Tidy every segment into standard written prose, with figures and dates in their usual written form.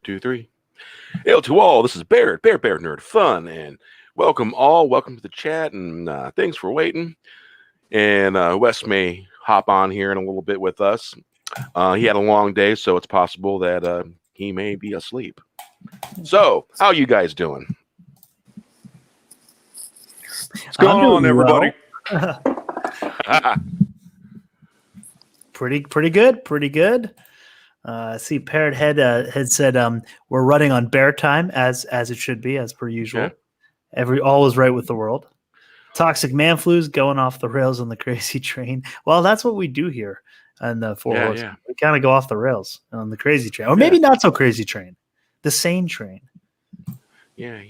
2, 3. Hail to all. This is Bear Nerd Fun, and welcome all. Welcome to the chat, and thanks for waiting. And Wes may hop on here in a little bit with us. He had a long day, so it's possible that he may be asleep. So, how you guys doing? What's going on, everybody? Pretty good. I see Parrot Head had said we're running on bear time as it should be, as per usual. Okay. All is right with the world. Toxic Man Flu's going off the rails on the crazy train. Well, that's what we do here on the Four Horsemen. Yeah. We kind of go off the rails on the crazy train, or maybe not so crazy train, the sane train. Yeah.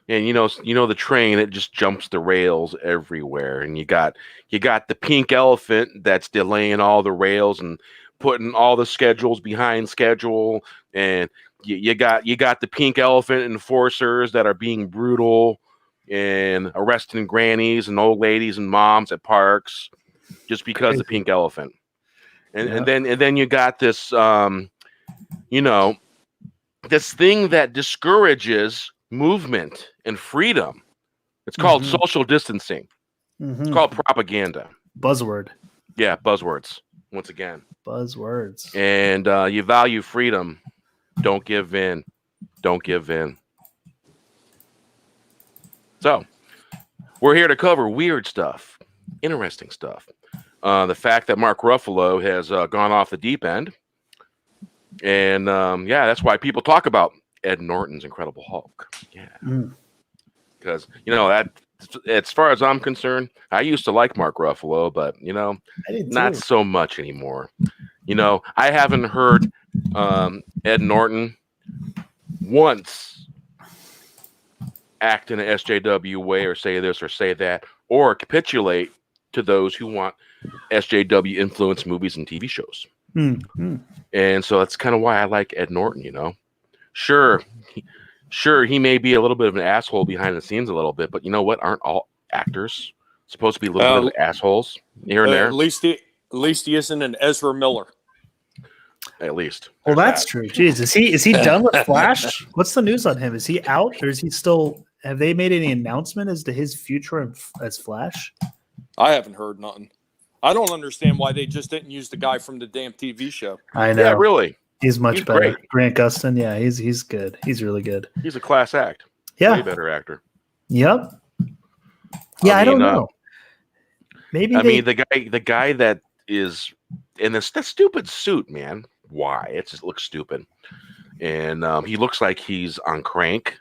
And you know the train, it just jumps the rails everywhere, and you got the pink elephant that's delaying all the rails and putting all the schedules behind schedule, and you got the pink elephant enforcers that are being brutal and arresting grannies and old ladies and moms at parks just because the pink elephant. And then you got this this thing that discourages movement and freedom. It's called social distancing. It's called propaganda. Buzzword. Yeah, buzzwords. Once again. Buzzwords. And you value freedom. Don't give in. Don't give in. So, we're here to cover weird stuff, interesting stuff. The fact that Mark Ruffalo has gone off the deep end. And that's why people talk about Ed Norton's Incredible Hulk. Yeah. Because, that, as far as I'm concerned, I used to like Mark Ruffalo, but, not so much anymore. I haven't heard Ed Norton once act in an SJW way or say this or say that or capitulate to those who want SJW influenced movies and TV shows. And so that's kind of why I like Ed Norton, Sure, he may be a little bit of an asshole behind the scenes a little bit, but you know what? Aren't all actors supposed to be a little bit of assholes here and there? At least he isn't an Ezra Miller. At least. Well, that's true. Jeez, is he done with Flash? What's the news on him? Is he out, or is he still? Have they made any announcement as to his future as Flash? I haven't heard nothing. I don't understand why they just didn't use the guy from the damn TV show. I know. Yeah, really. He's much better. Great. Grant Gustin, yeah, he's good. He's really good. He's a class act. Yeah. Way better actor. Yep. Yeah, I don't know. Maybe the guy that is in that stupid suit, man. Why? It just looks stupid. And he looks like he's on crank.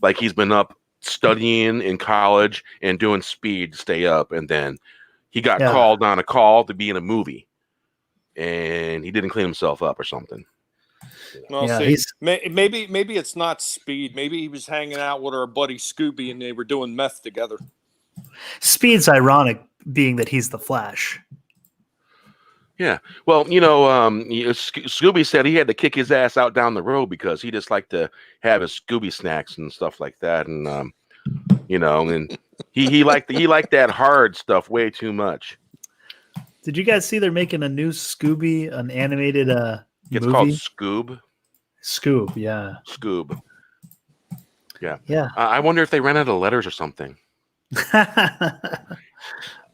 Like he's been up studying in college and doing speed to stay up, and then he got called on a call to be in a movie. And he didn't clean himself up or something. Well, maybe it's not speed. Maybe he was hanging out with our buddy Scooby and they were doing meth together. Speed's ironic, being that he's the Flash. Yeah. Well, Scooby said he had to kick his ass out down the road because he just liked to have his Scooby snacks and stuff like that. And, and he liked that hard stuff way too much. Did you guys see they're making a new Scooby, an animated It's movie? called Scoob. Scoob, yeah. Scoob. Yeah. Yeah. I wonder if they ran out of letters or something.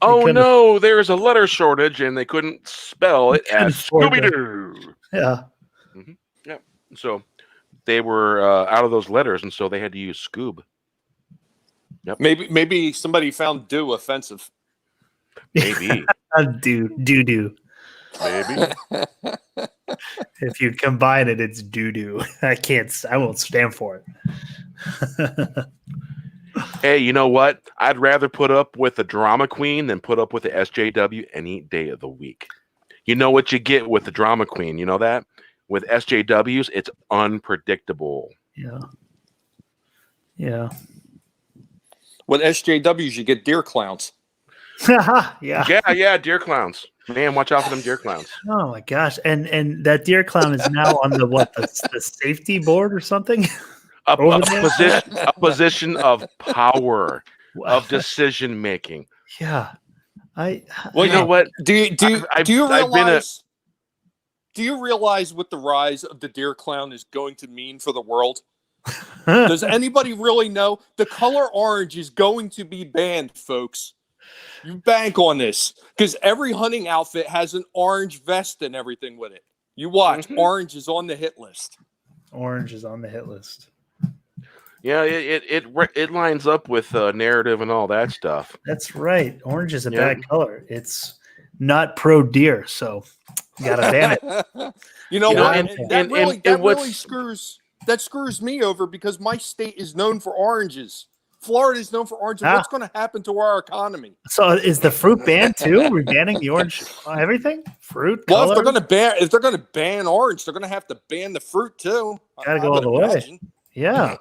Oh, no, there's a letter shortage, and they couldn't spell it as Scooby-Doo. Yeah. Yeah. So they were out of those letters, and so they had to use Scoob. Yep. Maybe somebody found "do" offensive. Maybe. Doo-doo. Maybe. If you combine it, it's doo-doo. I won't stand for it. Hey, you know what? I'd rather put up with a drama queen than put up with the SJW any day of the week. You know what you get with the drama queen? You know that? With SJWs, it's unpredictable. Yeah. Yeah. With SJWs, you get deer clowns. Yeah, deer clowns. Man, watch out for them deer clowns. Oh my gosh. And that deer clown is now on the safety board or something? A position of power, of decision making. Yeah. Well, you know what? Do you realize? Do you realize what the rise of the deer clown is going to mean for the world? Does anybody really know? The color orange is going to be banned, folks. You bank on this, because every hunting outfit has an orange vest and everything with it. You watch, orange is on the hit list. Orange is on the hit list. Yeah, it lines up with narrative and all that stuff. That's right. Orange is a bad color. It's not pro deer, so you gotta ban it. You know what? That screws me over, because my state is known for oranges. Florida is known for oranges. What's going to happen to our economy? So is the fruit banned too? We're banning the orange, everything? Fruit? Well, if they're going to ban orange, they're going to have to ban the fruit too. Gotta go all the way. Yeah.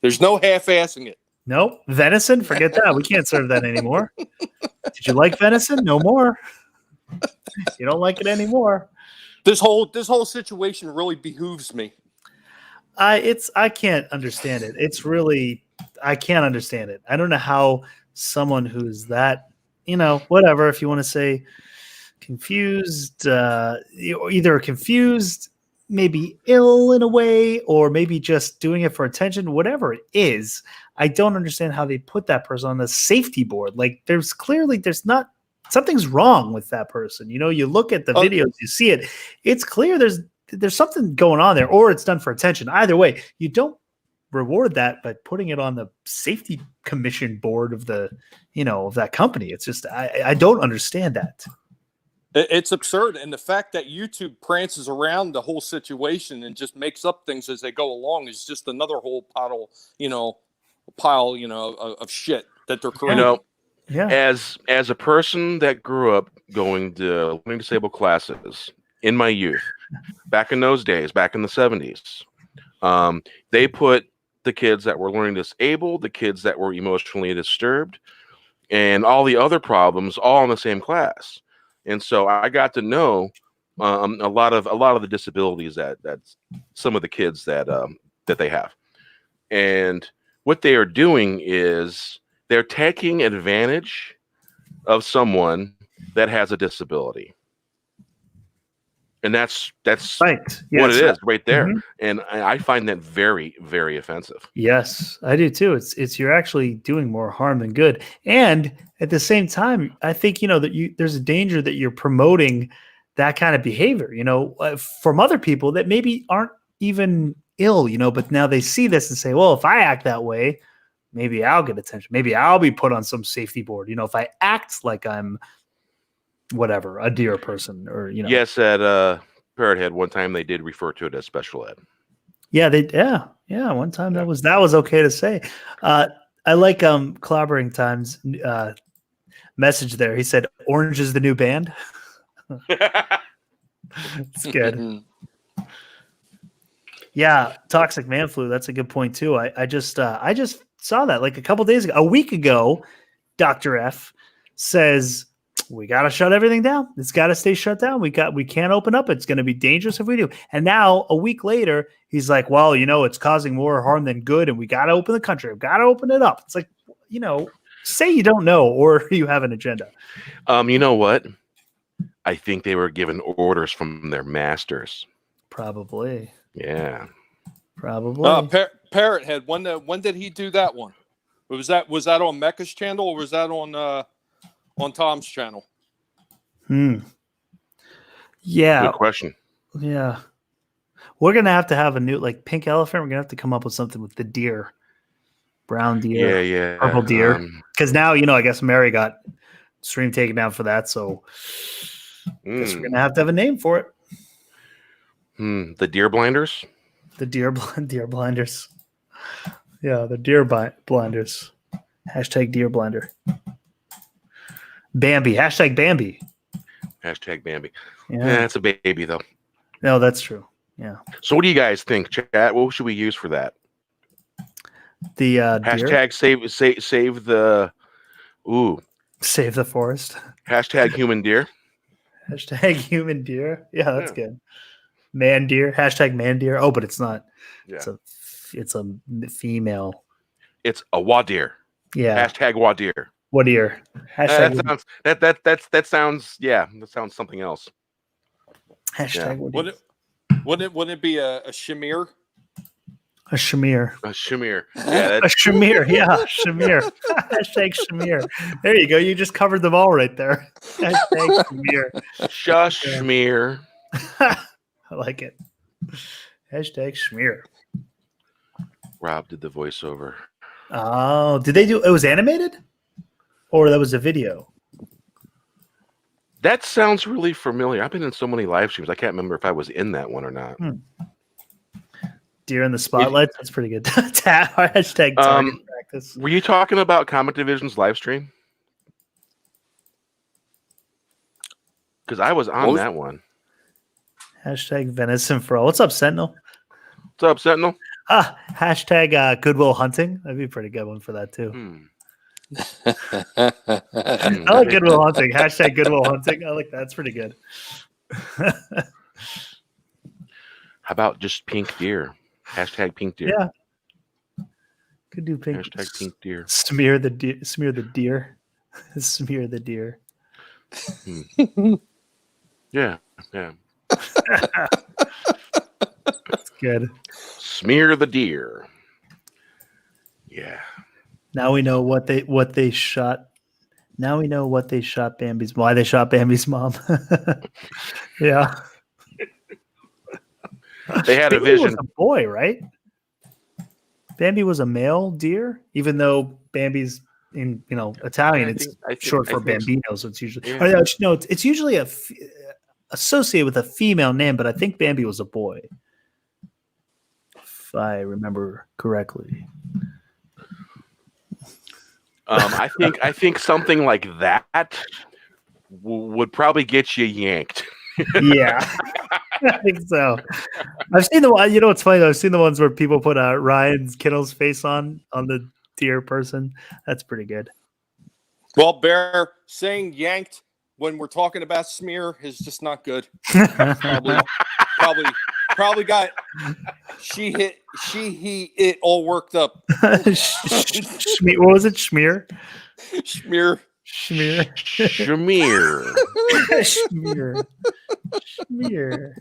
There's no half-assing it. Nope. Venison? Forget that. We can't serve that anymore. Did you like venison? No more. You don't like it anymore. This whole situation really behooves me. I can't understand it. It's really, I can't understand it. I don't know how someone who's that, whatever, if you want to say confused, either confused, maybe ill in a way, or maybe just doing it for attention, whatever it is. I don't understand how they put that person on the safety board. Like, there's not, something's wrong with that person. You look at the videos, you see it. It's clear there's something going on there, or it's done for attention. Either way, you don't reward that by putting it on the safety commission board of the, of that company. It's just, I don't understand that. It's absurd. And the fact that YouTube prances around the whole situation and just makes up things as they go along is just another whole pile, of shit that they're creating. Yeah. As a person that grew up going to learning disabled classes in my youth, back in those days, back in the 70s, they put the kids that were learning disabled, the kids that were emotionally disturbed, and all the other problems all in the same class. And so I got to know a lot of the disabilities that some of the kids that they have. And what they are doing is they're taking advantage of someone that has a disability. And that's right. What it is right there. Mm-hmm. And I find that very, very offensive. Yes, I do too. It's you're actually doing more harm than good. And at the same time, I think, that there's a danger that you're promoting that kind of behavior, from other people that maybe aren't even ill, but now they see this and say, well, if I act that way, maybe I'll get attention. Maybe I'll be put on some safety board. If I act like I'm whatever, a deer person, or Yes, at Parrot Head one time they did refer to it as special ed. Yeah, one time that was okay to say. I like Clobbering Time's message there. He said orange is the new band. It's good. Yeah, Toxic Man Flu, that's a good point too. I just saw that like a week ago. Dr. F says we got to shut everything down. It's got to stay shut down. We can't open up. It's going to be dangerous if we do. And now a week later, he's like, well, it's causing more harm than good. And we got to open the country. We've got to open it up. It's like, say you don't know, or you have an agenda. You know what? I think they were given orders from their masters. Probably. Yeah. Probably. Parrot Head. When did he do that one? Was that on Mecca's channel, or was that on Tom's channel? Yeah. Good question. Yeah. We're going to have a new, like, pink elephant. We're going to have to come up with something with the deer. Brown deer. Yeah. Purple deer. Because now, I guess Mary got stream taken down for that. So I guess we're going to have a name for it. The deer blinders? The deer blinders. Yeah, the deer blinders. Hashtag deer blinder. Bambi. Hashtag Bambi. Hashtag Bambi. Yeah, that's a baby, though. No, that's true. Yeah. So what do you guys think, chat? What should we use for that? The hashtag deer? save the save the forest. Hashtag human deer. Hashtag human deer. Yeah, that's good. Man deer. Hashtag man deer. Oh, but it's not. Yeah. It's a female. It's a wadeer. Yeah. Hashtag wadeer. Wadeer. That sounds something else. Hashtag wouldn't it be a Shamir? a Shamir. A Shamir. Yeah, A Shamir. Yeah, Shamir. Hashtag Shamir. There you go. You just covered them all right there. Hashtag Shamir. Shush Shamir. I like it. Hashtag Shamir. Rob did the voiceover. Oh, did they do it? Was animated? Or that was a video? That sounds really familiar. I've been in so many live streams. I can't remember if I was in that one or not. Deer in the spotlight. That's pretty good. Hashtag target practice. Were you talking about Comix Division's live stream? Because I was on that one. Hashtag venison for all. What's up, Sentinel? What's up, Sentinel? Hashtag Goodwill Hunting. That'd be a pretty good one for that too. I like Goodwill Hunting. Hashtag Goodwill Hunting. I like that. That's pretty good. How about just pink deer? Hashtag pink deer. Yeah. Could do pink. Hashtag pink deer. Smear the deer. Smear the deer. Smear the deer. Yeah. That's good. Smear the deer. Yeah. Now we know what they shot. Now we know what they shot Bambi's. Why they shot Bambi's mom. Yeah. They had Bambi a vision. was a boy, right? Bambi was a male deer, even though Bambi's in Italian. I think short for so. Bambino, so it's usually Yeah. it's usually associated with a female name, but I think Bambi was a boy, if I remember correctly. I think something like that would probably get you yanked. Yeah, I think so. I've seen the one. You know what's funny though? I've seen the ones where people put Ryan Kittle's face on the deer person. That's pretty good. Well, Bear, saying yanked when we're talking about smear is just not good. Probably got he, it all worked up. What was it? Schmear? Smear. Schmear. Shamir. Schmear. Schmear.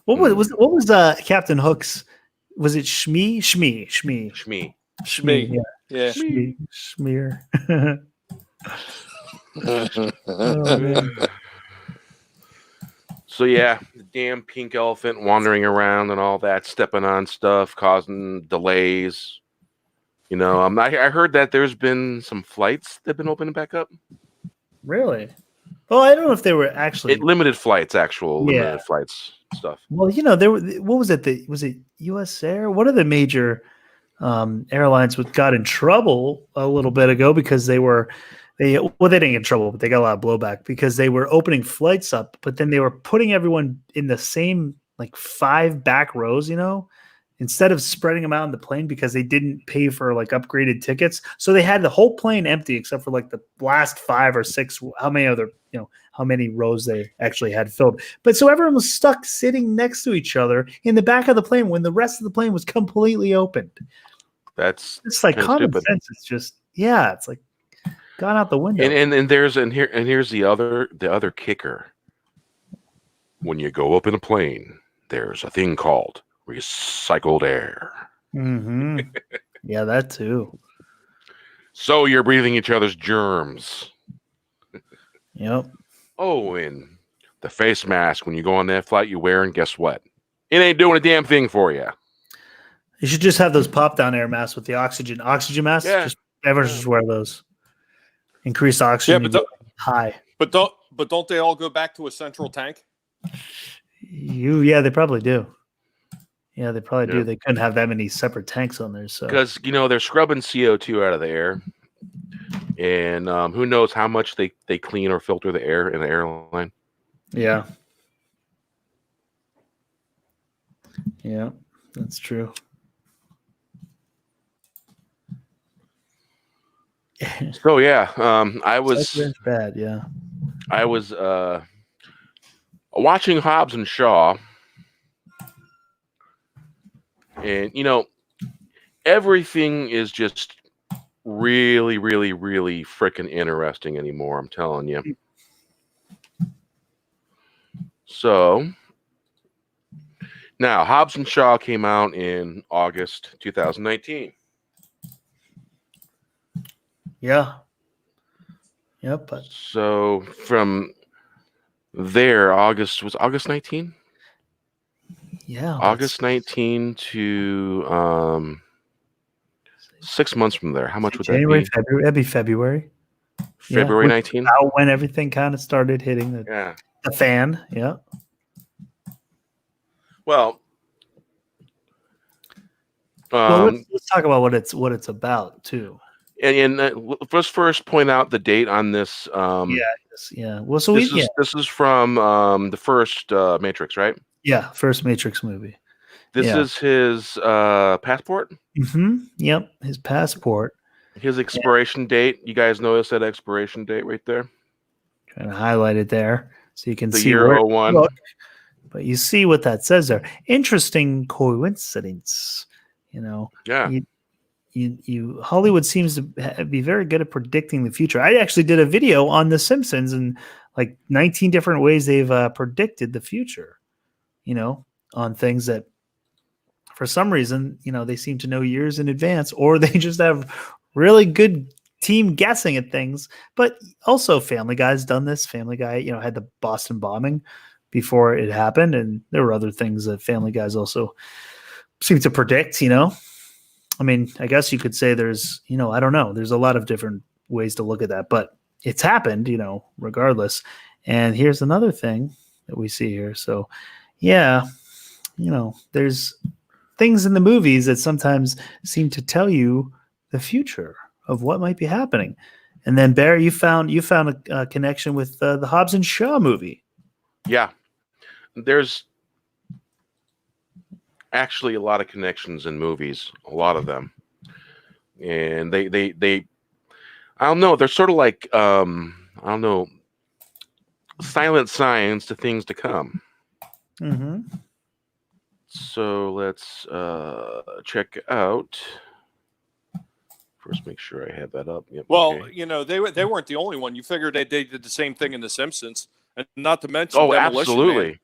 What was Captain Hook's? Was it Shmee? Shmee. Yeah. Schmear. So yeah, the damn pink elephant wandering around and all that, stepping on stuff, causing delays. I heard that there's been some flights that have been opening back up. Really? Well, I don't know if they were actually limited flights, limited flights stuff. Well, there were. What was it? Was it U.S. Air? One of the major airlines got in trouble a little bit ago because they didn't get in trouble, but they got a lot of blowback because they were opening flights up, but then they were putting everyone in the same 5 back rows, instead of spreading them out in the plane because they didn't pay for upgraded tickets. So they had the whole plane empty except for the last 5 or 6, how many rows they actually had filled. But so everyone was stuck sitting next to each other in the back of the plane when the rest of the plane was completely opened. It's common sense. It's just, it's gone out the window. And here's the other kicker. When you go up in a plane, there's a thing called recycled air. Mm-hmm. Yeah, that too. So you're breathing each other's germs. Yep. Oh, and the face mask when you go on that flight you wear, and guess what? It ain't doing a damn thing for you. You should just have those pop-down air masks with the oxygen masks. Yeah. Everyone just wear those. Increase oxygen. Yeah, high. But don't they all go back to a central tank? Yeah, they probably do. Yeah, they probably do. Yeah. They couldn't have that many separate tanks on there. So because they're scrubbing CO2 out of the air, and who knows how much they clean or filter the air in the airline. Yeah. Yeah, that's true. So yeah, I was bad. Yeah, I was watching Hobbs and Shaw, and everything is just really, really, really freaking interesting anymore. I'm telling you. So now Hobbs and Shaw came out in August 2019. Yeah. Yep. But So from there, August 19? yeah. August 19 to 6 months from there. How much would January, that be? February. That'd be February. February 19? When everything kind of started hitting the fan. Yeah. Well, let's talk about what it's about too. And let's first point out the date on this. Yeah. Well, so this is from the first Matrix, right? Yeah, first Matrix movie. This is his passport. Mm-hmm. Yep, his passport. His expiration date. You guys notice that expiration date right there? Trying to highlight it there so you can the see year 01. But you see what that says there. Interesting coincidence. Yeah. You Hollywood seems to be very good at predicting the future. I actually did a video on The Simpsons and like 19 different ways they've predicted the future, on things that for some reason, they seem to know years in advance, or they just have really good team guessing at things. But also Family Guy's done this. Family Guy, had the Boston bombing before it happened. And there were other things that Family Guy's also seem to predict, I mean, I guess you could say there's, I don't know. There's a lot of different ways to look at that, but it's happened, regardless. And here's another thing that we see here. So, yeah, there's things in the movies that sometimes seem to tell you the future of what might be happening. And then Barry, you found a connection with the Hobbs and Shaw movie. Yeah, there's actually a lot of connections in movies, a lot of them, and they I don't know, they're sort of like I don't know, silent signs to things to come. Mm-hmm. So let's check out. First, make sure I have that up. Yep, well, okay. they weren't the only one. You figured they did the same thing in The Simpsons, and not to mention Demolition absolutely. Man.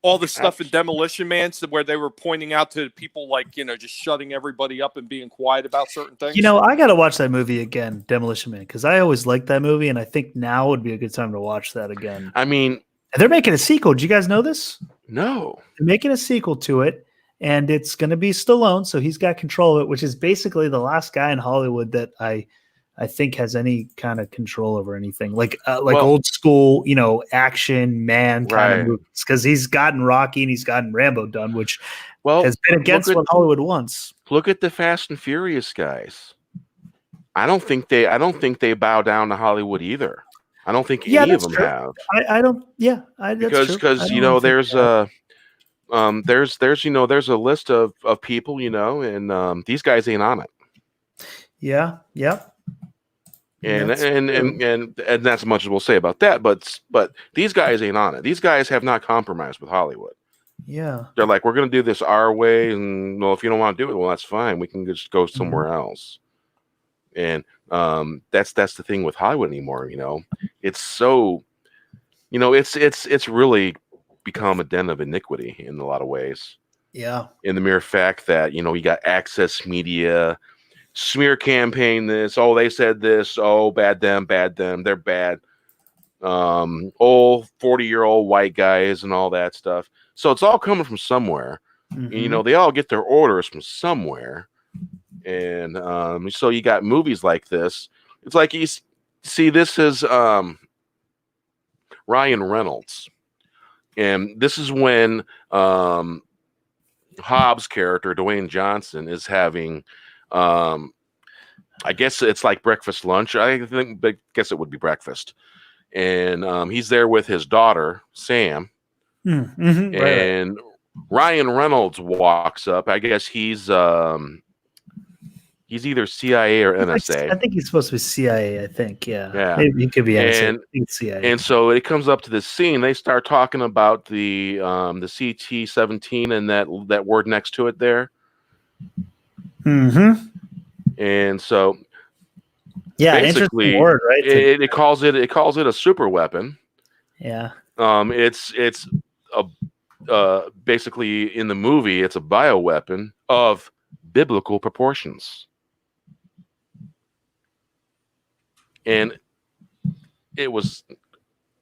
All the stuff in Demolition Man, where they were pointing out to people like, just shutting everybody up and being quiet about certain things. I got to watch that movie again, Demolition Man, because I always liked that movie, and I think now would be a good time to watch that again. I mean, and they're making a sequel. Did you guys know this? No. They're making a sequel to it, and it's going to be Stallone, so he's got control of it, which is basically the last guy in Hollywood that I think has any kind of control over anything, like old school, action man kind of movies, because he's gotten Rocky and he's gotten Rambo done, which has been against what Hollywood wants. Look at the Fast and Furious guys. I don't think they bow down to Hollywood either. I don't think any of them have. I don't. Yeah, because there's there's a list of people, and these guys ain't on it. Yeah. Yep. And that's as much as we'll say about that. But these guys ain't on it. These guys have not compromised with Hollywood. Yeah, they're like, we're going to do this our way, and well, if you don't want to do it, well, that's fine. We can just go somewhere else. And that's the thing with Hollywood anymore. It's so, it's really become a den of iniquity in a lot of ways. Yeah. In the mere fact that you got Access Media, smear campaign this. Oh, they said this. Oh, bad them, they're bad. Old 40-year-old white guys and all that stuff. So it's all coming from somewhere. Mm-hmm. And, they all get their orders from somewhere. And so you got movies like this. It's like you see, this is Ryan Reynolds. And this is when Hobbs' character, Dwayne Johnson, is having I guess it's like breakfast, lunch. I guess it would be breakfast. And he's there with his daughter, Sam. Mm-hmm. And Ryan Reynolds walks up. I guess he's either CIA or NSA. I think he's supposed to be CIA, I think. Yeah. Maybe he could be NSA. CIA. And so it comes up to this scene. They start talking about the CT-17 and that word next to it there. Mm-hmm. And so basically, word, right? It calls it a super weapon. Yeah. It's basically in the movie, it's a bioweapon of biblical proportions. And it was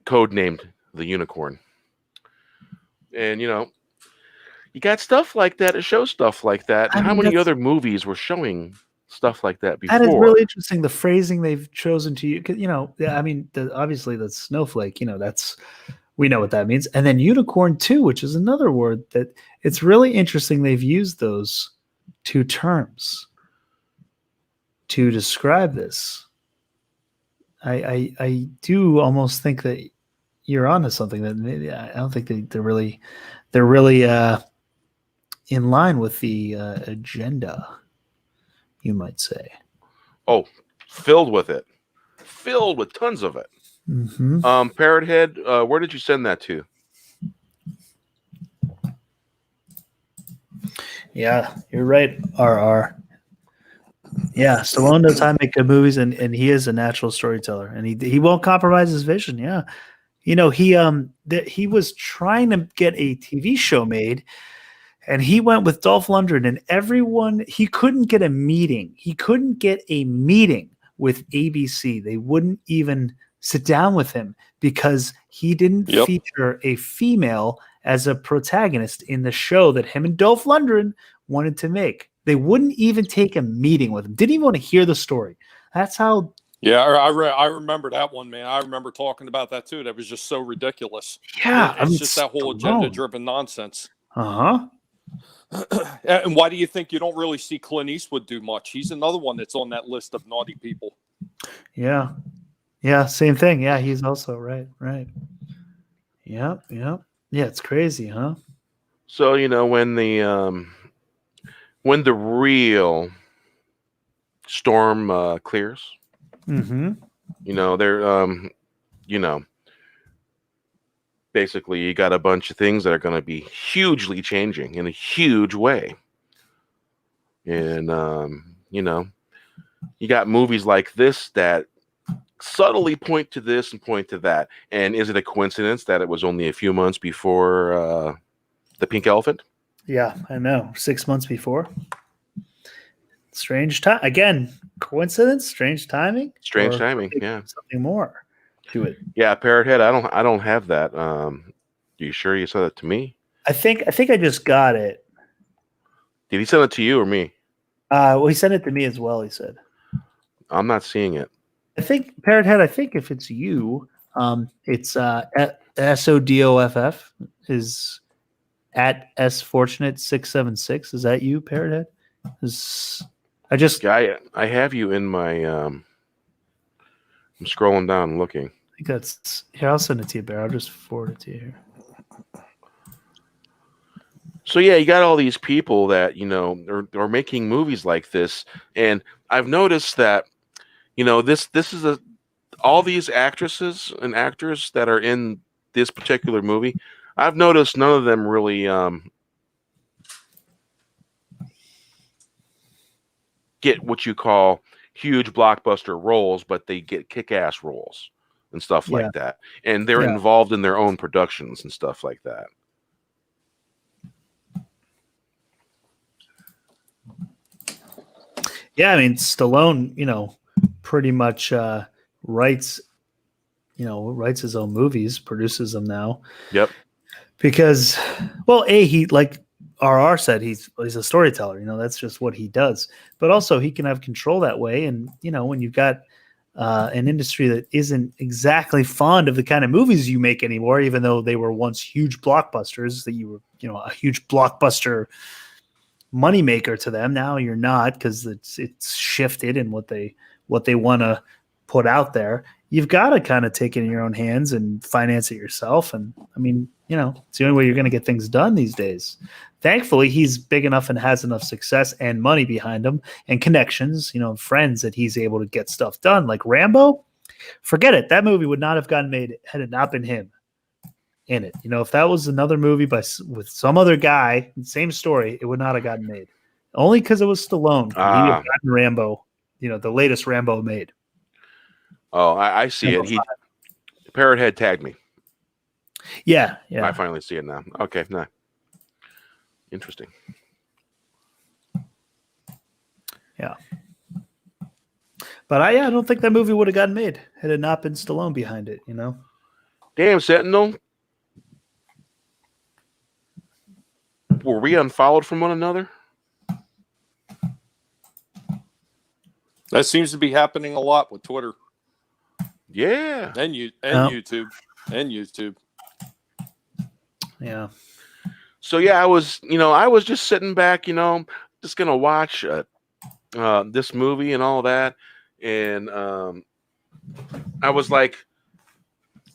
codenamed the Unicorn. And, you got stuff like that. It shows stuff like that. And how many other movies were showing stuff like that before? That is really interesting. The phrasing they've chosen to use, obviously the snowflake, we know what that means. And then unicorn too, which is another word that it's really interesting. They've used those two terms to describe this. I do almost think that you're onto something that maybe I don't think they're really in line with the agenda, you might say. Oh, filled with tons of it. Mm-hmm. Parrot Head, where did you send that to? Yeah, you're right, RR. Yeah, Stallone knows how to make good movies, and he is a natural storyteller, and he won't compromise his vision. Yeah, he was trying to get a TV show made, and he went with Dolph Lundgren, and everyone, he couldn't get a meeting. He couldn't get a meeting with ABC. They wouldn't even sit down with him because he didn't feature a female as a protagonist in the show that him and Dolph Lundgren wanted to make. They wouldn't even take a meeting with him. Didn't even want to hear the story. That's how. Yeah, I remember that one, man. I remember talking about that too. That was just so ridiculous. Yeah, it's just that whole agenda-driven nonsense. And why do you think you don't really see Clint Eastwood do much? He's another one that's on that list of naughty people. Yeah, same thing. Yeah, he's also right. Yep. Yeah, it's crazy, huh? So when the real storm clears, basically you got a bunch of things that are going to be hugely changing in a huge way. And, you got movies like this that subtly point to this and point to that. And is it a coincidence that it was only a few months before The Pink Elephant? Yeah, I know. 6 months before. Strange time. Again, coincidence? Strange timing? Strange timing, yeah. Something more to it. Yeah, Parrot Head, I don't have that. You sure you sent it to me? I think I just got it. Did he send it to you or me? Well, he sent it to me as well, he said. I'm not seeing it. I think, Parrot Head, if it's you, it's SODOFF is at SFortunate676. Is that you, Parrot Head? I have you in my I'm scrolling down looking. I think that's here. I'll send it to you, Bear. I'll just forward it to you here. So yeah, you got all these people that are making movies like this, and I've noticed that this is all these actresses and actors that are in this particular movie. I've noticed none of them really get what you call huge blockbuster roles, but they get kick-ass roles and stuff like that, and they're involved in their own productions and stuff like that. Yeah, I mean, Stallone, pretty much writes his own movies, produces them now. Yep. Because, well, he, like RR said, he's a storyteller. That's just what he does. But also, he can have control that way. And when you've got an industry that isn't exactly fond of the kind of movies you make anymore, even though they were once huge blockbusters, that you were, a huge blockbuster moneymaker to them. Now you're not, because it's shifted in what they want to put out there. You've got to kind of take it in your own hands and finance it yourself. And I mean, it's the only way you're going to get things done these days. Thankfully, he's big enough and has enough success and money behind him and connections, friends, that he's able to get stuff done. Like Rambo, forget it. That movie would not have gotten made had it not been him in it. If that was another movie with some other guy, same story, it would not have gotten made. Only because it was Stallone. He had gotten Rambo, the latest Rambo made. Oh, I see it. Parrot Head tagged me. Yeah, I yeah. finally see it now. Okay, nah. Interesting. Yeah. But I don't think that movie would have gotten made had it not been Stallone behind it, you know? Damn, Sentinel. Were we unfollowed from one another? That seems to be happening a lot with Twitter. Yeah. And YouTube. And YouTube. Yeah. So yeah, I was just sitting back, just gonna watch this movie and all that, and I was like,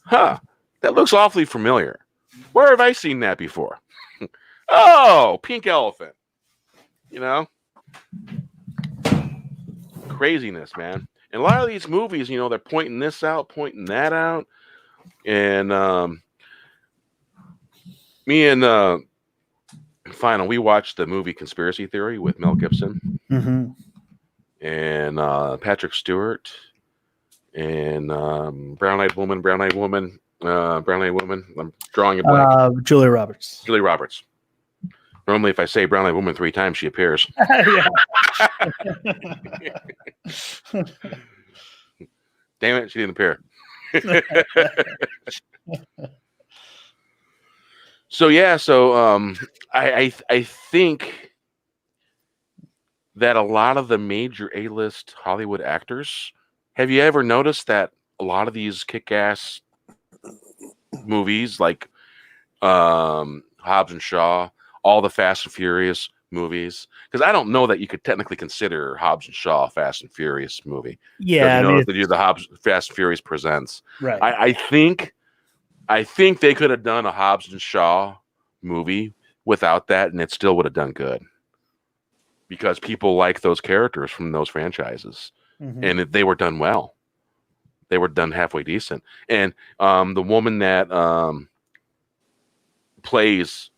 "Huh, that looks awfully familiar. Where have I seen that before?" Oh, Pink Elephant. Craziness, man. And a lot of these movies, they're pointing this out, pointing that out, and me and Final, we watched the movie Conspiracy Theory with Mel Gibson and Patrick Stewart and Brown-Eyed Woman. I'm drawing a blank. Julia Roberts. Julia Roberts. Normally, if I say Brown-Eyed Woman 3 times, she appears. Damn it, she didn't appear. So I think that a lot of the major A-list Hollywood actors, have you ever noticed that a lot of these kick-ass movies like Hobbs and Shaw, all the Fast and Furious movies, because I don't know that you could technically consider Hobbs and Shaw a Fast and Furious movie. Yeah, they do the Hobbs Fast and Furious Presents. Right. I think they could have done a Hobbs and Shaw movie without that, and it still would have done good because people like those characters from those franchises, and they were done well. They were done halfway decent, and the woman that plays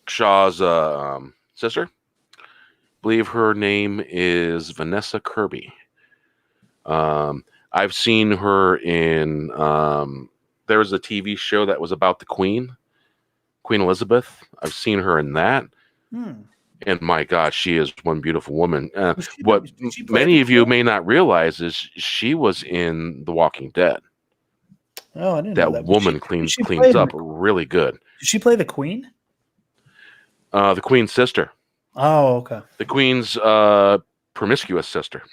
Shaw's sister, I believe her name is Vanessa Kirby. I've seen her in there was a TV show that was about the Queen Elizabeth. I've seen her in that. And my God, she is one beautiful woman. What many of you may not realize is she was in The Walking Dead. Oh, I didn't know that. Woman cleans up really good. Did she play the Queen? The Queen's sister. Oh, okay. The Queen's promiscuous sister.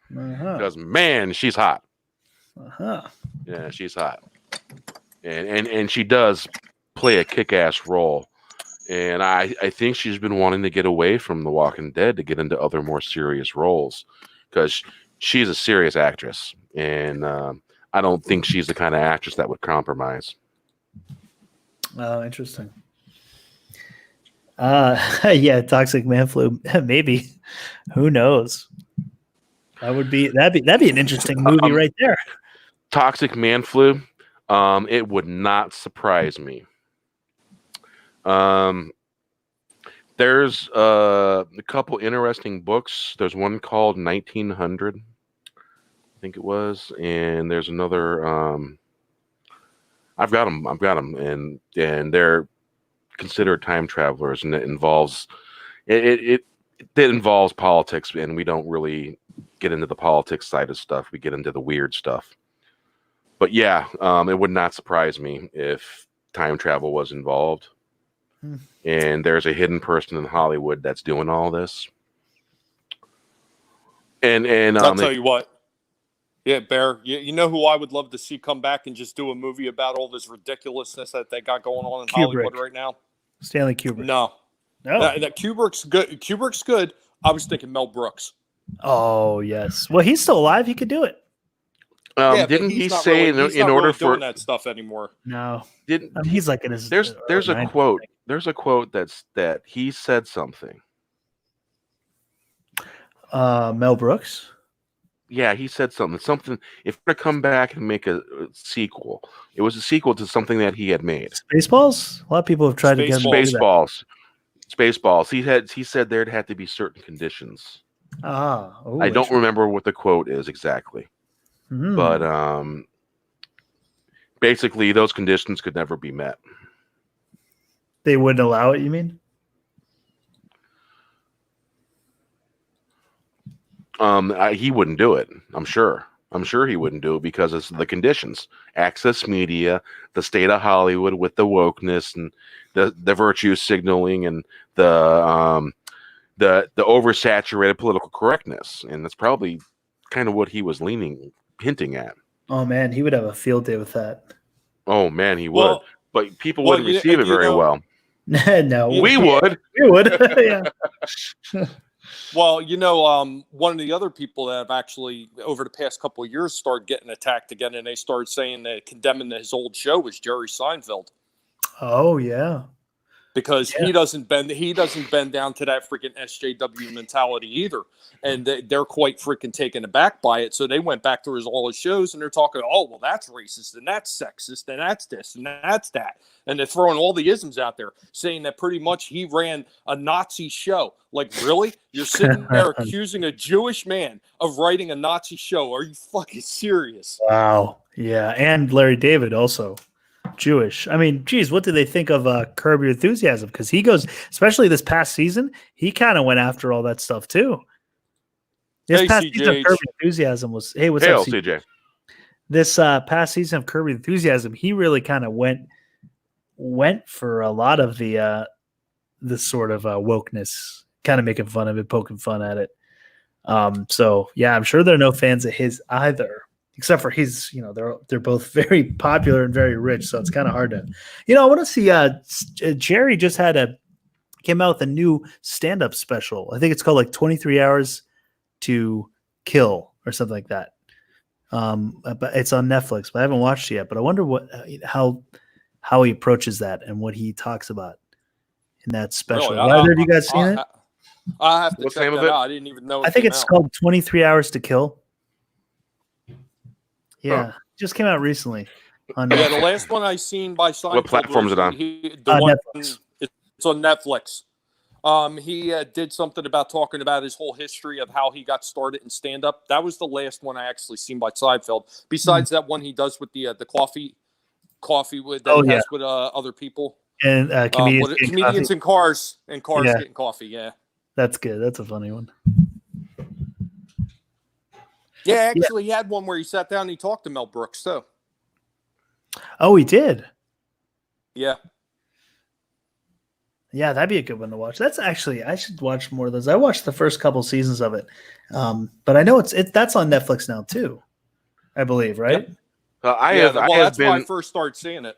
Because man, she's hot. Yeah, she's hot, and she does play a kick-ass role. And I think she's been wanting to get away from The Walking Dead to get into other more serious roles because she's a serious actress, and I don't think she's the kind of actress that would compromise. Oh, interesting. Yeah, Toxic Man Flu. Maybe. Who knows? That'd be an interesting movie right there. Toxic Man Flu. It would not surprise me. There's a couple interesting books. There's one called 1900, I think it was, and there's another. I've got them, and they're considered time travelers, and it involves politics, and we don't really get into the politics side of stuff. We get into the weird stuff. But yeah, it would not surprise me if time travel was involved. And there's a hidden person in Hollywood that's doing all this. And I'll tell you what. Yeah, Bear, you know who I would love to see come back and just do a movie about all this ridiculousness that they got going on in Hollywood right now? Stanley Kubrick. No. That Kubrick's good. Kubrick's good. I was thinking Mel Brooks. Oh, yes. Well, he's still alive. He could do it. Didn't he say in order for doing that stuff anymore? No. He's like in his. There's a quote. There's a quote that he said something. Mel Brooks. Yeah, he said something. If we're to come back and make a sequel, it was a sequel to something that he had made. Spaceballs. A lot of people have tried to get Spaceballs. He said there'd have to be certain conditions. I don't remember what the quote is exactly. but basically those conditions could never be met. They wouldn't allow it, you mean? He wouldn't do it. I'm sure he wouldn't do it because it's the conditions. Access media, the state of Hollywood with the wokeness and the virtue signaling and the oversaturated political correctness, and that's probably kind of what he was hinting at. Oh man, he would have a field day with that. Oh man, he would. But people wouldn't receive it very well. No, we would. We would. Yeah. Well, one of the other people that have actually, over the past couple of years, started getting attacked again, and they started saying that condemning his old show was Jerry Seinfeld. Oh yeah, because he doesn't bend down to that freaking SJW mentality either, and they're quite freaking taken aback by it. So they went back to all his shows, and they're talking, oh well, that's racist, and that's sexist, and that's this, and that's that, and they're throwing all the isms out there, saying that pretty much he ran a Nazi show. Like, really? You're sitting there accusing a Jewish man of writing a Nazi show? Are you fucking serious? Wow. Yeah, and Larry David also. Jewish. I mean, geez, what did they think of Curb Your Enthusiasm? Because he goes, especially this past season, he kind of went after all that stuff too. This past season of Curb Your Enthusiasm was, hey, what's up, CJ? This past season of Curb Your Enthusiasm, he really kind of went for a lot of the sort of wokeness, kind of making fun of it, poking fun at it. So yeah, I'm sure there are no fans of his either. Except for he's, they're both very popular and very rich, so it's kind of hard to, I want to see. Jerry just came out with a new stand-up special. I think it's called like 23 Hours to Kill or something like that. But it's on Netflix, but I haven't watched it yet. But I wonder how he approaches that and what he talks about in that special. Really? Have you guys seen it? I have to check that out. I didn't even know. I think it's called 23 Hours to Kill. Yeah, just came out recently. The last one I seen by Seinfeld. What platform is it on? Netflix. It's on Netflix. He did something about talking about his whole history of how he got started in stand-up. That was the last one I actually seen by Seinfeld. Besides that one he does with the coffee with with other people and comedians in cars getting coffee. Yeah, that's good. That's a funny one. Yeah, actually, he had one where he sat down and he talked to Mel Brooks, too. Oh, he did? Yeah. Yeah, that'd be a good one to watch. That's actually, I should watch more of those. I watched the first couple seasons of it. But I know that's on Netflix now, too. I believe, right? Yep. That's why I first started seeing it.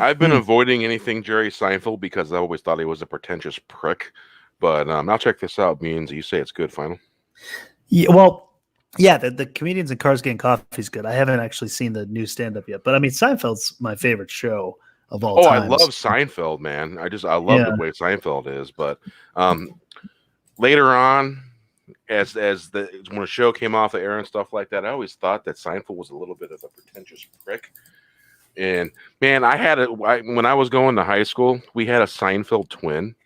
I've been avoiding anything Jerry Seinfeld because I always thought he was a pretentious prick. But I'll check this out. Means you say it's good, Final. Yeah, well... Yeah, the comedians in cars getting coffee is good. I haven't actually seen the new stand-up yet, but I mean, Seinfeld's my favorite show of all time. I love Seinfeld, man. I love the way Seinfeld is. But later on, when a show came off the air and stuff like that, I always thought that Seinfeld was a little bit of a pretentious prick. And man, when I was going to high school, we had a Seinfeld twin.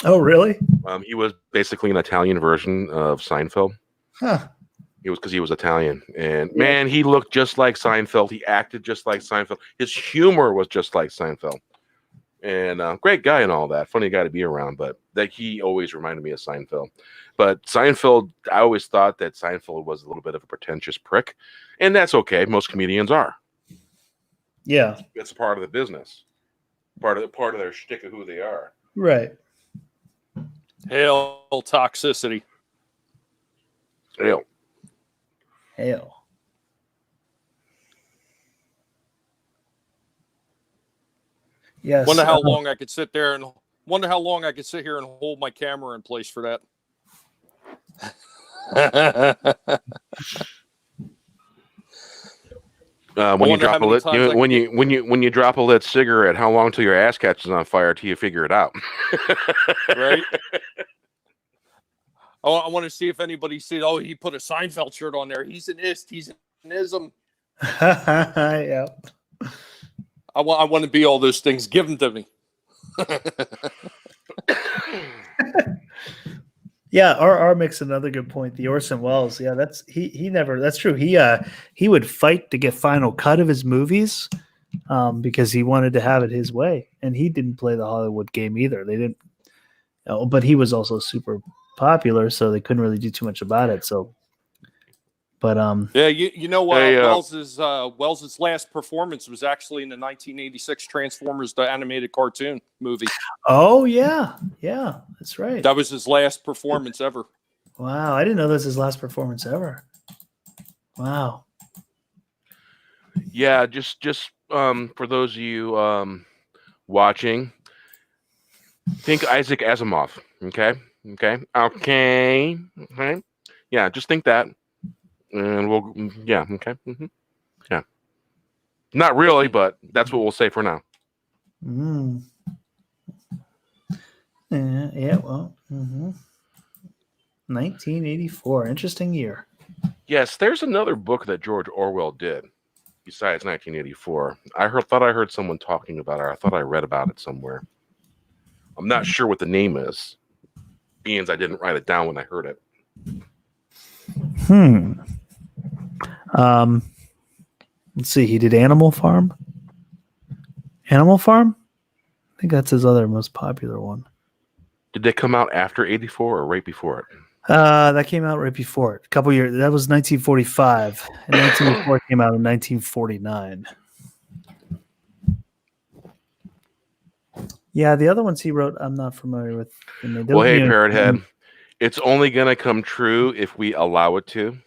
Oh, really? He was basically an Italian version of Seinfeld. Huh. It was because he was Italian, and man, he looked just like Seinfeld. He acted just like Seinfeld. His humor was just like Seinfeld, and great guy and all that. Funny guy to be around, but he always reminded me of Seinfeld. But Seinfeld, I always thought that Seinfeld was a little bit of a pretentious prick, and that's okay. Most comedians are. Yeah, it's a part of the business, part of their shtick of who they are. Right. Hail toxicity. Hail. Yes. Wonder how long I could sit here and hold my camera in place for that. When you drop a lit cigarette, how long till your ass catches on fire till you figure it out? Right. Oh, I want to see if anybody sees. Oh, he put a Seinfeld shirt on there. He's an ist. He's an ism. Yeah. I want to be all those things. Give them to me. Yeah, R makes another good point. The Orson Welles, yeah, he never. That's true. He would fight to get final cut of his movies, because he wanted to have it his way, and he didn't play the Hollywood game either. They didn't, but he was also super popular, so they couldn't really do too much about it. So, but Yeah, you know, Hey, Wells's last performance was actually in the 1986 Transformers the animated cartoon movie. oh yeah, that's right. That was his last performance ever. Wow, I didn't know this was his last performance ever. Wow. Yeah, just for those of you watching, think Isaac Asimov. Okay. Yeah, just think that, and we'll. Yeah. Okay. Yeah. Not really, but that's what we'll say for now. Mm. Yeah. Well. 1984. Interesting year. Yes, there's another book that George Orwell did besides 1984. Thought I heard someone talking about it. I thought I read about it somewhere. I'm not sure what the name is, being I didn't write it down when I heard it. Let's see. He did Animal Farm. Animal Farm? I think that's his other most popular one. Did they come out after 84 or right before it? That came out right before it. A couple years. That was 1945. And 1984 came out in 1949. Yeah, the other ones he wrote, I'm not familiar with. Well, hey, Parrot Head, it's only going to come true if we allow it to.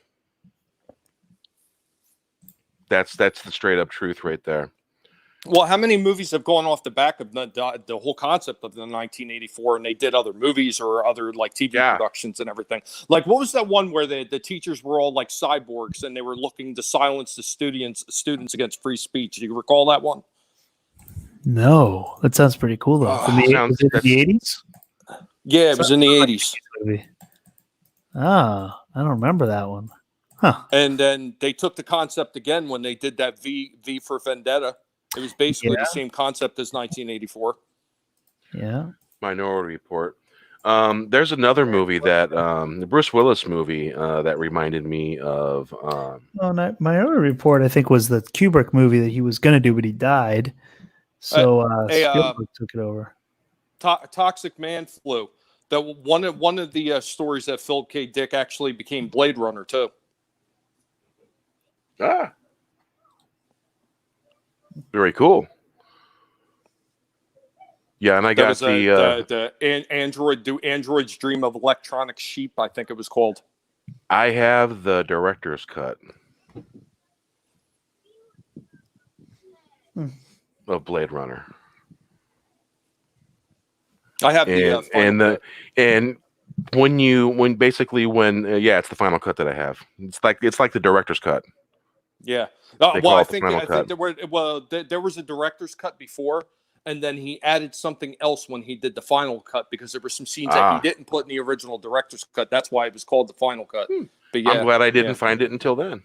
That's the straight up truth right there. Well, how many movies have gone off the back of the whole concept of the 1984, and they did other movies or other like TV productions and everything? Like, what was that one where the teachers were all like cyborgs and they were looking to silence the students against free speech? Do you recall that one? No, that sounds pretty cool though. From the 80s? Yeah, it was in the 80s. Ah, I don't remember that one. Huh. And then they took the concept again when they did that V for Vendetta. It was basically the same concept as 1984. Yeah. Minority Report. There's another movie that the Bruce Willis movie that reminded me of. Minority Report, I think, was the Kubrick movie that he was going to do, but he died. So Spielberg took it over. Toxic Man Flu. That one of the stories that Philip K. Dick actually became Blade Runner too. Ah. Very cool. Yeah, and I got the Android's Dream of Electronic Sheep, I think it was called. I have the director's cut of Blade Runner. I have it's the final cut that I have. It's like the director's cut. Yeah. I think there was a director's cut before, and then he added something else when he did the final cut because there were some scenes that he didn't put in the original director's cut. That's why it was called the final cut. But yeah, I'm glad I didn't find it until then.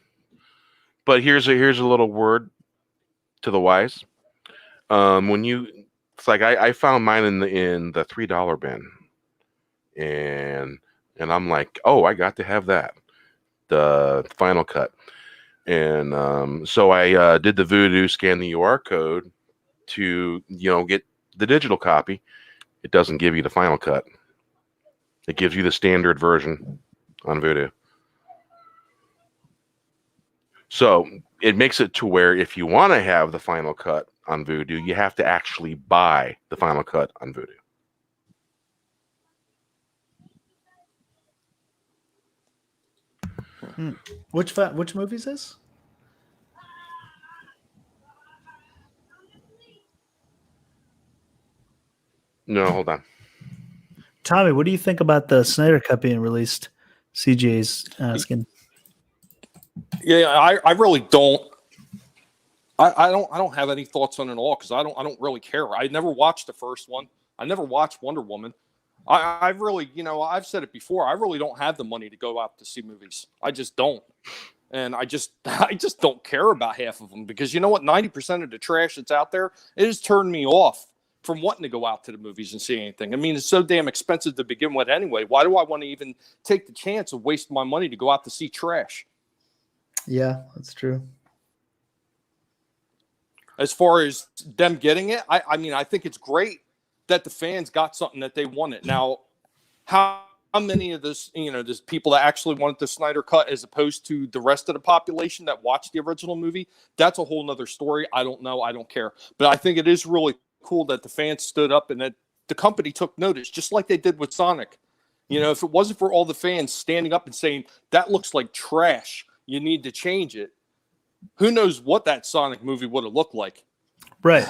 But here's a little word to the wise. It's like I found mine in the $3 bin, and I'm like, oh, I got to have that, the final cut. And so I did the Voodoo, scan the UR code to get the digital copy. It doesn't give you the final cut. It gives you the standard version on Voodoo. So it makes it to where if you want to have the final cut on Voodoo, you have to actually buy the final cut on Voodoo. Which movie is this? No, hold on. Tommy, what do you think about the Snyder Cut being released? CJ's asking. Yeah, I really don't. I don't have any thoughts on it at all because I don't really care. I never watched the first one. I never watched Wonder Woman. I really, I've said it before. I really don't have the money to go out to see movies. I just don't, and I just don't care about half of them because you know what? 90% of the trash that's out there, it has turned me off from wanting to go out to the movies and see anything. I mean, it's so damn expensive to begin with anyway. Why do I want to even take the chance of wasting my money to go out to see trash? Yeah, that's true. As far as them getting it, I mean, I think it's great that the fans got something that they wanted. Now, how many of this, there's people that actually wanted the Snyder Cut as opposed to the rest of the population that watched the original movie? That's a whole nother story. I don't know. I don't care. But I think it is really cool that the fans stood up and that the company took notice, just like they did with Sonic. If it wasn't for all the fans standing up and saying, that looks like trash, you need to change it, who knows what that Sonic movie would have looked like. Right.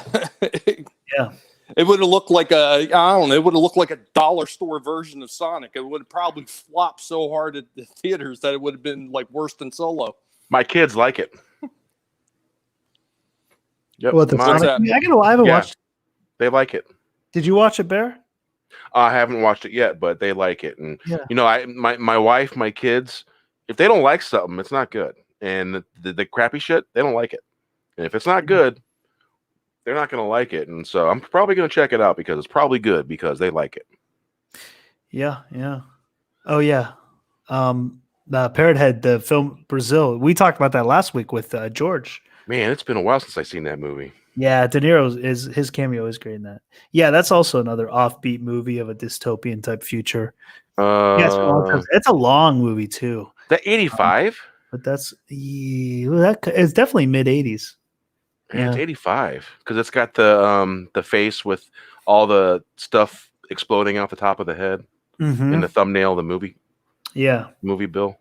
Yeah. It would have looked like it would have looked like a dollar store version of Sonic. It would have probably flopped so hard at the theaters that it would have been like worse than Solo. My kids like it. Yep. What, the Sonic? I haven't watched. They like it. Did you watch it, Bear? I haven't watched it yet, but they like it. And my wife, my kids, if they don't like something, it's not good. And the crappy shit, they don't like it. And if it's not good, they're not going to like it. And so I'm probably going to check it out because it's probably good because they like it. Yeah, yeah. Oh, yeah. Parrot Head, the film Brazil. We talked about that last week with George. Man, it's been a while since I've seen that movie. Yeah, De Niro his cameo is great in that. Yeah, that's also another offbeat movie of a dystopian type future. It's a long movie too. That 85? But it's definitely mid 80s. Yeah, it's 85 because it's got the face with all the stuff exploding out the top of the head in the thumbnail of the movie. Yeah, movie bill.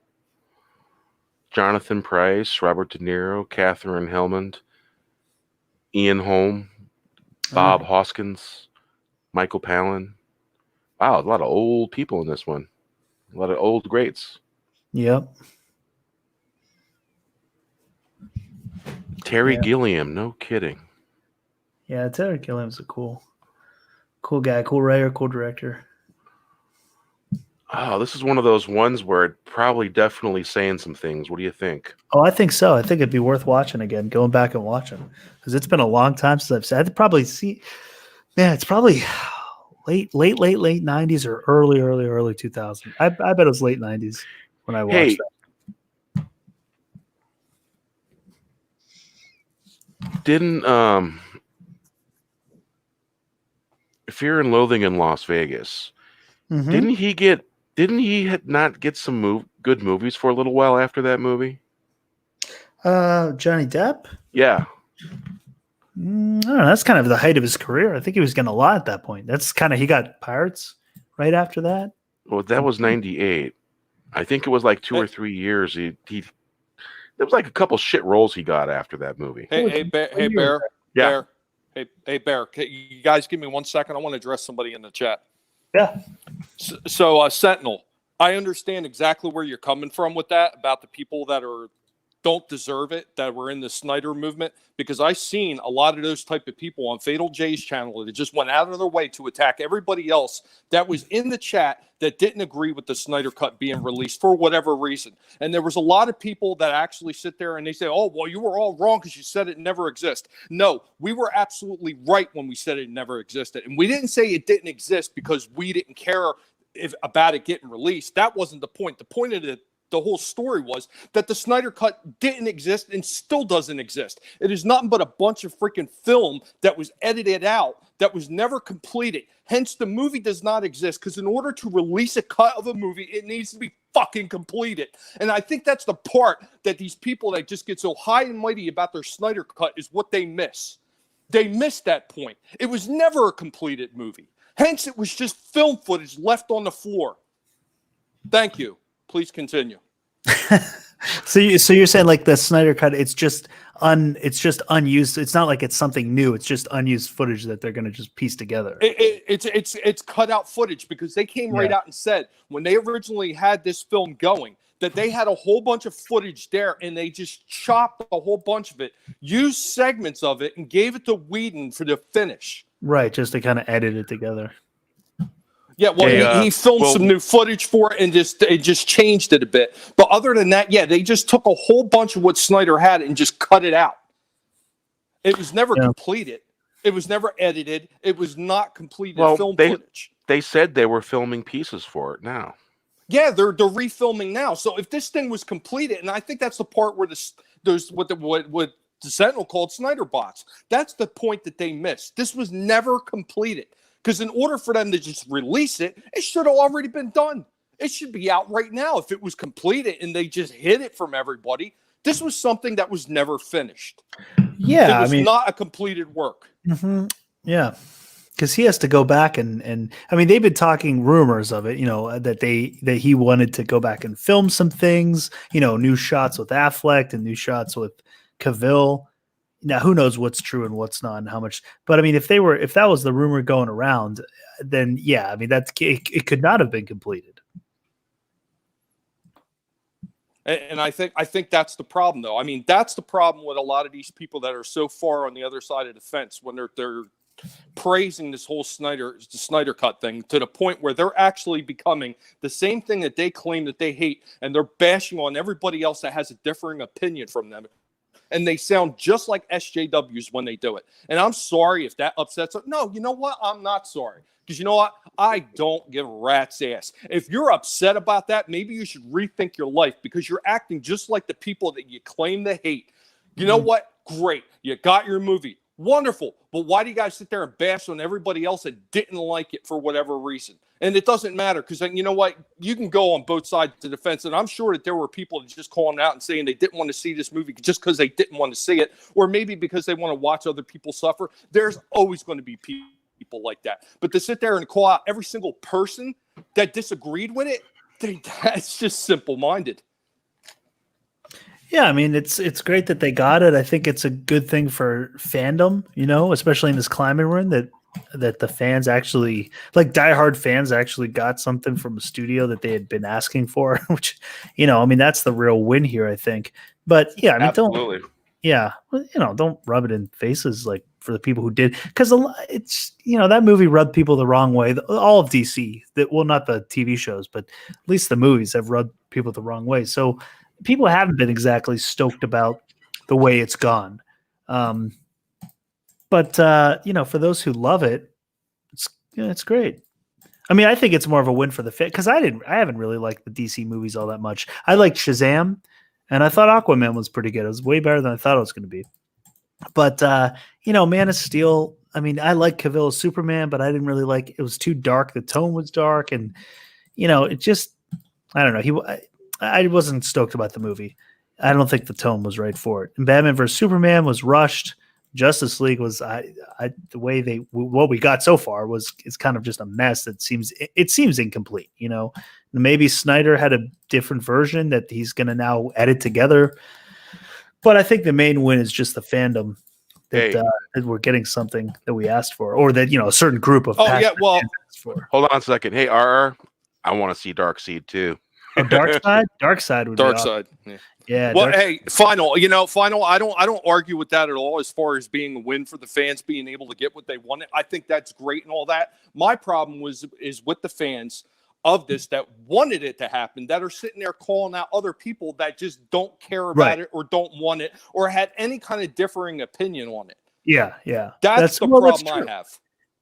Jonathan Pryce, Robert De Niro, Catherine Helmond, Ian Holm, Bob Hoskins, Michael Palin. Wow, a lot of old people in this one. A lot of old greats. Yep. Terry Gilliam, no kidding. Yeah, Terry Gilliam's a cool guy, cool writer, cool director. Oh, this is one of those ones where it probably definitely saying some things. What do you think? Oh, I think so. I think it'd be worth watching again, going back and watching, because it's been a long time since I've seen. I'd probably see. Man, it's probably late 90s or early 2000s. I bet it was late 90s when I watched that. Didn't Fear and Loathing in Las Vegas? Didn't he not get some good movies for a little while after that movie? Johnny Depp? Yeah. I don't know. That's kind of the height of his career. I think he was getting a lot at that point. That's kind of, he got Pirates right after that. Well, that was 98. I think it was like 2 or 3 years. There was like a couple shit roles he got after that movie. Hey, Bear. Yeah. Bear. Hey, Bear. You guys give me 1 second. I want to address somebody in the chat. Yeah. So Sentinel, I understand exactly where you're coming from with that about the people that don't deserve it, that were in the Snyder movement, because I've seen a lot of those type of people on Fatal J's channel that just went out of their way to attack everybody else that was in the chat that didn't agree with the Snyder Cut being released for whatever reason. And there was a lot of people that actually sit there and they say, oh, well, you were all wrong because you said it never existed. No, we were absolutely right when we said it never existed. And we didn't say it didn't exist because we didn't care about it getting released. That wasn't the point. The point of the whole story was that the Snyder Cut didn't exist and still doesn't exist. It is nothing but a bunch of freaking film that was edited out, that was never completed. Hence, the movie does not exist, because in order to release a cut of a movie, it needs to be fucking completed. And I think that's the part that these people that just get so high and mighty about their Snyder Cut is what they miss. They missed that point. It was never a completed movie. Hence, it was just film footage left on the floor. Thank you. Please continue. So you're saying like the Snyder Cut, it's just unused. It's not like it's something new. It's just unused footage that they're going to just piece together. It's cut out footage, because they came right out and said when they originally had this film going that they had a whole bunch of footage there and they just chopped a whole bunch of it, used segments of it, and gave it to Whedon for the finish. Right, just to kind of edit it together. Yeah, well, he filmed some new footage for it and just changed it a bit. But other than that, yeah, they just took a whole bunch of what Snyder had and just cut it out. It was never completed. It was never edited. It was not completed film they footage. they said they were filming pieces for it now. Yeah, they're refilming now. So if this thing was completed, and I think that's the part where there's what the Sentinel called Snyder bots. That's the point that they missed. This was never completed. Because in order for them to just release it, it should have already been done. It should be out right now if it was completed and they just hid it from everybody. This was something that was never finished. Yeah, it was not a completed work. Mm-hmm. Yeah, because he has to go back and I mean, they've been talking rumors of it, you know, that he wanted to go back and film some things, you know, new shots with Affleck and new shots with Cavill. Now, who knows what's true and what's not and how much, but I mean, if that was the rumor going around, then yeah, I mean, it could not have been completed. And I think that's the problem, though. I mean, that's the problem with a lot of these people that are so far on the other side of the fence when they're praising this whole Snyder Cut thing to the point where they're actually becoming the same thing that they claim that they hate, and they're bashing on everybody else that has a differing opinion from them. And they sound just like SJWs when they do it. And I'm sorry if that upsets them. No, you know what? I'm not sorry. Because you know what? I don't give a rat's ass. If you're upset about that, maybe you should rethink your life because you're acting just like the people that you claim to hate. You know what? Great. You got your movie. Wonderful. But why do you guys sit there and bash on everybody else that didn't like it for whatever reason? And it doesn't matter because, you know what? You can go on both sides of the fence. And I'm sure that there were people just calling out and saying they didn't want to see this movie just because they didn't want to see it, or maybe because they want to watch other people suffer. There's always going to be people like that. But to sit there and call out every single person that disagreed with it, that's just simple-minded. Yeah, I mean, it's great that they got it. I think it's a good thing for fandom, you know, especially in this climate we're in, that the fans actually, like diehard fans, actually got something from a studio that they had been asking for, which, you know, I mean, that's the real win here, I think. But yeah, I mean, Absolutely. don't rub it in faces like for the people who did, because it's, you know, that movie rubbed people the wrong way. All of DC, well, not the TV shows, but at least the movies have rubbed people the wrong way. So people haven't been exactly stoked about the way it's gone. But you know, for those who love it, it's great. I mean, I think it's more of a win for the fan because I haven't really liked the DC movies all that much. I liked Shazam, and I thought Aquaman was pretty good. It was way better than I thought it was going to be. But you know, Man of Steel. I mean, I like Cavill as Superman, but I didn't really like. It was too dark. The tone was dark, and you know, it just, I don't know. I wasn't stoked about the movie. I don't think the tone was right for it. And Batman vs Superman was rushed. Justice League was the way what we got so far it's kind of just a mess that seems incomplete, you know. Maybe Snyder had a different version that he's going to now edit together, but I think the main win is just the fandom that we're getting something that we asked for, or that, you know, a certain group of fans asked for. Hold on a second. Hey, RR, I want to see Darkseid too. Oh, Darkseid would be awesome. Yeah. Yeah. Well, hey, Final. I don't argue with that at all. As far as being a win for the fans, being able to get what they wanted, I think that's great and all that. My problem is with the fans of this that wanted it to happen, that are sitting there calling out other people that just don't care about it or don't want it or had any kind of differing opinion on it. Yeah. That's the problem I have.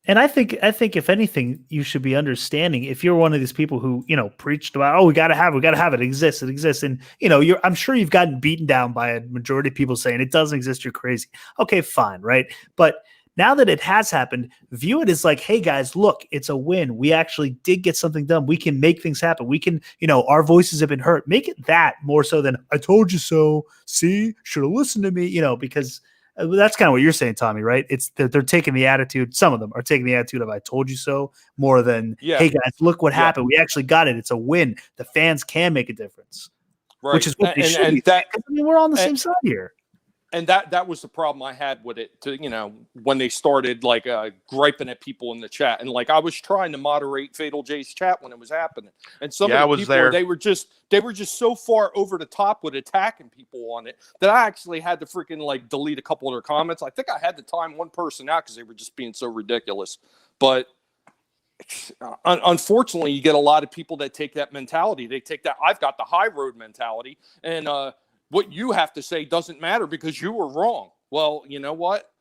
And I think if anything, you should be understanding if you're one of these people who, you know, preached about, we got to have it exists. And, you know, I'm sure you've gotten beaten down by a majority of people saying it doesn't exist. You're crazy. Okay, fine. Right. But now that it has happened, view it as like, hey guys, look, it's a win. We actually did get something done. We can make things happen. We can, you know, our voices have been heard. Make it that more so than I told you so. See, should have listened to me, you know, because that's kind of what you're saying, Tommy, right? It's that they're taking the attitude. Some of them are taking the attitude of "I told you so" more than "Hey guys, look what happened. We actually got it. It's a win. The fans can make a difference," right? Which is what they should be. I mean, we're on the same side here. And that was the problem I had with it, to, you know, when they started like griping at people in the chat, and like I was trying to moderate Fatal J's chat when it was happening, and some of the people they were just so far over the top with attacking people on it that I actually had to freaking like delete a couple of their comments. I think I had to time one person out because they were just being so ridiculous. But unfortunately, you get a lot of people that take that mentality. They take that I've got the high road mentality, and what you have to say doesn't matter because you were wrong. Well, you know what?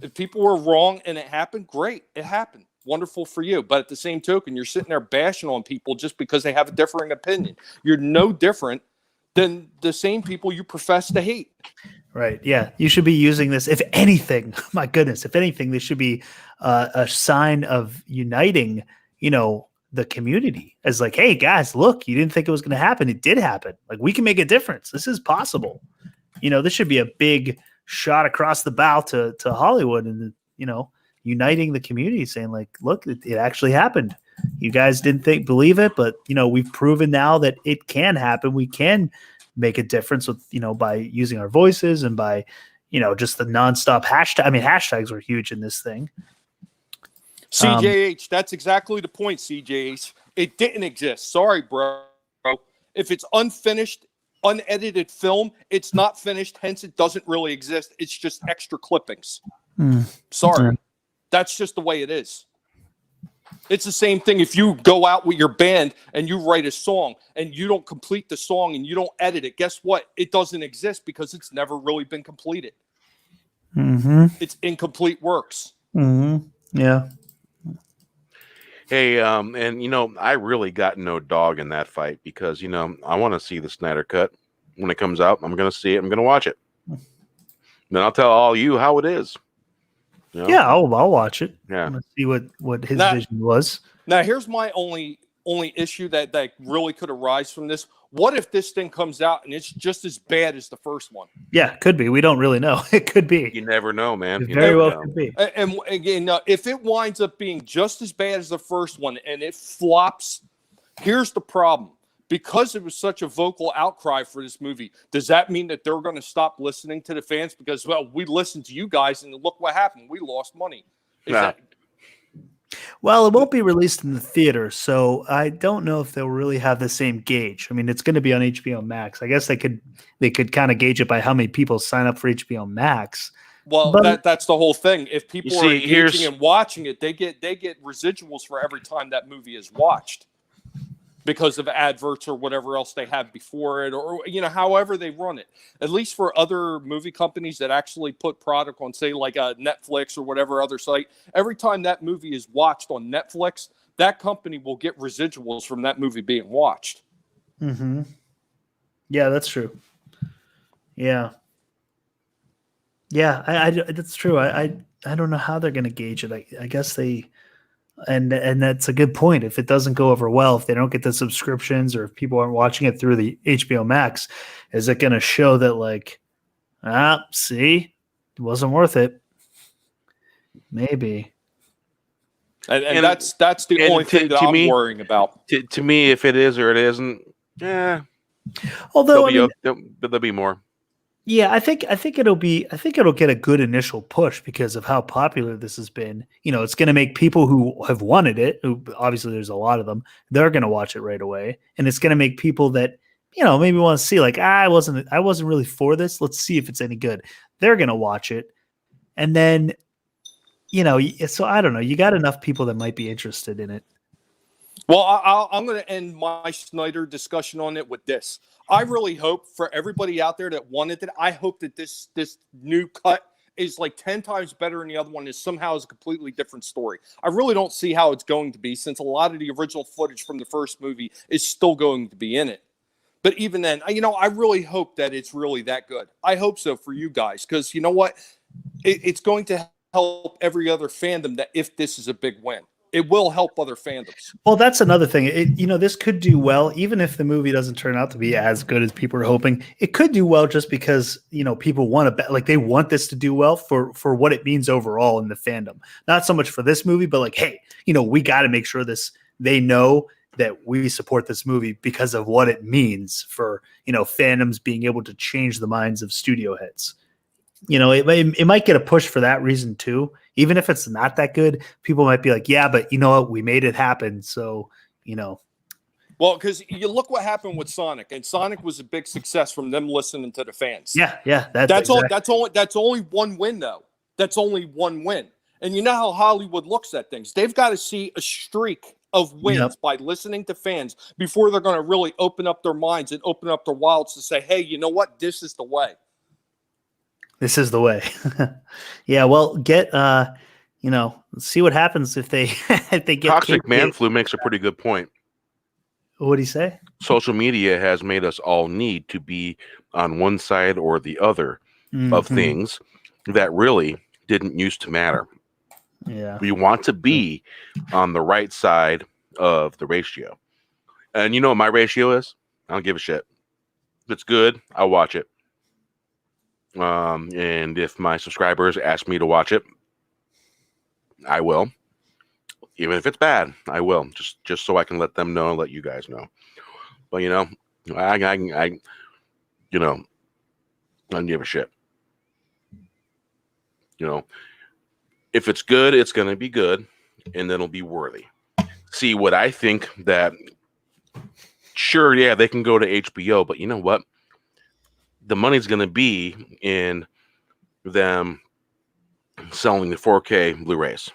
If people were wrong and it happened, great. It happened. Wonderful for you. But at the same token, you're sitting there bashing on people just because they have a differing opinion. You're no different than the same people you profess to hate. Right. Yeah. You should be using this. If anything, my goodness, if anything, this should be a sign of uniting, the community as like, hey guys, look, you didn't think it was going to happen. It did happen. Like, we can make a difference. This is possible. This should be a big shot across the bow to Hollywood and, uniting the community, saying like, look, it actually happened. You guys didn't believe it, but we've proven now that it can happen. We can make a difference with, by using our voices and by, just the nonstop hashtag. I mean, hashtags were huge in this thing. CJH, that's exactly the point, CJH. It didn't exist. Sorry, bro. If it's unfinished, unedited film, it's not finished, hence it doesn't really exist. It's just extra clippings. Sorry. That's just the way it is. It's the same thing if you go out with your band and you write a song and you don't complete the song and you don't edit it. Guess what? It doesn't exist because it's never really been completed. It's incomplete works. Yeah. Hey, and I really got no dog in that fight because I want to see the Snyder Cut when it comes out. I'm going to see it. I'm going to watch it. Then I'll tell all you how it is. Yeah, I'll watch it. Yeah, I'm gonna see what his vision was. Now, here's my only issue that really could arise from this. What if this thing comes out and it's just as bad as the first one? Yeah, could be. We don't really know. It could be. You never know, man. It very well could be. And again, if it winds up being just as bad as the first one and it flops, here's the problem. Because it was such a vocal outcry for this movie, does that mean that they're going to stop listening to the fans? Because, well, we listened to you guys and look what happened. We lost money. Well, it won't be released in the theater, so I don't know if they'll really have the same gauge. I mean, it's going to be on HBO Max. I guess they could kind of gauge it by how many people sign up for HBO Max. Well, that's the whole thing. If people are engaging and watching it, they get residuals for every time that movie is watched, because of adverts or whatever else they have before it, or however they run it. At least for other movie companies that actually put product on, say, like a Netflix or whatever other site, every time that movie is watched on Netflix, that company will get residuals from that movie being watched. Yeah, that's true. Yeah, I that's true. I don't know how they're going to gauge it. I guess they. And that's a good point. If it doesn't go over well, if they don't get the subscriptions, or if people aren't watching it through the HBO Max, is it going to show that like, see, it wasn't worth it? Maybe. And that's the only thing that I'm worrying about. To me, if it is or it isn't, yeah. Although there'll be more. Yeah, I think it'll get a good initial push because of how popular this has been. It's going to make people who have wanted it, who obviously there's a lot of them, they're going to watch it right away, and it's going to make people that maybe want to see like I wasn't really for this. Let's see if it's any good. They're going to watch it, and then so I don't know. You got enough people that might be interested in it. Well, I'm going to end my Snyder discussion on it with this. I really hope for everybody out there that wanted it, I hope that this new cut is like 10 times better than the other one, is somehow is a completely different story. I really don't see how it's going to be, since a lot of the original footage from the first movie is still going to be in it. But even then, I really hope that it's really that good. I hope so for you guys, because you know what? It's going to help every other fandom that if this is a big win. It will help other fandoms. Well, that's another thing. This could do well, even if the movie doesn't turn out to be as good as people are hoping. It could do well just because people want to they want this to do well for what it means overall in the fandom. Not so much for this movie, but like, hey, we got to make sure they know that we support this movie because of what it means for fandoms being able to change the minds of studio heads. It might get a push for that reason too. Even if it's not that good, people might be like, yeah, but you know what? We made it happen. So, Well, because you look what happened with Sonic, and Sonic was a big success from them listening to the fans. Yeah. That's only one win, though. That's only one win. And you know how Hollywood looks at things. They've got to see a streak of wins by listening to fans before they're going to really open up their minds and open up their wallets to say, hey, you know what? This is the way. This is the way. Yeah, well, get see what happens if they if they get Toxic Man Flu makes a pretty good point. What do you say? Social media has made us all need to be on one side or the other of things that really didn't used to matter. Yeah. We want to be on the right side of the ratio. And you know what my ratio is? I don't give a shit. If it's good, I'll watch it. And if my subscribers ask me to watch it, I will. Even if it's bad, I will. Just so I can let them know, let you guys know. But I don't give a shit. If it's good, it's gonna be good, and then it'll be worthy. See what I think that. Sure, yeah, they can go to HBO, but you know what? The money's gonna be in them selling the 4K Blu-rays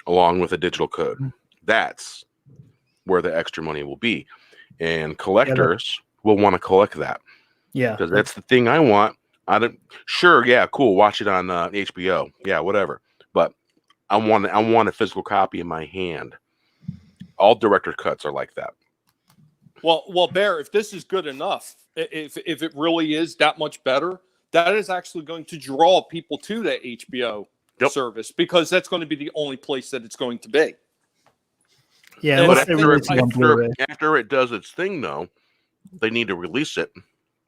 along with a digital code. That's where the extra money will be, and collectors will want to collect that. Yeah, because that's the thing I want. Sure, yeah, cool. Watch it on HBO, yeah, whatever. But I want a physical copy in my hand. All director cuts are like that. Well, Bear, if this is good enough, if it really is that much better, that is actually going to draw people to that HBO service, because that's going to be the only place that it's going to be. Yeah, but after it does its thing, though, they need to release it.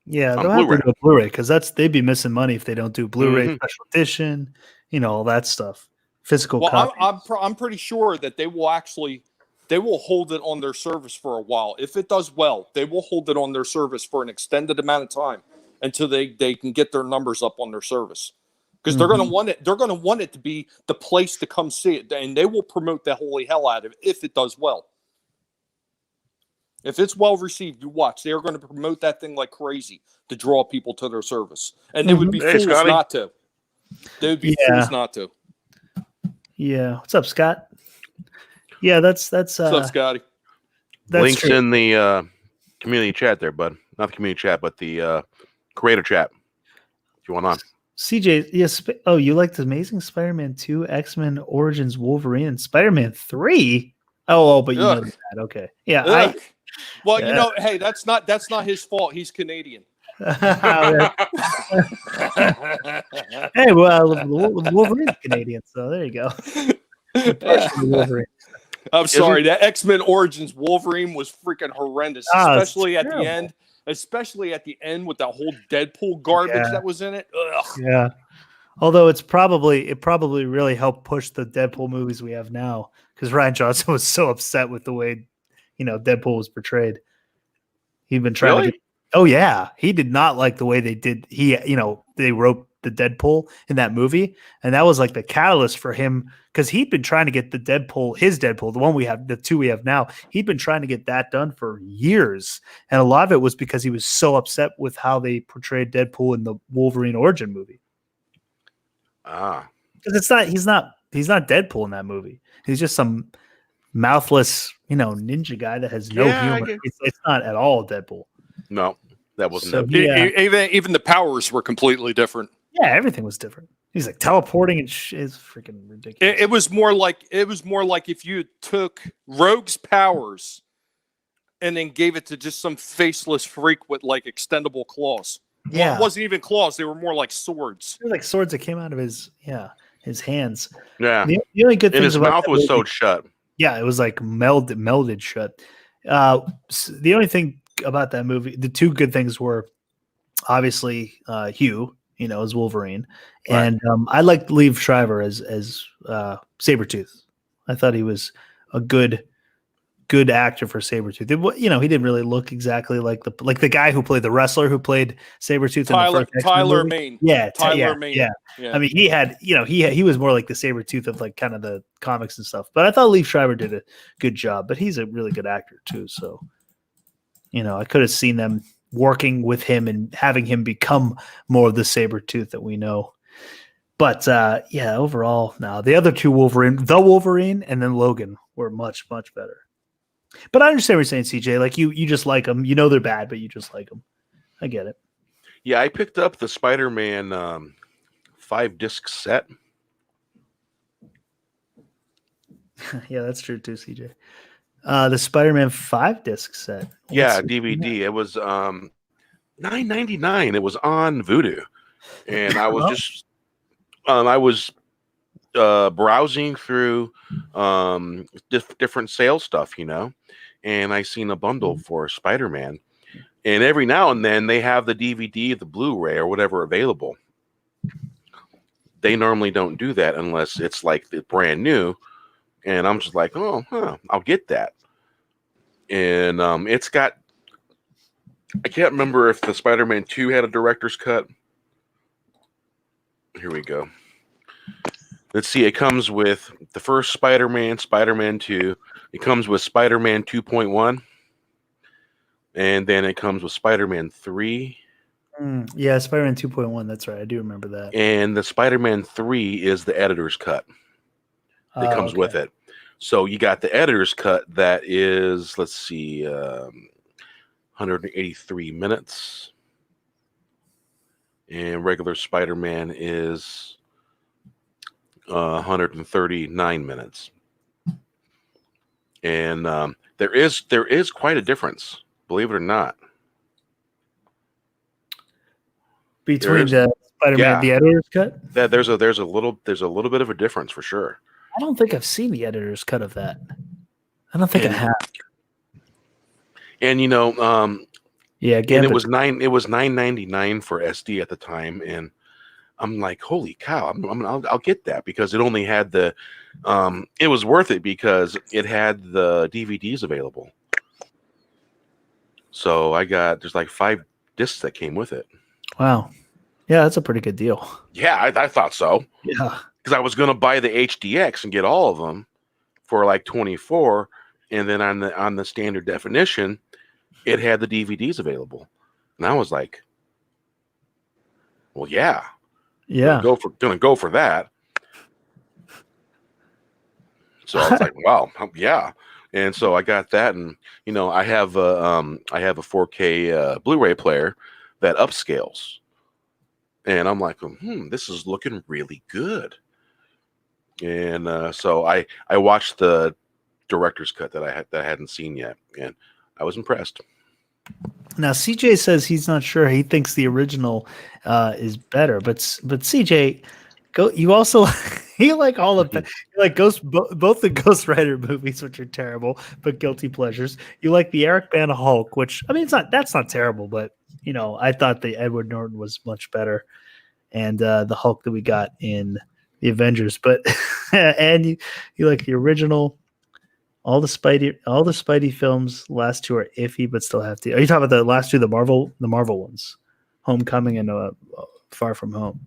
Yeah, they'll have to do a Blu-ray, because they'd be missing money if they don't do Blu-ray special edition, all that stuff. Physical copies. I'm pretty sure that they will hold it on their service for a while. If it does well, they will hold it on their service for an extended amount of time until they can get their numbers up on their service. Because they're going to want it. They're going to want it to be the place to come see it, and they will promote the holy hell out of it if it does well. If it's well received, you watch. They are going to promote that thing like crazy to draw people to their service, and they would be fools not to. They would be fools not to. Yeah. What's up, Scott? Yeah, that's. What's up, Scotty? Links true. In the community chat there, bud. Not the community chat, but the creator chat. If you want on. CJ, yes. Oh, you like the Amazing Spider-Man 2, X-Men Origins Wolverine, and Spider-Man 3? Oh, but you know that. Okay. Yeah. Hey, that's not his fault. He's Canadian. Hey, well, Wolverine's Canadian, so there you go. Wolverine. I'm sorry, that X-Men Origins Wolverine was freaking horrendous, especially at the end. Especially at the end with that whole Deadpool garbage that was in it. Ugh. Yeah. Although it probably really helped push the Deadpool movies we have now, because Rian Johnson was so upset with the way, Deadpool was portrayed. He'd been trying to get, oh yeah, he did not like the way they did. They wrote the Deadpool in that movie, and that was like the catalyst for him, because he'd been trying to get his Deadpool, the one we have, the two we have now. He'd been trying to get that done for years, and a lot of it was because he was so upset with how they portrayed Deadpool in the Wolverine origin movie. Because he's not Deadpool in that movie. He's just some mouthless, ninja guy that has no humor. It's not at all Deadpool. No, that wasn't. So even the powers were completely different. Yeah, everything was different. He's like teleporting and is freaking ridiculous. It was more like if you took Rogue's powers and then gave it to just some faceless freak with like extendable claws. Yeah, well, it wasn't even claws; they were more like swords. They were like swords that came out of his hands. Yeah, the only good thing his mouth was sewed shut. Yeah, it was like melded shut. The only thing about that movie, the two good things were obviously Hugh, as Wolverine, right. And I liked Liev Schreiber as Sabretooth. I thought he was a good actor for Sabretooth. He didn't really look exactly like the guy who played the wrestler who played Sabretooth. Tyler Mane. Yeah, Tyler Mane. Yeah. I mean, he was more like the Sabretooth of like kind of the comics and stuff. But I thought Liev Schreiber did a good job. But he's a really good actor too. So, I could have seen them working with him and having him become more of the Sabretooth that we know. But overall, no, the other two Wolverine and then Logan were much, much better. But I understand what you're saying, CJ. Like you just like them. They're bad, but you just like them. I get it. Yeah, I picked up the Spider-Man 5-disc set. Yeah, that's true too, CJ. The Spider-Man 5-disc set. Yeah, DVD. It was $9.99. It was on Vudu, and I was just I was browsing through different sales stuff, and I seen a bundle for Spider-Man, and every now and then they have the DVD, the Blu-ray, or whatever available. They normally don't do that unless it's like brand new, and I'm just like, oh, I'll get that. And it's got, I can't remember if the Spider-Man 2 had a director's cut. Here we go. Let's see. It comes with the first Spider-Man, Spider-Man 2. It comes with Spider-Man 2.1. And then it comes with Spider-Man 3. Yeah, Spider-Man 2.1. That's right. I do remember that. And the Spider-Man 3 is the editor's cut that comes with it. So you got the editor's cut that is, let's see, 183 minutes. And regular Spider-Man is 139 minutes. And there is quite a difference, believe it or not. Between the Spider-Man, the editor's cut? There's a little bit of a difference for sure. I don't think I've seen the editor's cut of that. I don't think I have. And yeah, and it was $9.99 for SD at the time, and I'm like, holy cow! I'll get that because it only had the. It was worth it because it had the DVDs available. So there's like 5 discs that came with it. Wow, yeah, that's a pretty good deal. Yeah, I thought so. Yeah. Because I was going to buy the HDX and get all of them for like 24, and then on the standard definition, it had the DVDs available, and I was like, "Well, yeah, gonna go for that." So I was like, "Wow, yeah," and so I got that, and I have a 4K Blu-ray player that upscales, and I'm like, this is looking really good. And so I watched the director's cut that I hadn't seen yet, and I was impressed. Now CJ says he's not sure. He thinks the original is better, but CJ, you also you like all of the you like both the Ghost Rider movies, which are terrible but guilty pleasures. You like the Eric Bana Hulk, which I mean that's not terrible, but I thought the Edward Norton was much better, and the Hulk that we got in the Avengers, but and you like the original, all the Spidey films. Last 2 are iffy, but still have to. Are you talking about the last 2, the Marvel ones, Homecoming and Far From Home?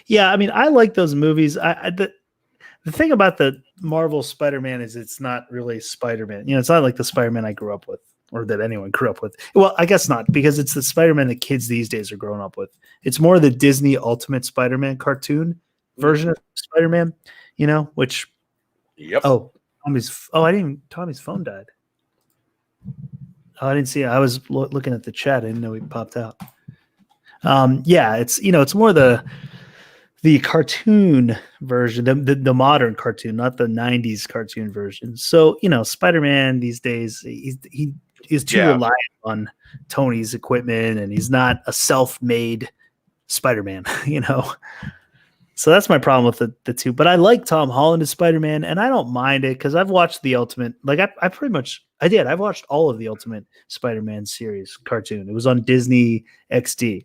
Yeah, I mean, I like those movies. The thing about the Marvel Spider-Man is it's not really Spider-Man. It's not like the Spider-Man I grew up with, or that anyone grew up with. Well, I guess not, because it's the Spider-Man that kids these days are growing up with. It's more the Disney Ultimate Spider-Man cartoon version of Spider-Man, which Yep. Tommy's phone died. Oh, I didn't see it. I was looking at the chat. I didn't know he popped out. Yeah, it's more the cartoon version, the modern cartoon, not the 90s cartoon version. So, Spider-Man these days, he is too reliant on Tony's equipment, and he's not a self-made Spider-Man, So that's my problem with the 2. But I like Tom Holland as Spider-Man, and I don't mind it because I've watched the Ultimate. Like I've watched all of the Ultimate Spider-Man series cartoon. It was on Disney XD,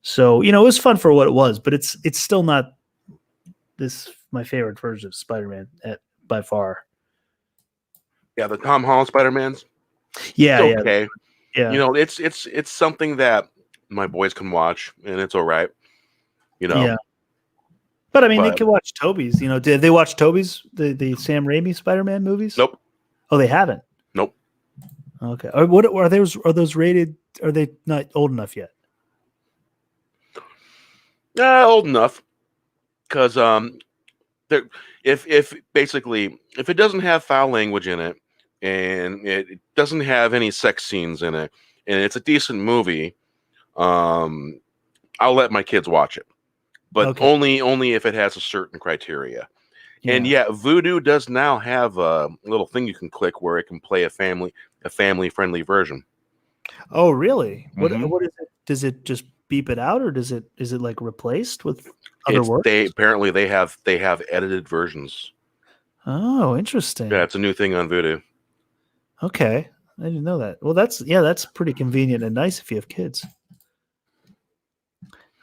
so it was fun for what it was. But it's still not my favorite version of Spider-Man by far. Yeah, the Tom Holland Spider-Mans. Yeah, it's okay. Yeah. It's something that my boys can watch, and it's all right. Yeah. But I mean, they can watch Toby's. Did they watch Toby's the Sam Raimi Spider-Man movies? Nope. Oh, they haven't. Nope. Okay. What are those? Are those rated? Are they not old enough yet? Old enough, because if it doesn't have foul language in it, and it doesn't have any sex scenes in it, and it's a decent movie, I'll let my kids watch it. but Okay. only if it has a certain criteria. And yeah, Vudu does now have a little thing you can click where it can play a family-friendly version. Oh, really? Mhm. What is it? Does it just beep it out, or is it like replaced with other words? Apparently they have edited versions. Oh, interesting. Yeah, it's a new thing on Vudu. Okay, I didn't know that. Well, that's pretty convenient and nice if you have kids.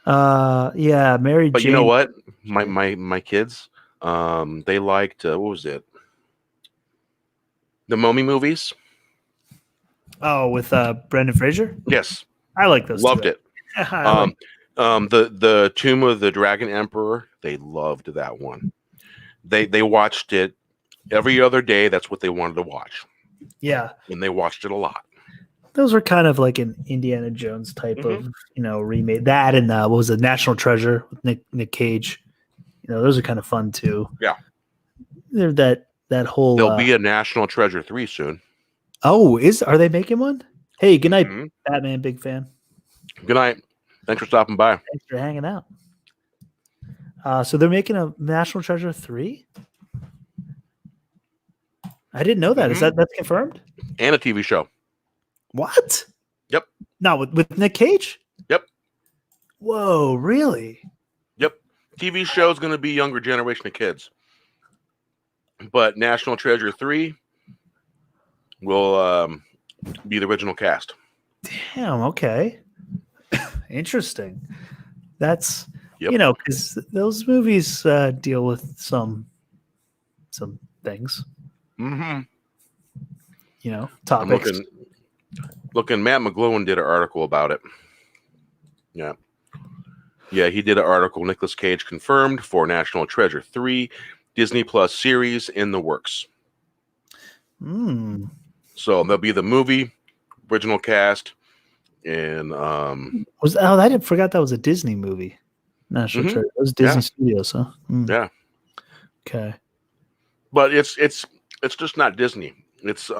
Yeah, Mary But Jane. you know what? My kids, they liked what was it? The Mummy movies. Oh, with Brendan Fraser. Yes, I like those. loved too. it. I like The Tomb of the Dragon Emperor. They loved that one. They watched it every other day. That's what they wanted to watch, yeah, and they watched it a lot. those were kind of like an Indiana Jones type of remake. That and what was it, National Treasure with Nick Cage. Those are kind of fun too. Yeah. They're that whole. There'll be a National Treasure 3 soon. Oh, are they making one? Hey, good night, Mhm. Batman, big fan. Good night. Thanks for stopping by. Thanks for hanging out. So they're making a National Treasure 3? I didn't know that. Is that's confirmed? And a TV show. What? Yep. No, with Nick Cage? Yep. Whoa, really? Yep. TV show is going to be younger generation of kids. But National Treasure 3 will be the original cast. Damn, okay. Interesting. That's Yep. because those movies deal with some things. Mm-hmm. Topics. I'm looking. Matt McGlowan did an article about it. Yeah, he did an article. Nicolas Cage confirmed for National Treasure 3, Disney Plus series in the works. So there'll be the movie, original cast, and I forgot that was a Disney movie. National Treasure. It was Disney Studios, huh? Yeah. Okay. But it's just not Disney. It's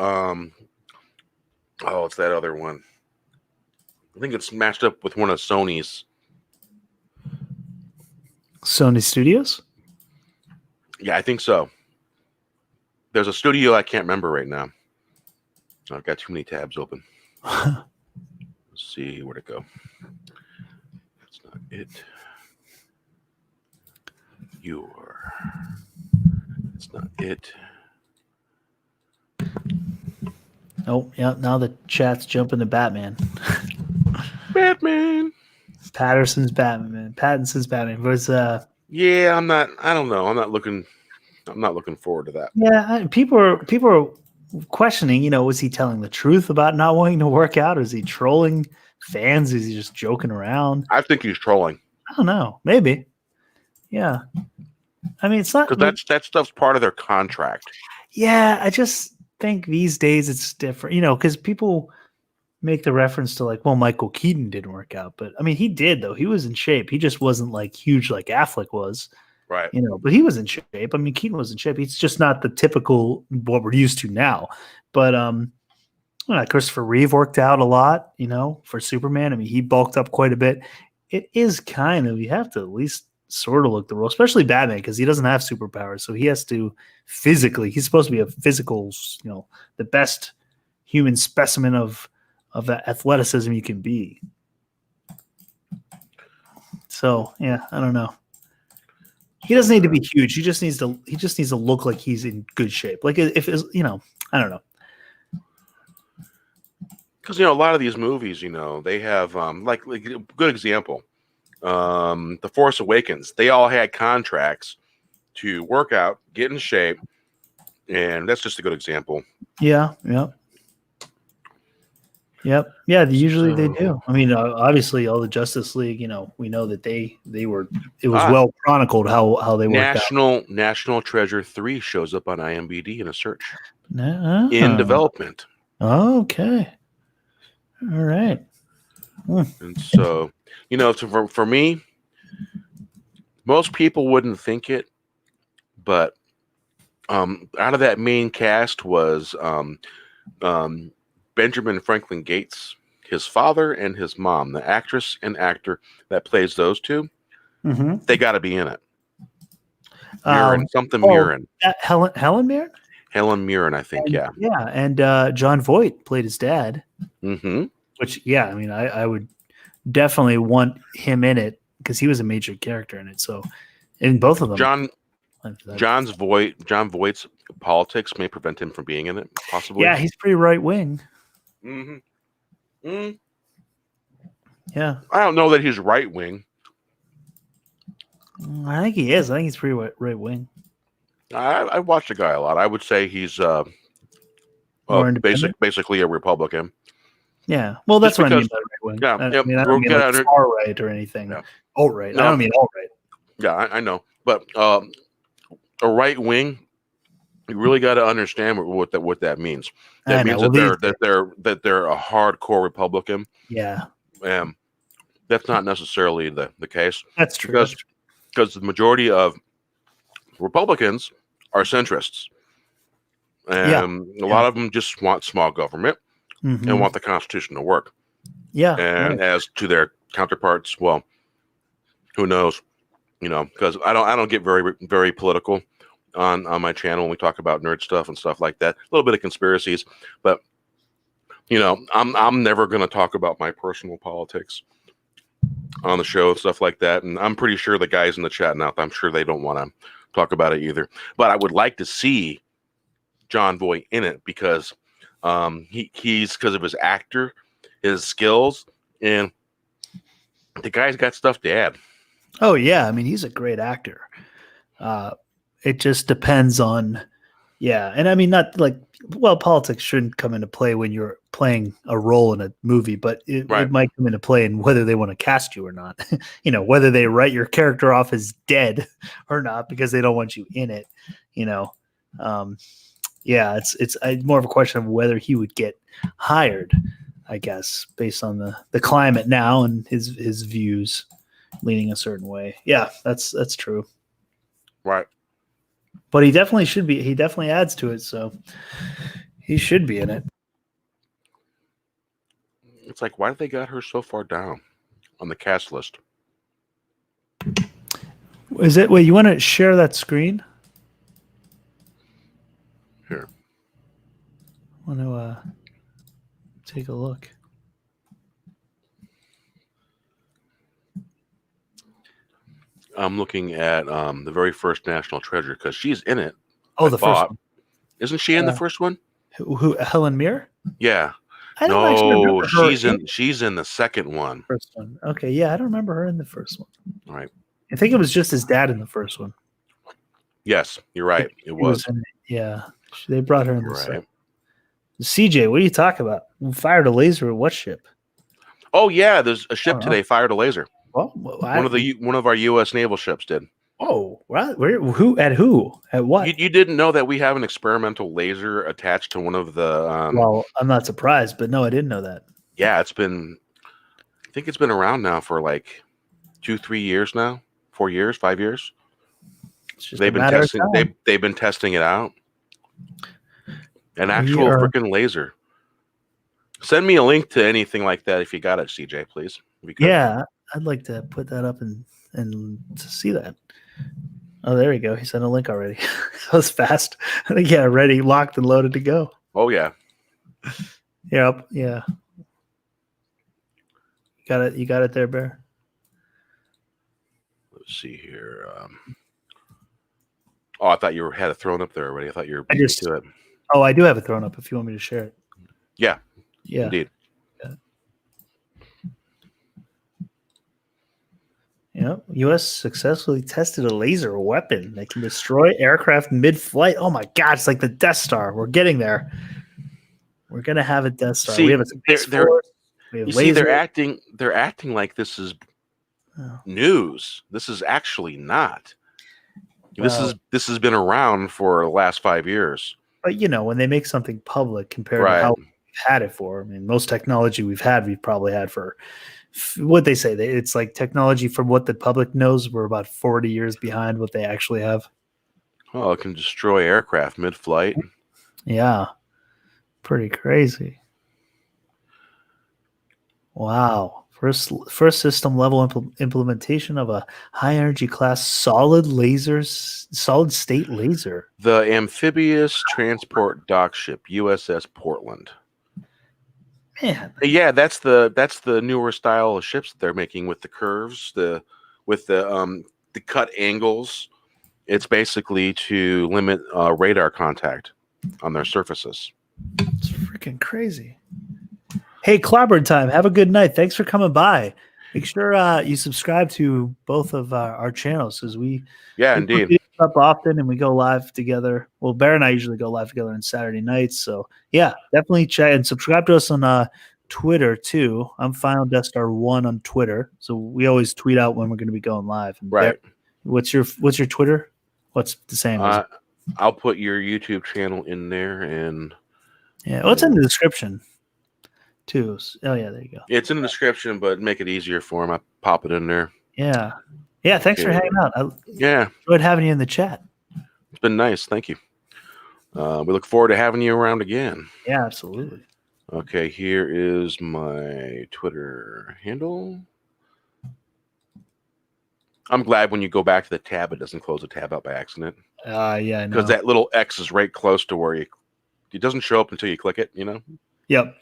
it's that other one. I think it's matched up with one of Sony's. Sony Studios? Yeah, I think so. There's a studio I can't remember right now. I've got too many tabs open. Let's see where'd it go. That's not it. It's not it. Oh, yeah. Now the chat's jumping to Batman. Batman. Pattinson's Batman. Yeah, I don't know. I'm not looking forward to that. Yeah, people are questioning, was he telling the truth about not wanting to work out? Or is he trolling fans? Is he just joking around? I think he's trolling. I don't know. Maybe. Yeah. I mean, it's not because that stuff's part of their contract. Yeah, I just think these days it's different, because people make the reference to like, well, Michael Keaton didn't work out, but I mean, he did though. He was in shape. He just wasn't like huge like Affleck was, right? But he was in shape. I mean, Keaton was in shape. He's just not the typical what we're used to now. But Christopher Reeve worked out a lot, for Superman. I mean, he bulked up quite a bit. It is kind of, you have to at least sort of look the role, especially Batman, because he doesn't have superpowers, so he has to physically. He's supposed to be a physical, the best human specimen of athleticism you can be. So yeah, I don't know. He doesn't need to be huge. He just needs to look like he's in good shape. Like if I don't know. Because a lot of these movies, they have like a good example. The Force Awakens, they all had contracts to work out, get in shape, and that's just a good example. Yeah. Usually they do. I mean, obviously, all the Justice League, we know that they were. It was well chronicled how they worked out. National Treasure 3 shows up on IMDb in a search. In development. Okay. All right. And so, for me, most people wouldn't think it, but out of that main cast was Benjamin Franklin Gates, his father and his mom, the actress and actor that plays those two. They got to be in it. Mirren, Mirren. Helen Mirren? Helen Mirren, I think, yeah. Yeah, and John Voight played his dad. Mm-hmm. Which, yeah, I mean, I would definitely want him in it because he was a major character in it. So, in both of them, John Voight's politics may prevent him from being in it, possibly. Yeah, he's pretty right wing. Mm-hmm. Mm. Yeah, I don't know that he's right wing. I think he is. I think he's pretty right wing. I watched the guy a lot. I would say he's basically a Republican. Yeah, well, that's what I mean by right wing. Yeah, I mean, I don't mean like far right or anything. Yeah. Alt right. No, I don't mean alt right. Yeah, I know, but a right wing, you really got to understand what that means. That means that they're a hardcore Republican. Yeah, that's not necessarily the case. That's true. Because the majority of Republicans are centrists, and a lot of them just want small government and want the Constitution to work. Yeah, and as to their counterparts, well, who knows? You know, because I don't get very political on my channel when we talk about nerd stuff and stuff like that. A little bit of conspiracies, but you know, I'm never going to talk about my personal politics on the show and stuff like that. And I'm pretty sure the guys in the chat now, I'm sure they don't want to talk about it either. But I would like to see John Voight in it because he's because of his his skills, and the guy's got stuff to add. Oh yeah, I mean he's a great actor. It just depends on, and I mean not like politics shouldn't come into play when you're playing a role in a movie, but it might come into play in whether they want to cast you or not. You know, whether they write your character off as dead or not because they don't want you in it. You know, it's more of a question of whether he would get hired, I guess, based on the climate now and his views leaning a certain way. Yeah, that's true. Right. But he definitely should be. He definitely adds to it, so he should be in it. It's like, why did they got her so far down on the cast list? Is it? Wait, you want to share that screen? Here. I want to take a look. I'm looking at the very first National Treasure because she's in it. Oh, the first one. Isn't she in the first one? Who Helen Mirren? Yeah. I don't actually remember her she's in the second one. First one. Okay, yeah, I don't remember her in the first one. All right. I think it was just his dad in the first one. Yes, you're right. It was. They brought her in the second. CJ, what are you talking about? We fired a laser at what ship? Oh yeah, there's a ship today fired a laser. Well, one of our U.S. naval ships did. Oh, where? Who? At what? You didn't know that we have an experimental laser attached to one of the. Well, I'm not surprised, but no, I didn't know that. Yeah, I think it's been around now for like 2-3 years now, 4 years, 5 years. They've been testing it out. An actual freaking laser. Send me a link to anything like that if you got it, CJ, please. Yeah, I'd like to put that up and to see that. Oh, there you go. He sent a link already. That was fast. I think ready, locked, and loaded to go. Oh yeah. Yep. Yeah. You got it there, Bear. Let's see here. I thought you had it thrown up there already. I thought you were to it. Oh, I do have it thrown up if you want me to share it. Yeah. Yeah. Indeed. Yep. U.S. successfully tested a laser weapon that can destroy aircraft mid-flight. Oh my God, it's like the Death Star. We're getting there. We're gonna have a Death Star. See, we have a Space Force. We have they're acting like this is news. This is actually not. This has been around for the last 5 years. But when they make something public compared to how we've had it for, I mean, most technology we've probably had for what they say. It's like technology from what the public knows. We're about 40 years behind what they actually have. Oh, it can destroy aircraft mid-flight. Yeah. Pretty crazy. Wow. First system level implementation of a high energy class solid state laser. The amphibious transport dock ship USS Portland. Man, Yeah, that's the newer style of ships that they're making with the curves, with the cut angles. It's basically to limit radar contact on their surfaces. it's freaking crazy. Hey, Clobber Time, have a good night. Thanks for coming by. Make sure you subscribe to both of our channels because we indeed put these up often and we go live together. Well, Bear and I usually go live together on Saturday nights. So yeah, definitely check and subscribe to us on Twitter too. I'm FinalDeathStar1 on Twitter, so we always tweet out when we're going to be going live. And right. Bear, what's your Twitter? What's the same? I'll put your YouTube channel in there, and what's in the description too? Oh yeah, there you go. It's in the description, but make it easier for him. I pop it in there. Yeah. Thanks for hanging out. I enjoyed having you in the chat. It's been nice. Thank you. We look forward to having you around again. Yeah, absolutely. Okay, here is my Twitter handle. I'm glad when you go back to the tab, it doesn't close the tab out by accident. Yeah, I know. Because that little X is right close to where it doesn't show up until you click it, you know? Yep.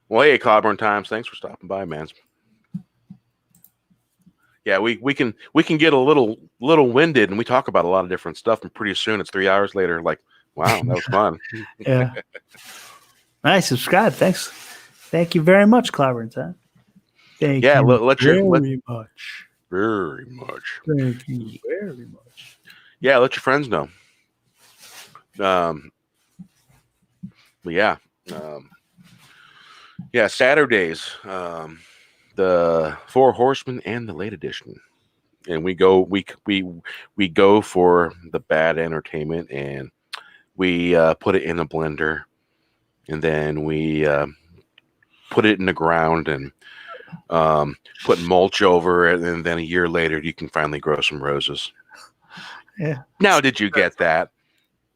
Well, hey, Clobber Times, thanks for stopping by, man. Yeah, we can get a little winded, and we talk about a lot of different stuff, and pretty soon it's 3 hours later. Like, wow, that was fun. Yeah. Nice. Subscribe. Thanks. Thank you very much, Clobber Time. Thank you very much. Very much. Thank you very much. Yeah, let your friends know. Saturdays, the Four Horsemen and the Late Edition, and we go for the bad entertainment, and we put it in a blender, and then we put it in the ground and put mulch over it, and then a year later you can finally grow some roses. Yeah. Now, did you get that?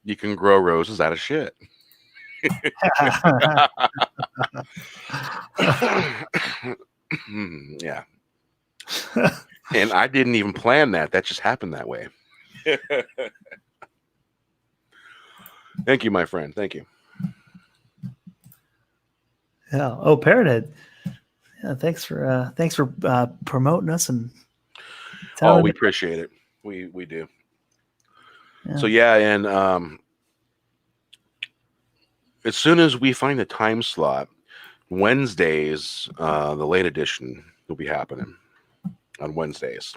You can grow roses out of shit. Yeah. And I didn't even plan that. That just happened that way. Thank you, my friend. Thank you. Yeah. Oh, Parrothead. Yeah. Thanks for promoting us and. We appreciate it. We do. Yeah. So and as soon as we find a time slot, Wednesdays, the Late Edition will be happening on Wednesdays.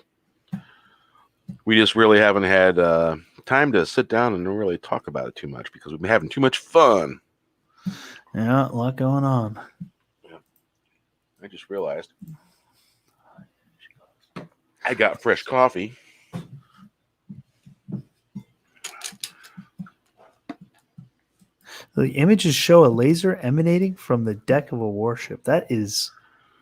We just really haven't had time to sit down and really talk about it too much because we've been having too much fun. Yeah, a lot going on. Yeah. I just realized I got fresh coffee. The images show a laser emanating from the deck of a warship. That is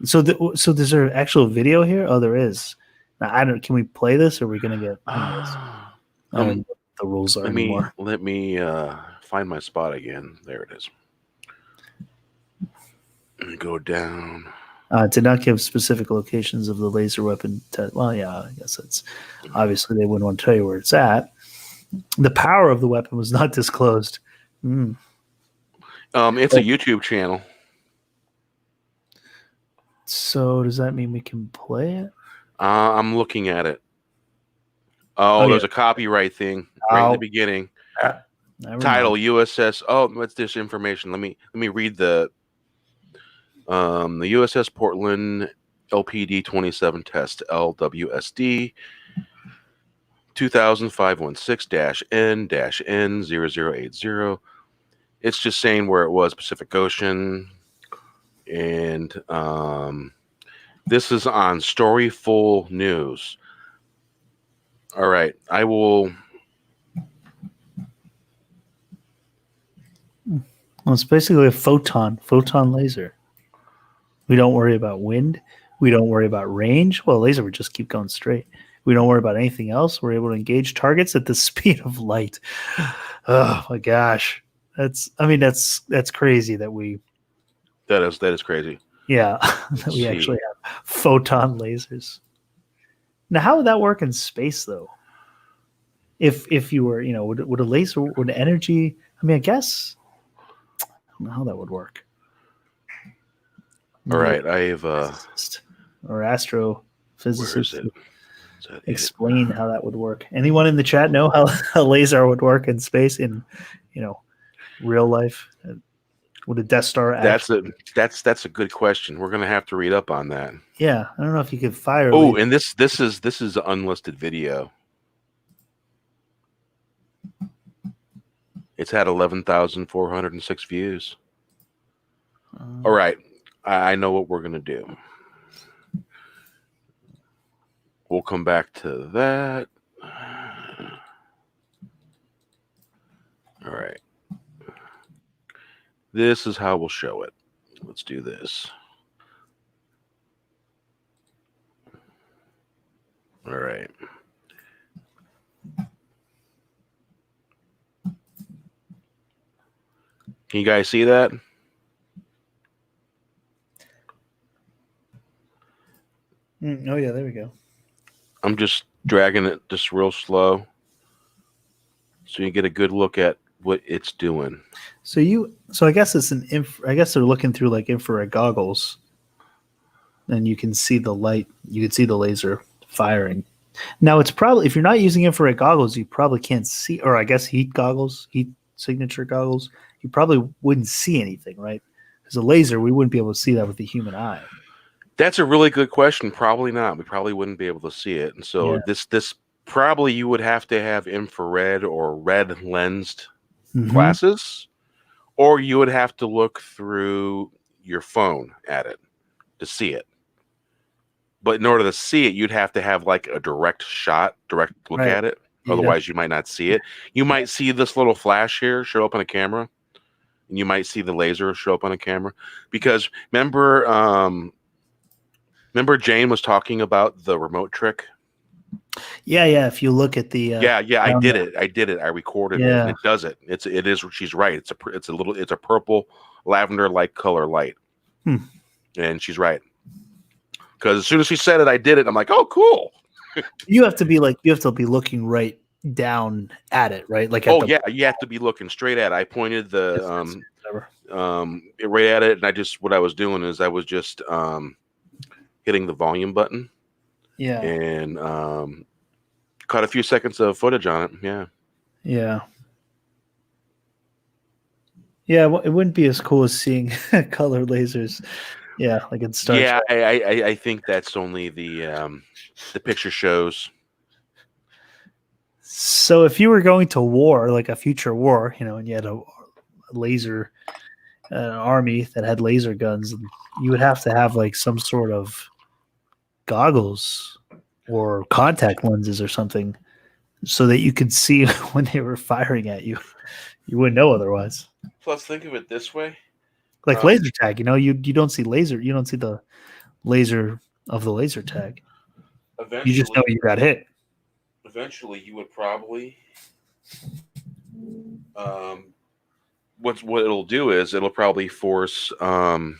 so. So there's an actual video here. Oh, there is. Now, I don't. Can we play this? Or are we gonna get? I don't know what the rules are anymore. Let me find my spot again. There it is. Let me go down. Did not give specific locations of the laser weapon. Well, yeah, I guess that's obviously they wouldn't want to tell you where it's at. The power of the weapon was not disclosed. It's a YouTube channel. So does that mean we can play it? I'm looking at it. There's a copyright thing right in the beginning. Title USS. Oh, what's this information? Let me read the USS Portland LPD 27 test LWSD 2005-16-N-N0080. It's just saying where it was, Pacific Ocean, and this is on Storyful News. All right, I will. Well, it's basically a photon laser. We don't worry about wind. We don't worry about range. Well, laser would just keep going straight. We don't worry about anything else. We're able to engage targets at the speed of light. Oh my gosh. That's crazy that we. That is crazy. Yeah, we actually have photon lasers. Now, how would that work in space, though? If you were, would a laser, would energy? I mean, I guess I don't know how that would work. All right, I have Physicist or where is astrophysicist it? Is that explain how that would work. Anyone in the chat know how a laser would work in space in, real life? Would a Death Star? That's a good question. We're gonna have to read up on that. Yeah, I don't know if you could fire. Oh, and this is unlisted video. It's had 11,406 views. All right, I know what we're gonna do. We'll come back to that. All right. This is how we'll show it. Let's do this. All right. Can you guys see that? Oh yeah, there we go. I'm just dragging it just real slow so you get a good look at what it's doing. So I guess it's I guess they're looking through like infrared goggles, and you can see the light. You can see the laser firing. Now it's probably, if you're not using infrared goggles, you probably can't see, or I guess heat signature goggles, you probably wouldn't see anything, right? Because a laser, we wouldn't be able to see that with the human eye. That's a really good question. Probably not. We probably wouldn't be able to see it. And so this probably you would have to have infrared or red lensed glasses, or you would have to look through your phone at it to see it. But in order to see it, you'd have to have like a direct look at it. Otherwise, you might not see it. You might see this little flash here show up on a camera, and you might see the laser show up on a camera. Because remember Jane was talking about the remote trick? Yeah. If you look at the I did it. I recorded it, and it does it. It is. She's right. It's a purple lavender like color light, and she's right. Because as soon as she said it, I did it. I'm like, oh, cool. You have to be looking right down at it, right? Like, you have to be looking straight at it. I pointed the right at it, and what I was doing is I was just hitting the volume button. Yeah. And caught a few seconds of footage on it. Yeah. Yeah. Yeah, well, it wouldn't be as cool as seeing color lasers. Yeah, like in Star Trek. I think that's only the picture shows. So if you were going to war, like a future war, and you had a laser, an army that had laser guns, you would have to have like some sort of goggles or contact lenses or something so that you could see when they were firing at you. You wouldn't know otherwise. Plus, think of it this way. Like laser tag, you don't see laser. You don't see the laser of the laser tag. You just know you got hit. Eventually, you would probably. What it'll do is it'll probably force the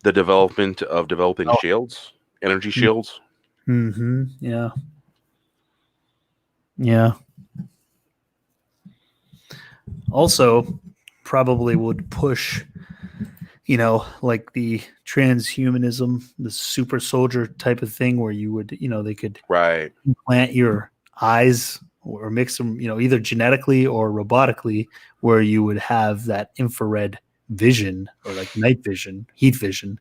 development of developing shields, energy shields. Mm-hmm. Yeah. Yeah. Also, probably would push, like the transhumanism, the super soldier type of thing, where you would, they could implant your eyes or mix them, either genetically or robotically, where you would have that infrared vision or like night vision, heat vision,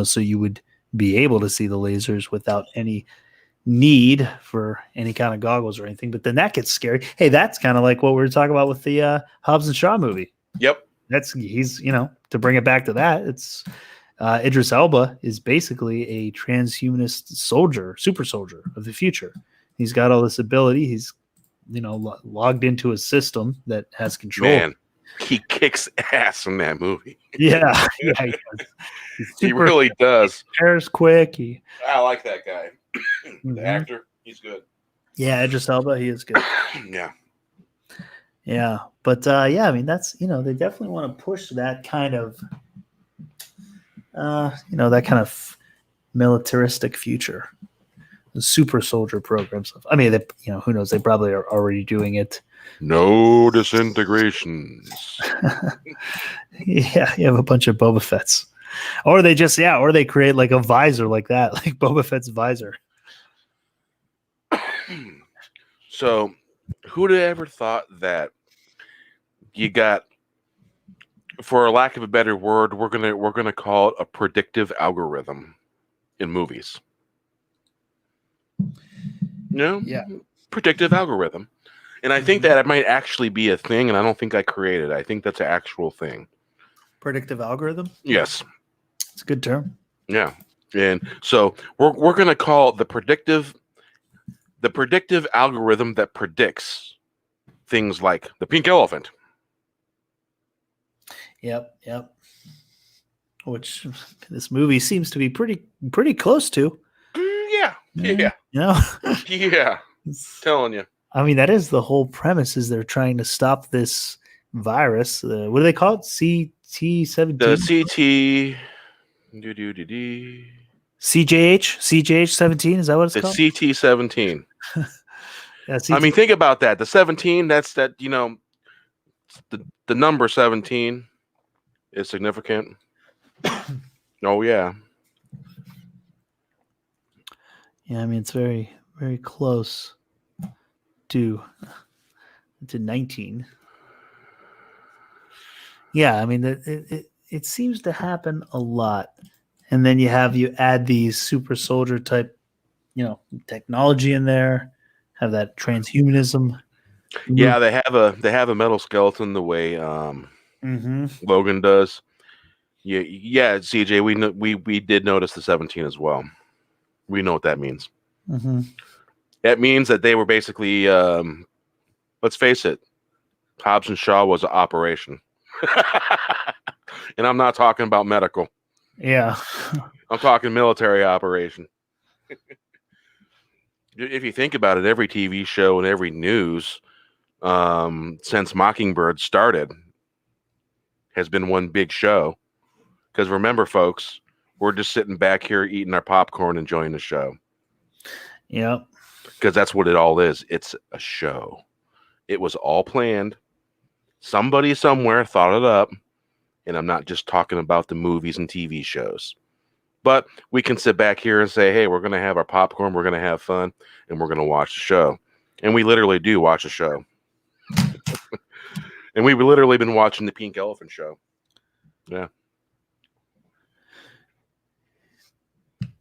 so you would be able to see the lasers without any need for any kind of goggles or anything. But then that gets scary. Hey, that's kind of like what we were talking about with the Hobbs and Shaw movie. Yep. He's to bring it back to that, it's Idris Elba is basically a transhumanist soldier, super soldier of the future. He's got all this ability. He's logged into a system that has control. Man, he kicks ass in that movie. Yeah, he really does. He quick. I like that guy. The actor, he's good. Yeah, Idris Elba, he is good. Yeah, but I mean, that's they definitely want to push that kind of that kind of militaristic future, the super soldier program stuff. I mean, who knows? They probably are already doing it. No disintegrations. Yeah, you have a bunch of Boba Fett's, or they create like a visor like that, like Boba Fett's visor. So, who'd have ever thought that you got, for lack of a better word, we're gonna call it a predictive algorithm in movies? No, Yeah, predictive algorithm, and I think that it might actually be a thing, and I don't think I created it. I think that's an actual thing. predictive algorithm. Yes, It's a good term. yeah, and so we're gonna call it the predictive algorithm that predicts things like the pink elephant. Yep. Which this movie seems to be pretty close to. Yeah. Yeah. Telling you. I mean, that is the whole premise. Is they're trying to stop this virus. What do they call it? CT17. The CJH 17. Is that what it's called? CT17. Yeah, I mean, think about that. The 17. That's that. The number 17 is significant. Oh yeah. Yeah, I mean, it's very, very close to 19. Yeah, I mean, it seems to happen a lot. And then you add these super soldier type, technology in there, have that transhumanism. Yeah, they have a metal skeleton the way Logan does. Yeah, CJ, we did notice the 17 as well. We know what that means. Mm-hmm. That means that they were basically, let's face it, Hobbs and Shaw was an operation. And I'm not talking about medical. Yeah. I'm talking military operation. If you think about it, every TV show and every news since Mockingbird started has been one big show. Because remember, folks, we're just sitting back here eating our popcorn, enjoying the show. Yep. Because that's what it all is. It's a show. It was all planned. Somebody somewhere thought it up. And I'm not just talking about the movies and TV shows. But we can sit back here and say, hey, we're going to have our popcorn, we're going to have fun, and we're going to watch the show. And we literally do watch a show. And we've literally been watching the Pink Elephant show. Yeah.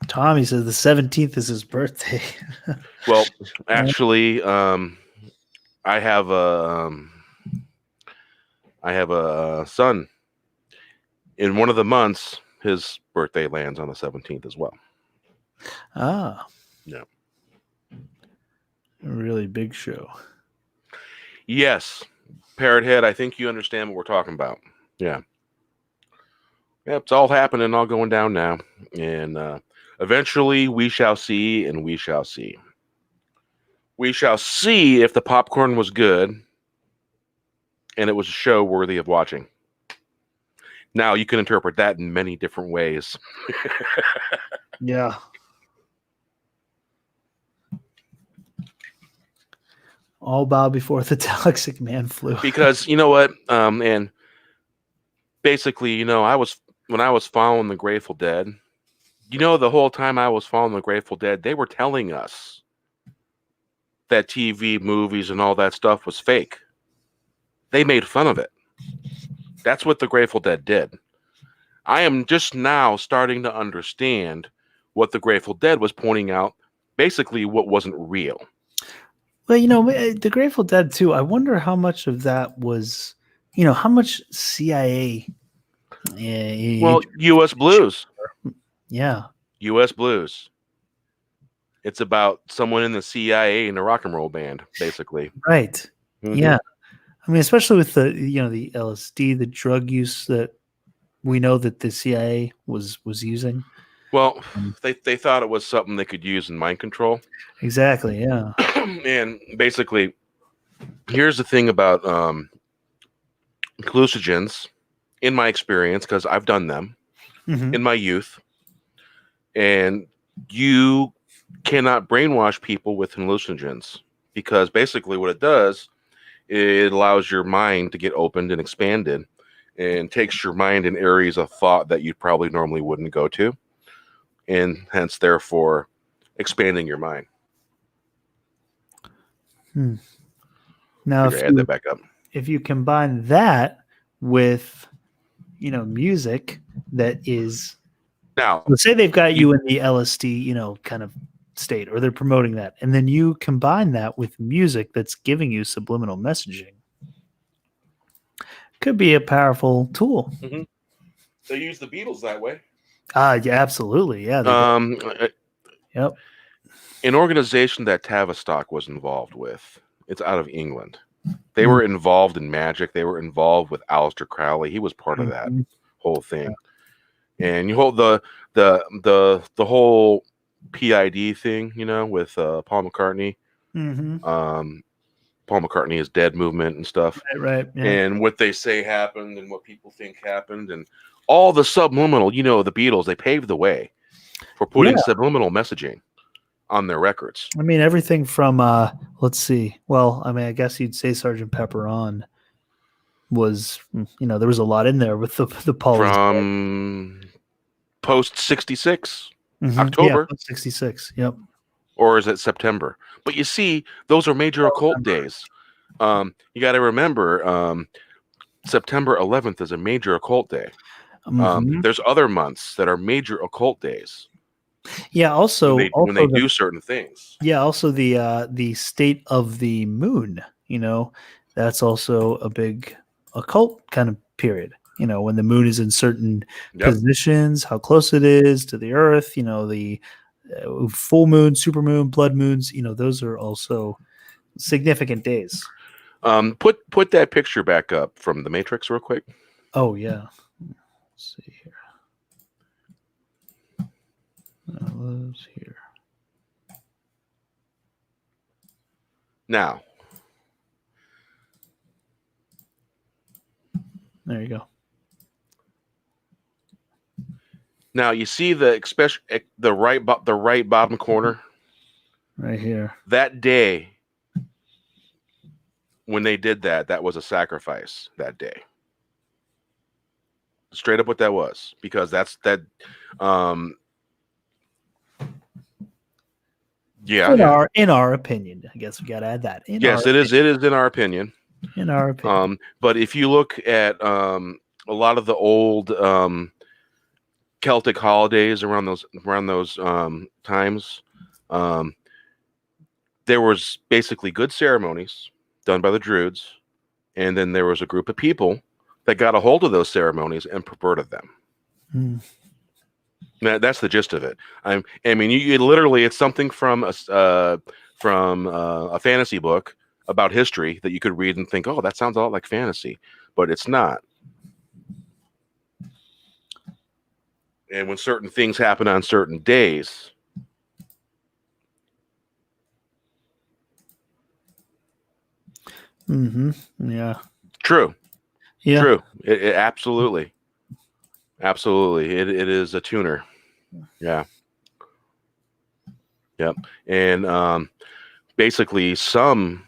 Tommy says the 17th is his birthday. Well, actually, I have a son. In one of the months, his birthday lands on the 17th as well. Ah. Yeah. A really big show. Yes. Parrot Head, I think you understand what we're talking about. Yeah. Yep, it's all happening, all going down now. And eventually we shall see, and we shall see. We shall see if the popcorn was good and it was a show worthy of watching. Now, you can interpret that in many different ways. Yeah. All bow before the toxic man flu. Because, you know what? And basically, when I was following the Grateful Dead, the whole time I was following the Grateful Dead, they were telling us that TV, movies, and all that stuff was fake. They made fun of it. That's what the Grateful Dead did. I am just now starting to understand what the Grateful Dead was pointing out, basically what wasn't real. Well, the Grateful Dead too, I wonder how much of that was, how much CIA. Well, U.S. Blues. Yeah. U.S. Blues. It's about someone in the CIA in a rock and roll band, basically. Right. Mm-hmm. Yeah. I mean, especially with the the LSD, the drug use that we know that the CIA was using. Well, they thought it was something they could use in mind control. Exactly. Yeah. And basically, here's the thing about hallucinogens, in my experience, because I've done them. Mhm. in my youth, and you cannot brainwash people with hallucinogens, because basically what it does, it allows your mind to get opened and expanded, and takes your mind in areas of thought that you probably normally wouldn't go to, and hence therefore expanding your mind. Now, Figure add that back up. if you combine that with, music that is, Now, let's say they've got you in the LSD, kind of state, or they're promoting that, and then you combine that with music that's giving you subliminal messaging, could be a powerful tool. they use the Beatles that way. Yeah, absolutely. Yeah. Yep. An organization that Tavistock was involved with, it's out of England. They were involved in magic. They were involved with Aleister Crowley. He was part of that whole thing. And you hold the whole PID thing, with Paul McCartney. Paul McCartney is dead movement and stuff. Right. Yeah. And what they say happened and what people think happened, and all the subliminal, the Beatles, they paved the way for putting subliminal messaging on their records. I mean, everything from let's see. Well, I mean, I guess you'd say Sgt. Pepper on was, there was a lot in there with the Paul from post 66 October, yeah, 66. Yep. or is it September? But you see, those are major occult days. You got to remember, September 11th is a major occult day. There's other months that are major occult days. Yeah. Also, when they do certain things. Yeah. Also, the state of the moon. That's also a big occult kind of period. When the moon is in certain positions, how close it is to the Earth. The full moon, super moon, blood moons. Those are also significant days. Put that picture back up from the Matrix real quick. Oh yeah. Let's see here. Was here. Now, there you go. Now you see the right bottom corner right here. That day when they did that, that was a sacrifice that day. Straight up what that was, because that's that. Yeah. In our opinion, I guess we got to add that. Yes, it is. It is in our opinion. In our opinion. But if you look at a lot of the old Celtic holidays around those times, there was basically good ceremonies done by the Druids, and then there was a group of people that got a hold of those ceremonies and perverted them. That's the gist of it. I mean, you literally, it's something from a fantasy book about history that you could read and think, oh, that sounds a lot like fantasy, but it's not. And when certain things happen on certain days, yeah, true, yeah, true. It absolutely. Absolutely. It is a tuner. Yeah. Yep. And basically some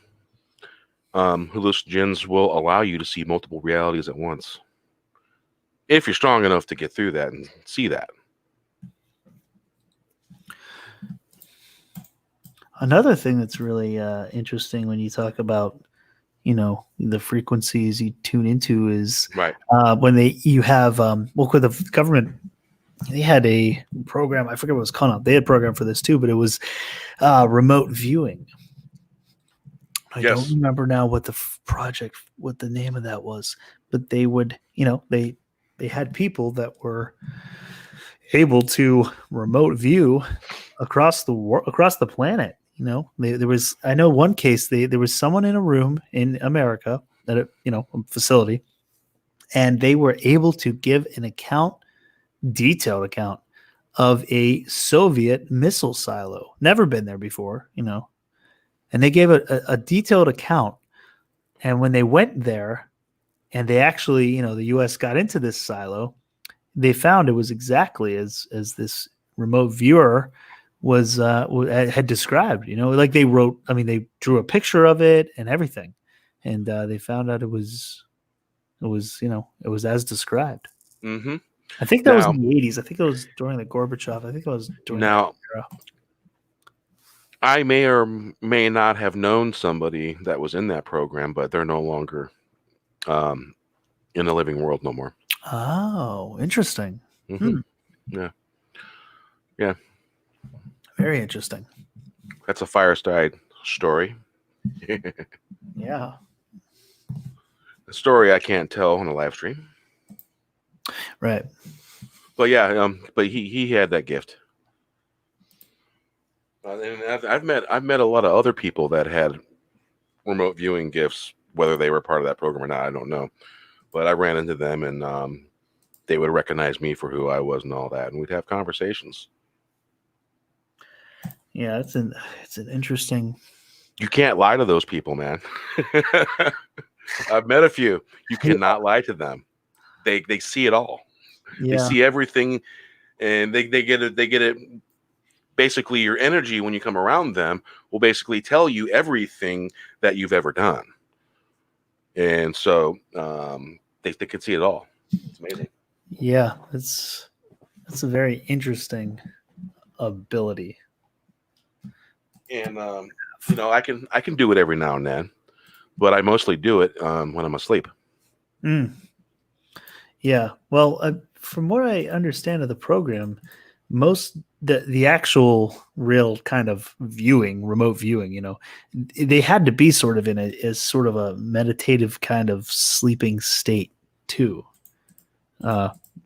hallucinogens will allow you to see multiple realities at once, if you're strong enough to get through that and see that. Another thing that's really interesting when you talk about, the frequencies you tune into is right when you have with the government, they had a program. I forget what it was called. They had a program for this too, but it was remote viewing. I don't remember now what the name of that was, but they would, they had people that were able to remote view across the planet. There was, I know one case, there was someone in a room in America at a facility, and they were able to give an detailed account of a Soviet missile silo. Never been there before, and they gave a detailed account. And when they went there and they actually, the U.S. got into this silo, they found it was exactly as this remote viewer was had described. Like they wrote. I mean, they drew a picture of it and everything, and they found out it was as described. Mm-hmm. I think that was in the 80s. I think it was during the Gorbachev. I think it was during that era. I may or may not have known somebody that was in that program, but they're no longer in the living world no more. Oh, interesting. Mm-hmm. Yeah. Very interesting. That's a Fireside story. Yeah. A story I can't tell on a live stream. Right. But yeah, but he had that gift. And I've met a lot of other people that had remote viewing gifts, whether they were part of that program or not, I don't know. But I ran into them, and they would recognize me for who I was and all that, and we'd have conversations. Yeah, it's an interesting. You can't lie to those people, man. I've met a few. You cannot lie to them. They see it all. Yeah. They see everything, and they get it. Basically, your energy when you come around them will basically tell you everything that you've ever done, and so they can see it all. It's amazing. Yeah, that's a very interesting ability. And I can do it every now and then, but I mostly do it when I'm asleep. Yeah. Well, from what I understand of the program, most the actual real kind of viewing, remote viewing, they had to be sort of in a sort of a meditative kind of sleeping state too.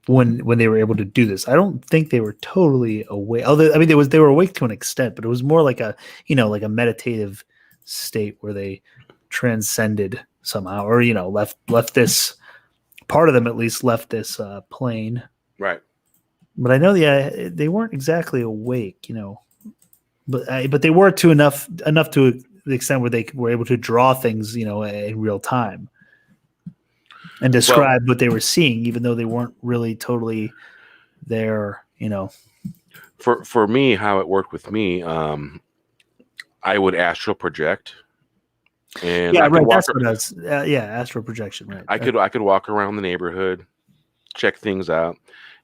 When they were able to do this, I don't think they were totally awake. Although I mean, they were awake to an extent, but it was more like a meditative state where they transcended somehow, or left this part of them at least left this plane. Right. But I know they weren't exactly awake, but they were to enough to the extent where they were able to draw things, in real time and describe what they were seeing, even though they weren't really totally there, For me, how it worked with me, I would astral project. And yeah, right. That's what it was. Astral projection. Right. I could walk around the neighborhood, check things out.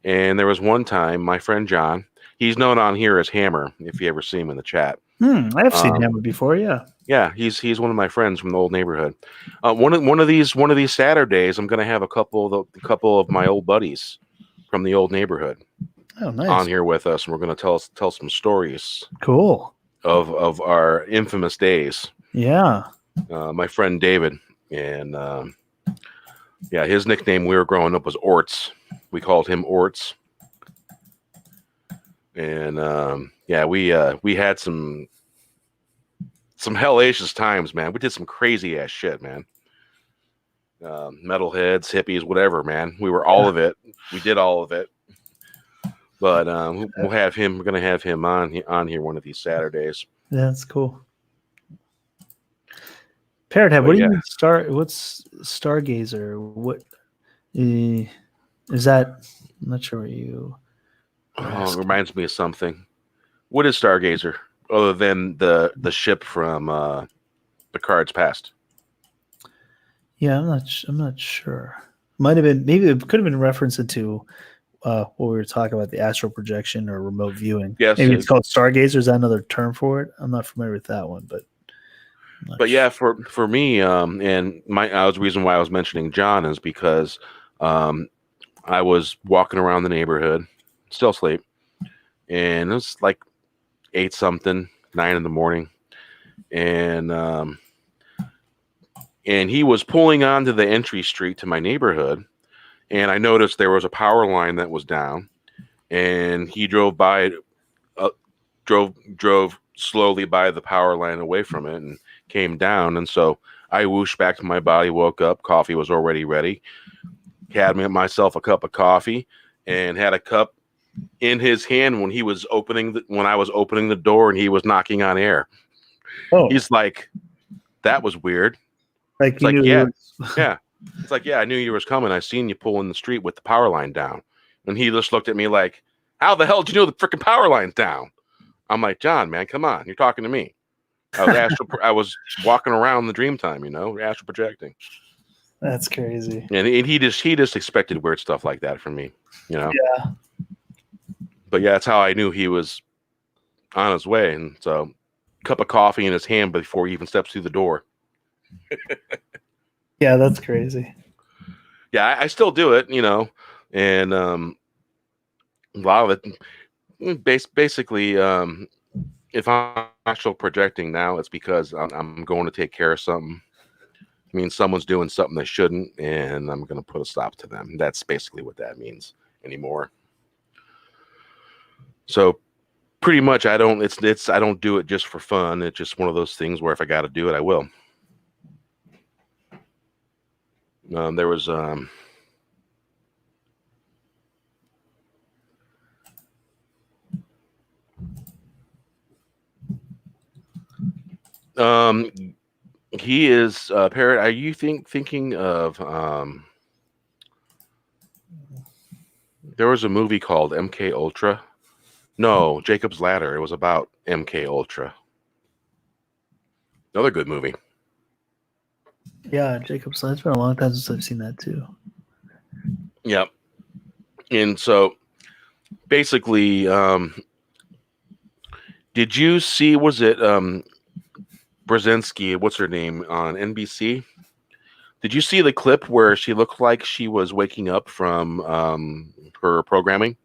And there was one time, my friend John, he's known on here as Hammer, if you ever see him in the chat. I've seen Hammer before, yeah. Yeah, he's one of my friends from the old neighborhood. One of these Saturdays, I'm going to have a couple of my old buddies from the old neighborhood on here with us, and we're going to tell some stories. Cool. Of our infamous days. Yeah. My friend David, and his nickname we were growing up was Orts. We called him Orts. And we had some hellacious times, man. We did some crazy ass shit, man. Metalheads, hippies, whatever, man. We were all of it. We did all of it. But we'll have him. We're gonna have him on here one of these Saturdays. Yeah, that's cool. Parrot Head, what do you mean what's Stargazer? What is that? I'm not sure what you. Oh, it reminds me of something. What is Stargazer other than the ship from the Cards Past? Yeah, I'm not sure. Might have been, maybe it could have been referenced to what we were talking about, the astral projection or remote viewing. Yes, maybe it's called Stargazer. Is that another term for it? I'm not familiar with that one, but. Yeah, for me, and the reason why I was mentioning John is because I was walking around the neighborhood, still asleep, and it was like 8-something, 9 in the morning, and he was pulling onto the entry street to my neighborhood, and I noticed there was a power line that was down, and he drove slowly by the power line away from it and came down. And so I whooshed back to my body, woke up, coffee was already ready, had myself a cup of coffee, and had a cup in his hand when I was opening the door and he was knocking on air. Oh. He's like, that was weird. Like, it's like, yeah. It's like, yeah, I knew you was coming. I seen you pull in the street with the power line down. And he just looked at me like, how the hell did you know the freaking power line's down? I'm like, John, man, come on. You're talking to me. I was walking around the Dreamtime, astral projecting. That's crazy. And he just expected weird stuff like that from me, Yeah. But yeah, that's how I knew he was on his way. And so, cup of coffee in his hand before he even steps through the door. Yeah, that's crazy. Yeah, I still do it, and a lot of it, basically, if I'm actually projecting now, it's because I'm going to take care of something. I mean, someone's doing something they shouldn't, and I'm going to put a stop to them. That's basically what that means anymore. So pretty much I don't do it just for fun. It's just one of those things where if I got to do it, I will. There was he is Parrot. Are you thinking of there was a movie called MK Ultra? No, Jacob's Ladder. It was about MK Ultra. Another good movie. Yeah, Jacob's Ladder. It's been a long time since I've seen that too. Yep. And so basically, did you see, was it Brzezinski, what's her name, on NBC? Did you see the clip where she looked like she was waking up from her programming?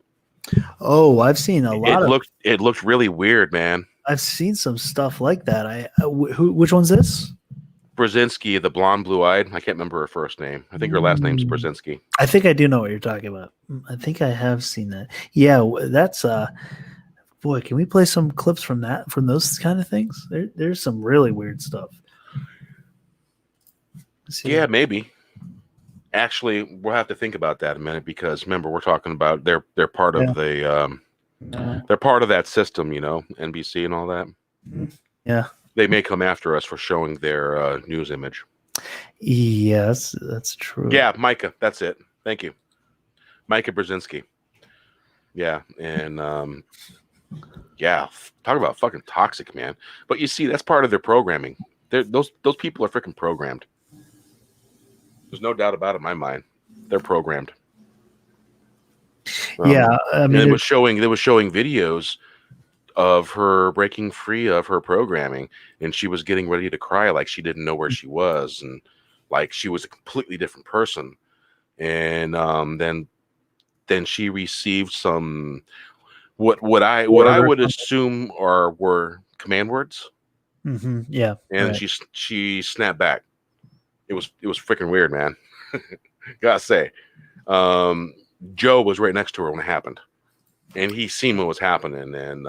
Oh, I've seen a lot. It looked really weird, man. I've seen some stuff like that. Which one's this? Brzezinski, the blonde, blue-eyed. I can't remember her first name. I think her last name's Brzezinski. I think I do know what you're talking about. I think I have seen that. Yeah, that's boy, can we play some clips from those kind of things? There's some really weird stuff. Yeah, maybe. Actually, we'll have to think about that in a minute because remember we're talking about they're part of the they're part of that system, NBC and all that. Yeah. They may come after us for showing their news image. Yes, that's true. Yeah, Micah, that's it. Thank you. Micah Brzezinski. Yeah, and yeah, talk about fucking toxic, man. But you see, that's part of their programming. Those people are freaking programmed. There's no doubt about it in my mind. They're programmed. Yeah, I mean, it was showing videos of her breaking free of her programming, and she was getting ready to cry like she didn't know where she was, and like she was a completely different person. And then she received some what I would assume were command words. Mm-hmm. Yeah, and right. she snapped back. It was freaking weird, man. Gotta say, Joe was right next to her when it happened, and he seen what was happening, and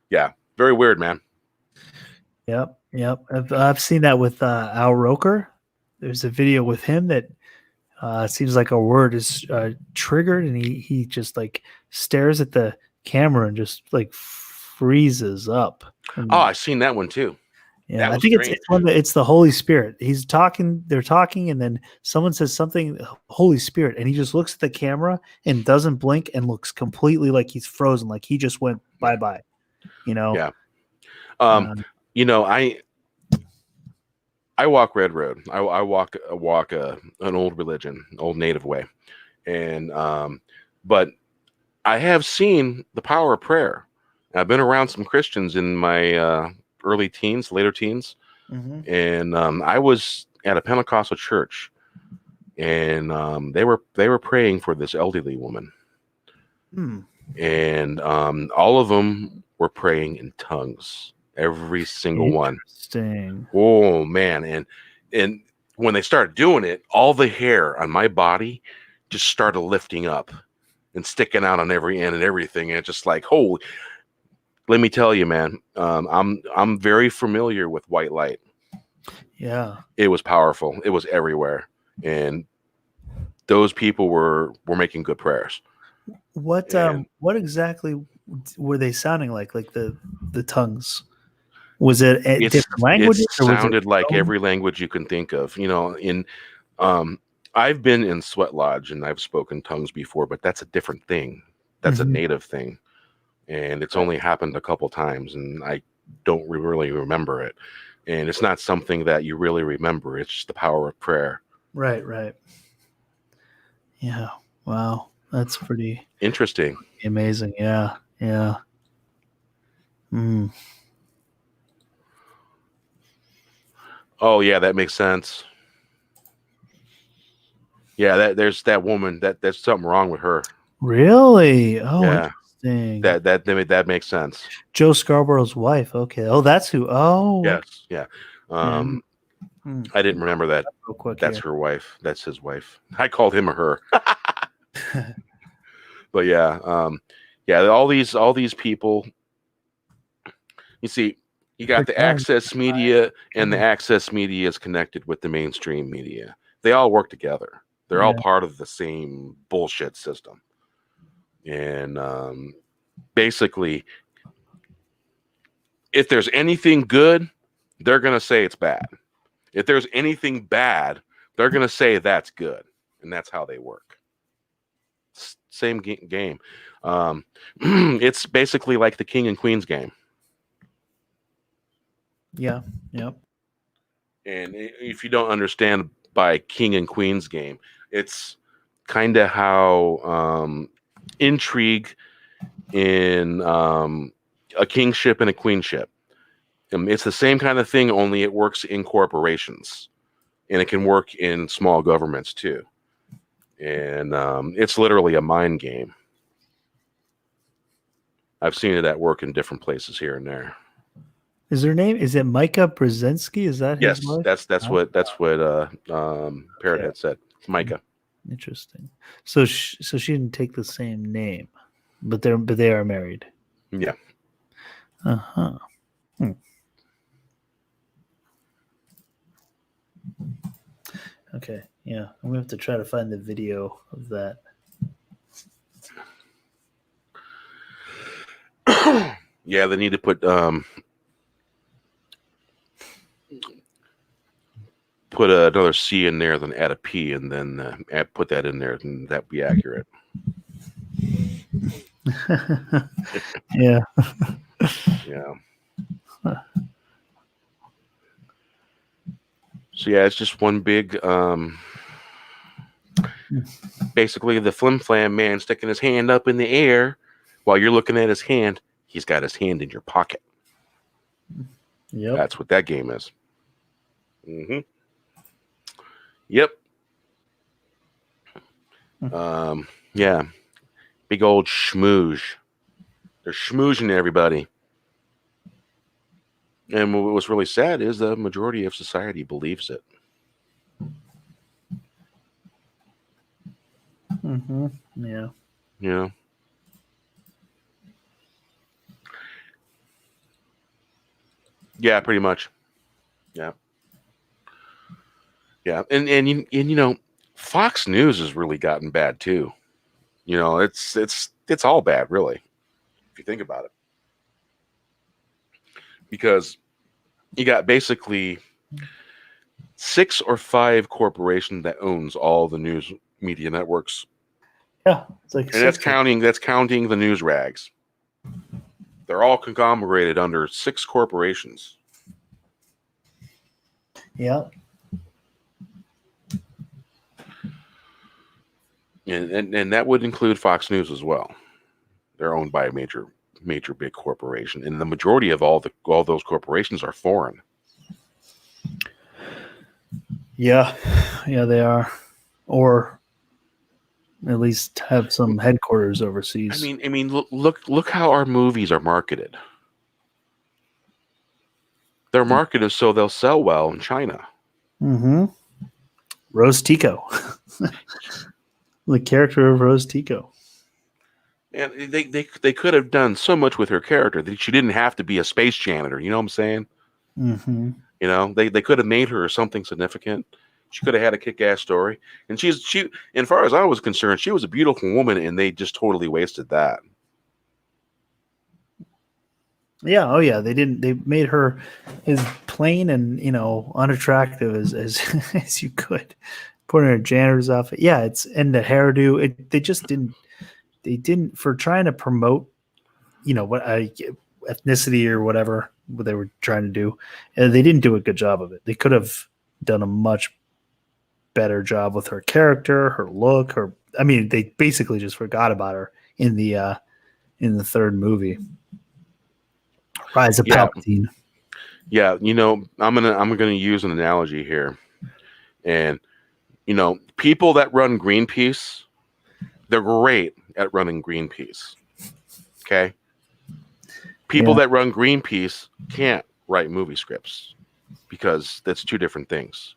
yeah, very weird, man. Yep. I've seen that with Al Roker. There's a video with him that seems like a word is triggered, and he just like stares at the camera and just like freezes up. And, I've seen that one too. Yeah, I think it's the Holy Spirit. He's talking, they're talking, and then someone says something, Holy Spirit, and he just looks at the camera and doesn't blink and looks completely like he's frozen, like he just went bye-bye. Yeah. I walk Red Road. I walk an old religion, old native way. And but I have seen the power of prayer. I've been around some Christians in my early teens, later teens. Mm-hmm. And I was at a Pentecostal church, and they were praying for this elderly woman. And all of them were praying in tongues, every single one. Interesting. Oh man. And when they started doing it, all the hair on my body just started lifting up and sticking out on every end and everything. And it's just like, holy, let me tell you, man, I'm very familiar with white light. Yeah. It was powerful. It was everywhere. And those people were making good prayers. What exactly were they sounding like? Like the tongues? Was it different languages? It sounded like every language you can think of. In I've been in Sweat Lodge and I've spoken tongues before, but that's a different thing. That's a native thing. And it's only happened a couple times, and I don't really remember it. And it's not something that you really remember. It's just the power of prayer. Right. Yeah. Wow. That's pretty Interesting. amazing. Yeah. Oh yeah, that makes sense. Yeah, there's that woman. There's something wrong with her. Really? Oh, Yeah. interesting. That makes sense. Joe Scarborough's wife. Okay. Oh, that's who. Oh. Yes. Yeah. I didn't remember that. Real quick That's here. her wife. That's his wife. I called him a her. But yeah, all these people. You see, you got the access media, and the access media is connected with the mainstream media. They all work together. They're all part of the same bullshit system. And basically, if there's anything good, they're going to say it's bad. If there's anything bad, they're going to say that's good. And that's how they work. Same game. It's basically like the King and Queen's game. Yeah. Yep. And if you don't understand by King and Queen's game, it's kind of how intrigue in a kingship and a queenship. It's the same kind of thing, only it works in corporations, and it can work in small governments too. And it's literally a mind game. I've seen it at work in different places here and there. Is her name? Is it Micah Brzezinski? Is that his wife? That's what Parrot had said. It's Micah. Interesting. So she didn't take the same name, but they are married. Yeah. Uh-huh. Okay. Yeah. I'm gonna have to try to find the video of that. Yeah, they need to put another C in there, then add a P, and then put that in there, and that'd be accurate. Yeah. Yeah. So yeah, it's just one big basically the flim flam man sticking his hand up in the air while you're looking at his hand. He's got his hand in your pocket. Yep. That's what that game is. Yep. Yeah. Big old schmooze. They're schmoozing everybody. And what's really sad is the majority of society believes it. Yeah. You know? Yeah, pretty much. Yeah. Yeah. And you know, Fox News has really gotten bad too. You know, it's all bad, really, if you think about it. Because you got basically 6 or 5 corporations that owns all the news media networks. Yeah, it's like, and that's counting the news rags. They're all conglomerated under 6 corporations. Yeah. And that would include Fox News as well. They're owned by a major big corporation, and the majority of all those corporations are foreign. Yeah, they are, or at least have some headquarters overseas. I mean, look how our movies are marketed. They're marketed so they'll sell well in China. Rose Tico, the character of Rose Tico. And they could have done so much with her character that she didn't have to be a space janitor. You know what I'm saying? You know, they could have made her something significant. She could have had a kick-ass story. And she, as far as I was concerned, she was a beautiful woman, and they just totally wasted that. Yeah. Oh yeah. They made her as plain and, you know, unattractive as as you could. putting her janitor's outfit. Yeah, it's and the hairdo. They just didn't. They didn't for trying to promote, what ethnicity or whatever they were trying to do. And they didn't do a good job of it. They could have done a much better job with her character, her look, they basically just forgot about her in the third movie. Rise of Palpatine. Yeah, I'm gonna use an analogy here. And people that run Greenpeace, they're great at running Greenpeace. Okay? People that run Greenpeace can't write movie scripts because that's two different things.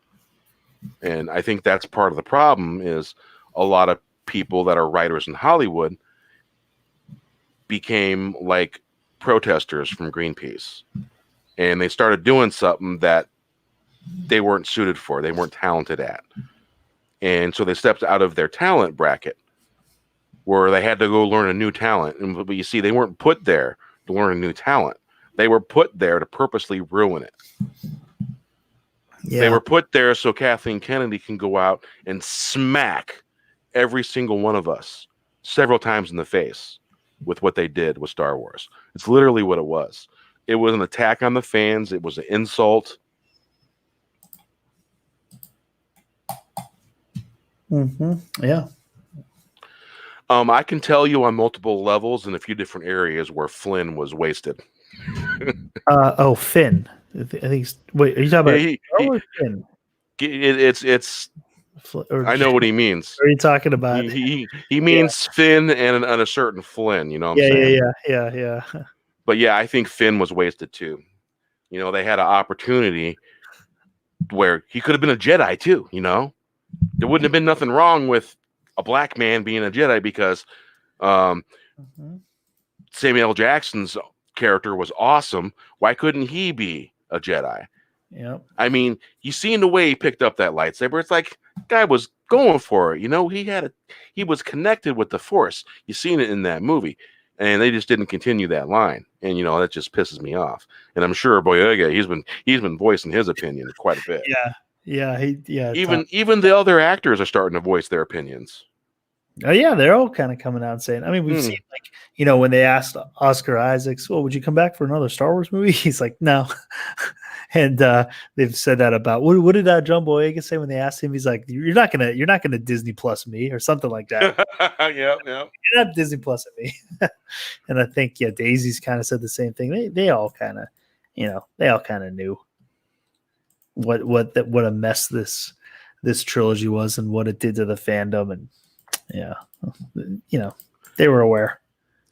And I think that's part of the problem is a lot of people that are writers in Hollywood became like protesters from Greenpeace. And they started doing something that they weren't suited for, they weren't talented at. And so they stepped out of their talent bracket where they had to go learn a new talent. But you see, they weren't put there to learn a new talent. They were put there to purposely ruin it. Yeah. They were put there so Kathleen Kennedy can go out and smack every single one of us several times in the face with what they did with Star Wars. It's literally what it was. It was an attack on the fans. It was an insult. Yeah. I can tell you on multiple levels in a few different areas where Flynn was wasted. Finn. I think. Wait, are you talking about Finn? It's. I know what he means. What are you talking about? He means Finn and a certain Flynn. You know what I'm saying? Yeah. But yeah, I think Finn was wasted too. They had an opportunity where he could have been a Jedi too. There wouldn't have been nothing wrong with a black man being a Jedi because Samuel L. Jackson's character was awesome. Why couldn't he be a Jedi? Yeah. I mean, you seen the way he picked up that lightsaber. It's like guy was going for it. He was connected with the Force. You seen it in that movie, and they just didn't continue that line. And that just pisses me off. And I'm sure Boyega, he's been voicing his opinion quite a bit. Yeah. Even the other actors are starting to voice their opinions. Oh yeah, they're all kind of coming out and saying. I mean, we've seen when they asked Oscar Isaacs, "Well, would you come back for another Star Wars movie?" He's like, "No." And they've said that about what did John Boyega say when they asked him? He's like, "You're not gonna Disney Plus me or something like that." Yeah. You're not Disney Plus me. And I think Daisy's kind of said the same thing. They all kind of, they all kind of knew what a mess this trilogy was and what it did to the fandom and. Yeah, they were aware.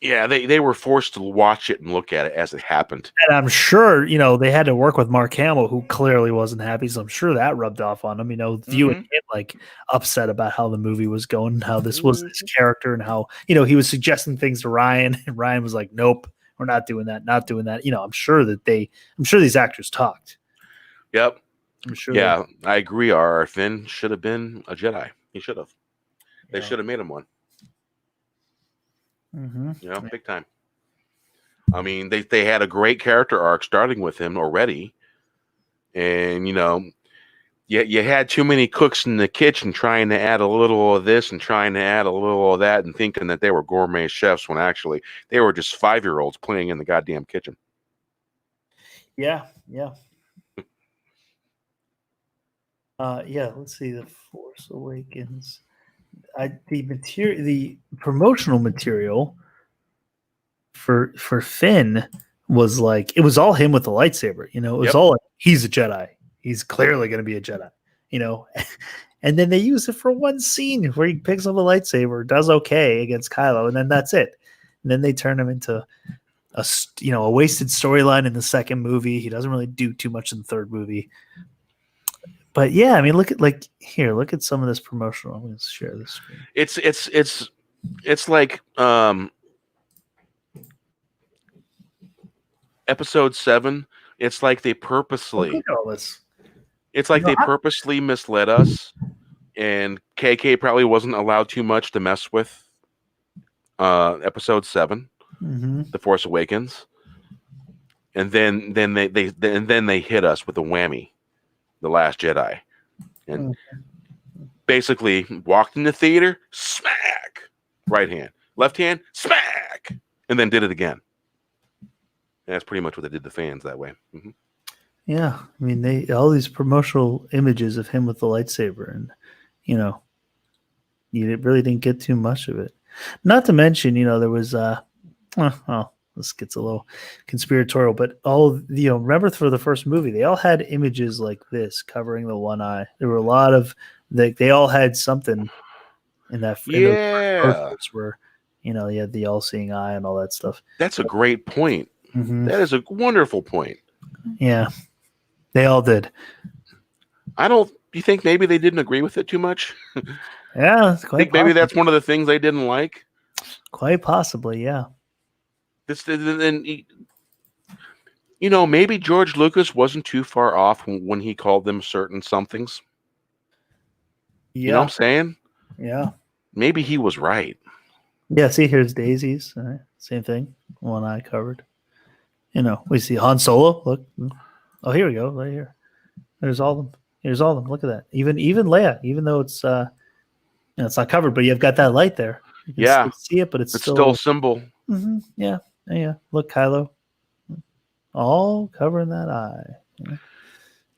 Yeah, they were forced to watch it and look at it as it happened. And I'm sure, they had to work with Mark Hamill, who clearly wasn't happy. So I'm sure that rubbed off on him, viewing it upset about how the movie was going and how this was his character and how, he was suggesting things to Ryan and Ryan was like, nope, we're not doing that. I'm sure these actors talked. Yep. I'm sure. Yeah, I agree. Our Finn should have been a Jedi. He should have. They should have made him one. Big time. I mean, they had a great character arc starting with him already. And, you had too many cooks in the kitchen trying to add a little of this and trying to add a little of that and thinking that they were gourmet chefs when actually they were just 5-year-olds playing in the goddamn kitchen. Yeah. Let's see. The Force Awakens. The promotional material for Finn was it was all him with the lightsaber. It was all he's a Jedi. He's clearly going to be a Jedi. And then they use it for one scene where he picks up a lightsaber, does okay against Kylo, and then that's it. And then they turn him into a wasted storyline in the second movie. He doesn't really do too much in the third movie. But yeah, I mean, look at some of this promotional. I'm going to share this screen. It's like episode 7. It's like they purposely. Look at all this. It's like they purposely misled us, and KK probably wasn't allowed too much to mess with. Episode 7, The Force Awakens, and then they hit us with a whammy. The Last Jedi, and basically walked in the theater, smack, right hand, left hand, smack, and then did it again. And that's pretty much what they did to fans that way. Mm-hmm. Yeah, I mean, they all these promotional images of him with the lightsaber, and you know, you really didn't get too much of it. Not to mention, you know, there was well, this gets a little conspiratorial, but remember for the first movie, they all had images like this covering the one eye. There were a lot of they all had something in that. In those posters where, you know, you had the all-seeing eye and all that stuff. That's a great point. Mm-hmm. That is a wonderful point. Yeah, they all did. Do you think maybe they didn't agree with it too much? Yeah, it's I think maybe that's one of the things they didn't like. Quite possibly, yeah. You know, maybe George Lucas wasn't too far off when he called them certain somethings. Yeah. You know what I'm saying? Yeah. Maybe he was right. Yeah, see, here's daisies. All right. Same thing. One eye covered. You know, we see Han Solo. Look. Oh, here we go. Right here. There's all of them. Here's all of them. Look at that. Even Leia, even though it's it's not covered, but you've got that light there. You can still see it, but it's still a symbol. Mm-hmm. Yeah. Yeah. Look, Kylo. All covering that eye. Yeah.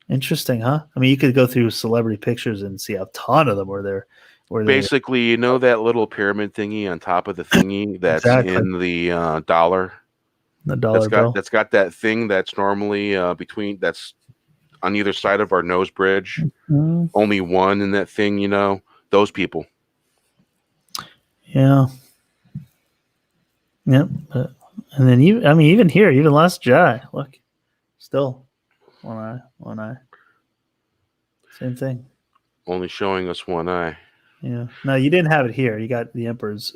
Interesting, huh? I mean, you could go through celebrity pictures and see a ton of them where they're basically, you know, that little pyramid thingy on top of the thingy that's in the dollar. The dollar bill. That's got that thing that's normally that's on either side of our nose bridge. Mm-hmm. Only one in that thing, you know. Those people. Yeah. Yep. And then even here, even Last Jedi, look, still one eye. Same thing. Only showing us one eye. Yeah. No, you didn't have it here. You got the Emperor's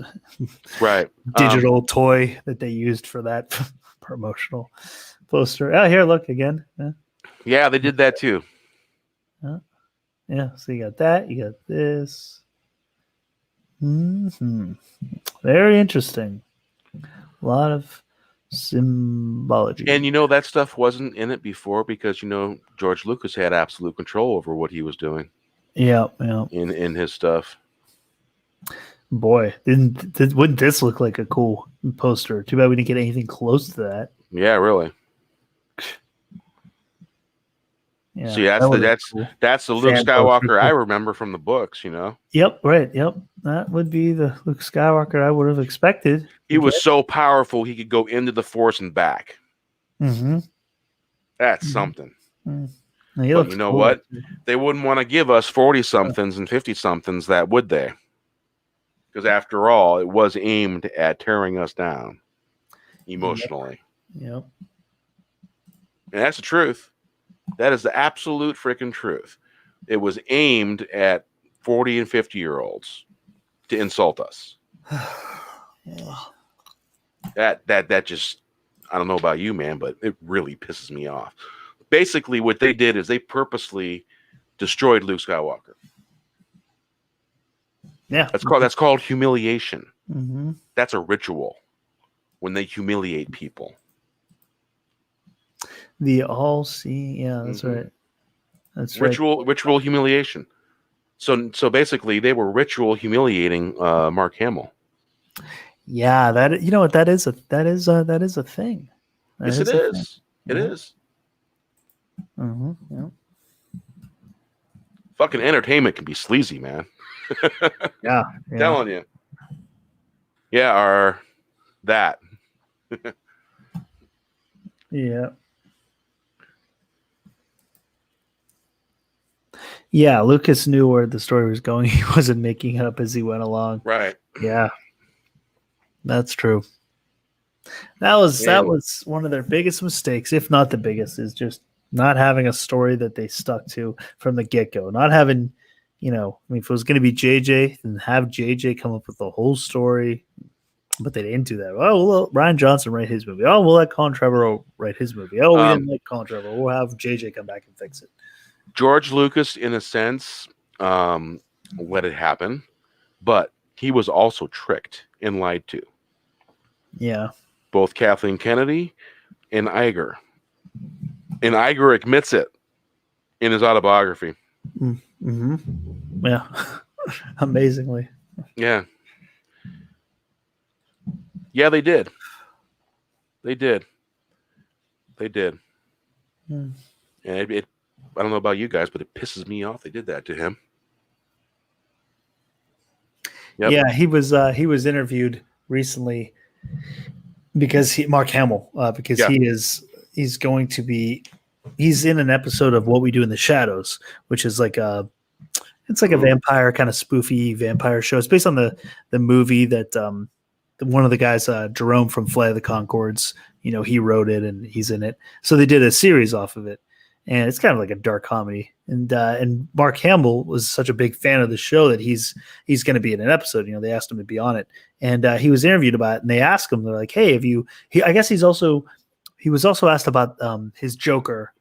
right digital toy that they used for that promotional poster. Oh, here, look again. Yeah, they did that too. Yeah. So you got that. You got this. Mm-hmm. Very interesting. A lot of symbology. And you know that stuff wasn't in it before because you know George Lucas had absolute control over what he was doing. Yeah. In his stuff. Boy, wouldn't this look like a cool poster? Too bad we didn't get anything close to that. Yeah, really. Yeah, see, that's the Luke Skywalker I remember from the books, you know. Yep, right. Yep, that would be the Luke Skywalker I would have expected. He was so powerful he could go into the Force and back. Mm-hmm. That's something. Mm-hmm. But you know what? They wouldn't want to give us 40-somethings and 50-somethings, that would they? Because after all, it was aimed at tearing us down emotionally. Yep. And that's the truth. That is the absolute freaking truth. It was aimed at 40 and 50-year-olds to insult us. Yeah. That just, I don't know about you, man, but it really pisses me off. Basically, what they did is they purposely destroyed Luke Skywalker. Yeah. That's called humiliation. Mm-hmm. That's a ritual when they humiliate people. The all-seeing, yeah, that's right. That's ritual humiliation. So basically, they were ritual humiliating Mark Hamill. Yeah, that you know what that is a thing. Yes, it is. It is. Mm-hmm. Yeah. Fucking entertainment can be sleazy, man. Yeah. Telling you. Yeah, or that. Yeah. Yeah, Lucas knew where the story was going. He wasn't making it up as he went along. Right. Yeah. That's true. That was one of their biggest mistakes, if not the biggest, is just not having a story that they stuck to from the get-go. Not having, you know, I mean, if it was going to be JJ, then have JJ come up with the whole story. But they didn't do that. Oh, well, Rian Johnson write his movie. Oh, we'll let Colin Trevorrow write his movie. Oh, we didn't like Colin Trevorrow. We'll have JJ come back and fix it. George Lucas, in a sense, let it happen, but he was also tricked and lied to. Yeah. Both Kathleen Kennedy and Iger. And Iger admits it in his autobiography. Mm-hmm. Yeah. Amazingly. Yeah. Yeah, they did. They did. They did. Hmm. And it I don't know about you guys, but it pisses me off they did that to him. Yep. Yeah, he was interviewed recently because Mark Hamill, because Yeah. he's going to be he's in an episode of What We Do in the Shadows, which is like a vampire kind of spoofy vampire show. It's based on the movie that one of the guys, Jerome from Flight of the Conchords, he wrote it and he's in it. So they did a series off of it, and it's kind of like a dark comedy. And Mark Hamill was such a big fan of the show that he's going to be in an episode. They asked him to be on it, and he was interviewed about it. And they asked him, they're like, "Hey, have you?" I guess he was also asked about his Joker.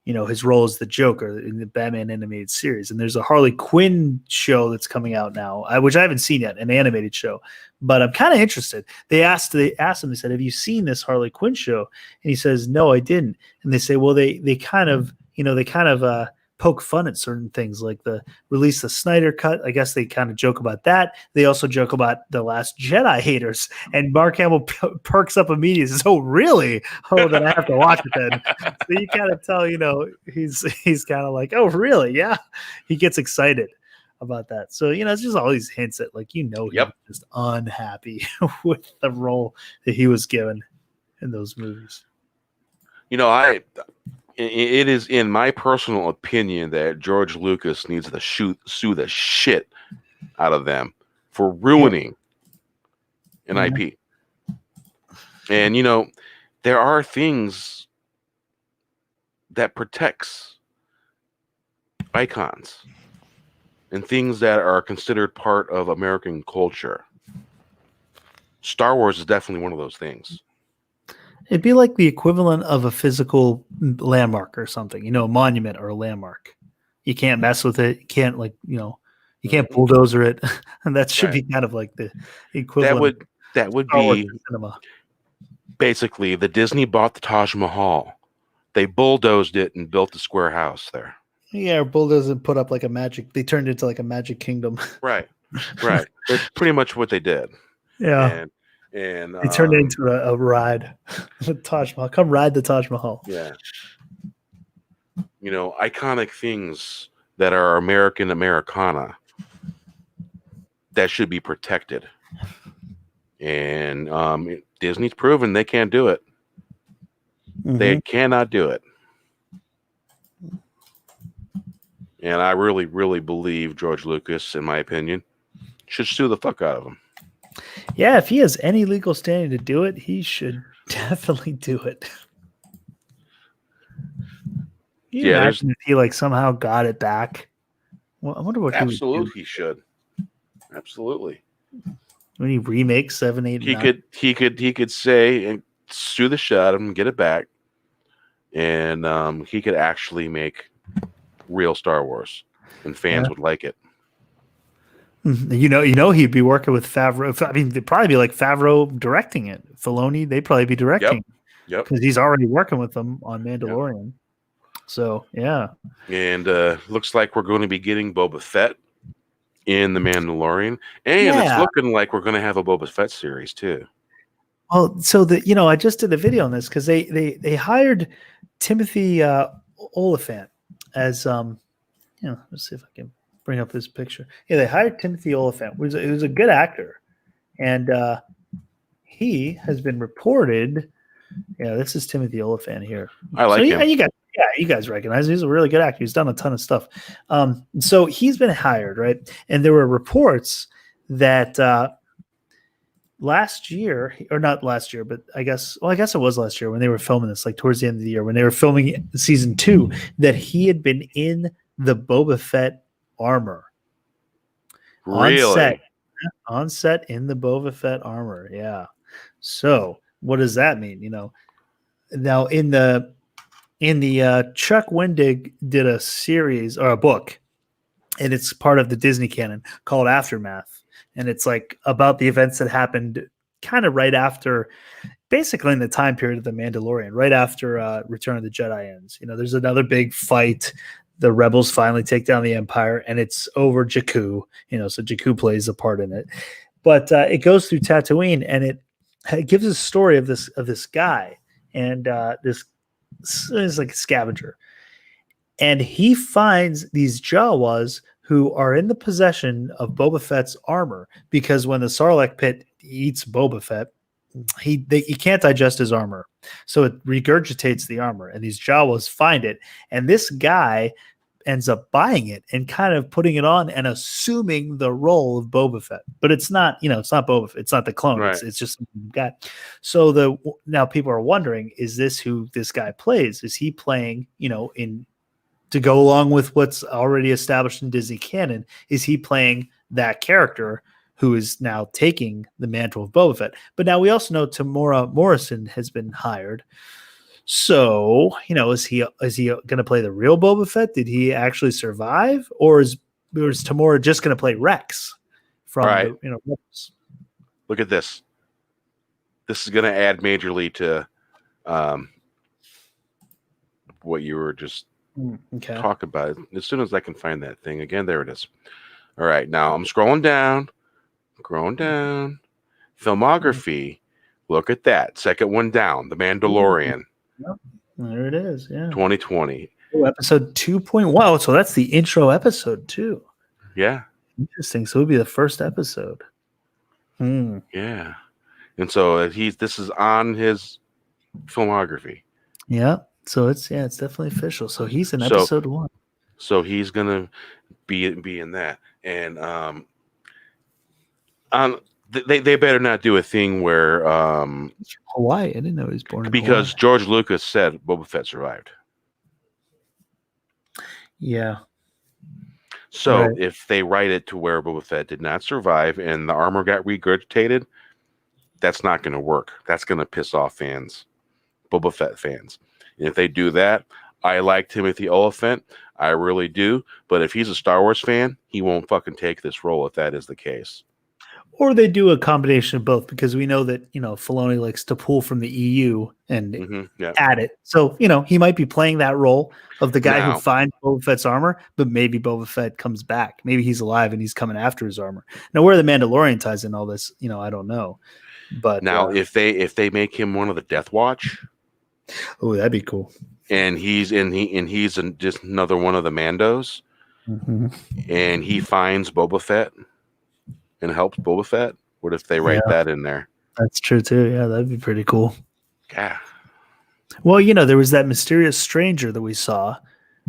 His role as the Joker in the Batman animated series. And there's a Harley Quinn show that's coming out now, which I haven't seen yet, an animated show, but I'm kind of interested. They asked him, they said, "Have you seen this Harley Quinn show?" And he says, "No, I didn't." And they say, well, they kind of poke fun at certain things, like the release the Snyder cut. I guess they kind of joke about that. They also joke about The Last Jedi haters. And Mark Hamill perks up immediately and says, "Oh, really? Oh, then I have to watch it then." So you kind of tell, he's kind of like, "Oh, really? Yeah." He gets excited about that. So, it's just all these hints that he's just unhappy with the role that he was given in those movies. It is in my personal opinion that George Lucas needs to sue the shit out of them for ruining an IP. And there are things that protects icons and things that are considered part of American culture. Star Wars is definitely one of those things. It'd be like the equivalent of a physical landmark or something, a monument or a landmark. You can't mess with it. You can't you can't bulldozer it. And that should be kind of like the equivalent. That would be cinema. Basically, the Disney bought the Taj Mahal. They bulldozed it and built the square house there. Yeah, or bulldoze and put up like a magic. They turned it into like a magic kingdom. Right. That's pretty much what they did. Yeah. And they turned it into a ride. The Taj Mahal. Come ride the Taj Mahal. Yeah. Iconic things that are American Americana that should be protected. And Disney's proven they can't do it. Mm-hmm. They cannot do it. And I really, really believe George Lucas, in my opinion, should sue the fuck out of him. Yeah, if he has any legal standing to do it, he should definitely do it. Imagine if he somehow got it back. Well, I wonder what he would do. He should. Absolutely. When he remakes 7, 8, he 9. He could say and sue the shit out of him and get it back, and he could actually make real Star Wars, and fans would like it. He'd be working with Favreau. I mean, they'd probably be like Favreau directing it. Filoni, they'd probably be directing. Yep. Because he's already working with them on Mandalorian. Yep. So, yeah. And looks like we're going to be getting Boba Fett in The Mandalorian. And it's looking like we're going to have a Boba Fett series, too. Well, so I just did a video on this because they hired Timothy Oliphant as, let's see if I can bring up this picture. Yeah, they hired Timothy Oliphant, who was a good actor, and he has been reported. Yeah, this is Timothy Oliphant here. I like him. You guys recognize him. He's a really good actor. He's done a ton of stuff. So he's been hired, right? And there were reports that last year, or not last year, but I guess it was last year when they were filming this, towards the end of the year when they were filming season 2, that he had been in the Boba Fett armor. Really? On set in the Boba Fett armor. Yeah. So what does that mean? Now in the Chuck Wendig did a series or a book, and it's part of the Disney canon called Aftermath. And it's about the events that happened kind of right after, basically in the time period of The Mandalorian, right after Return of the Jedi ends. There's another big fight the rebels finally take down the Empire, and it's over Jakku. So Jakku plays a part in it. But it goes through Tatooine, and it gives a story of this guy, and this is like a scavenger, and he finds these Jawas who are in the possession of Boba Fett's armor, because when the Sarlacc pit eats Boba Fett, he can't digest his armor, so it regurgitates the armor, and these Jawas find it, and this guy ends up buying it and kind of putting it on and assuming the role of Boba Fett. But it's not, it's not Boba Fett. It's not the clone. Right. It's just some guy. So now people are wondering, is this who this guy plays? Is he playing, to go along with what's already established in Disney canon? Is he playing that character who is now taking the mantle of Boba Fett? But now we also know Tamora Morrison has been hired. So, is he going to play the real Boba Fett? Did he actually survive, or is Tamora just going to play Rex from Right. Rebels? Look at this. This is going to add majorly to what you were just talking about. As soon as I can find that thing again, there it is. All right, now I'm scrolling down. Filmography. Look at that. Second one down. The Mandalorian. Yep. There it is. Yeah. 2020. Oh, episode 2.1. So that's the intro episode too. Yeah. Interesting. So it would be the first episode. Yeah. And so this is on his filmography. Yeah. So it's definitely official. So he's in episode 1. So he's gonna be in that. And they better not do a thing where Hawaii. I didn't know he was born in because Hawaii. George Lucas said Boba Fett survived. Yeah. So Right. if they write it to where Boba Fett did not survive and the armor got regurgitated, that's not going to work. That's going to piss off fans, Boba Fett fans. And if they do that, I like Timothy Oliphant. I really do. But if he's a Star Wars fan, he won't fucking take this role if that is the case. Or they do a combination of both, because we know that, Filoni likes to pull from the EU and add it. So, he might be playing that role of the guy who finds Boba Fett's armor, but maybe Boba Fett comes back. Maybe he's alive and he's coming after his armor. Now, where the Mandalorian ties in all this, I don't know. But now, if they make him one of the Death Watch, oh, that'd be cool. And he's just another one of the Mandos, and he finds Boba Fett and helps Boba Fett. What if they write that in there? That's true too. Yeah, that'd be pretty cool. Yeah. Well, there was that mysterious stranger that we saw,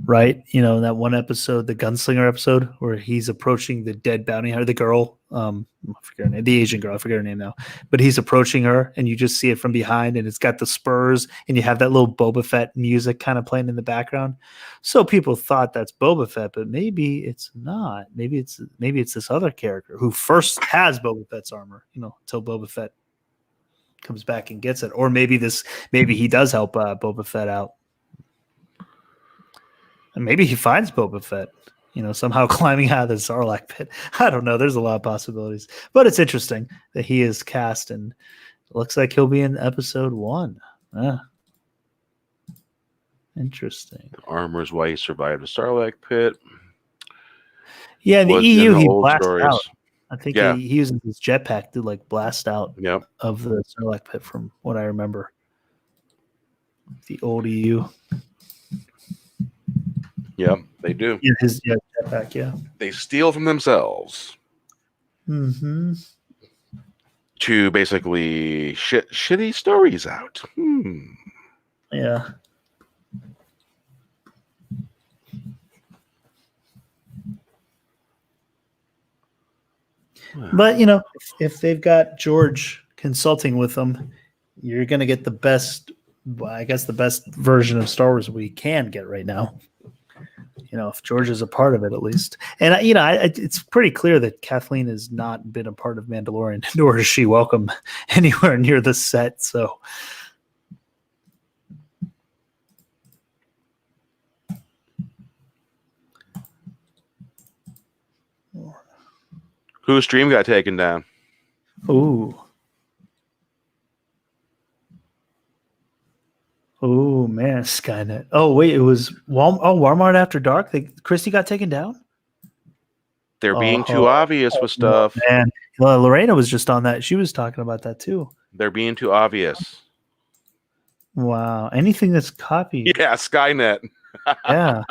right? That one episode, the gunslinger episode, where he's approaching the dead bounty hunter, the girl, I forget her name, the Asian girl, I forget her name now, but he's approaching her, and you just see it from behind, and it's got the spurs, and you have that little Boba Fett music kind of playing in the background. So people thought that's Boba Fett, but maybe it's not. Maybe it's this other character who first has Boba Fett's armor, until Boba Fett comes back and gets it, or maybe he does help Boba Fett out. And maybe he finds Boba Fett, somehow climbing out of the Sarlacc pit. I don't know. There's a lot of possibilities. But it's interesting that he is cast, and it looks like he'll be in episode 1. Interesting. The armor is why he survived the Sarlacc pit. Yeah, in the EU, he blasted stories. out. I think he uses his jetpack to blast out of the Sarlacc pit, from what I remember. The old EU. Yep, they do. Yeah, his jetpack, yeah. They steal from themselves to basically shitty stories out. Yeah. But, if they've got George consulting with them, you're going to get the best version of Star Wars we can get right now. If George is a part of it, at least. And, it's pretty clear that Kathleen has not been a part of Mandalorian, nor is she welcome anywhere near the set. So, whose stream got taken down? Ooh. Oh man, Skynet. Oh wait, it was Walmart After Dark. Christie got taken down. They're being too obvious with stuff. Man, Lorena was just on that. She was talking about that too. They're being too obvious. Wow, anything that's copied. Yeah, Skynet. Yeah.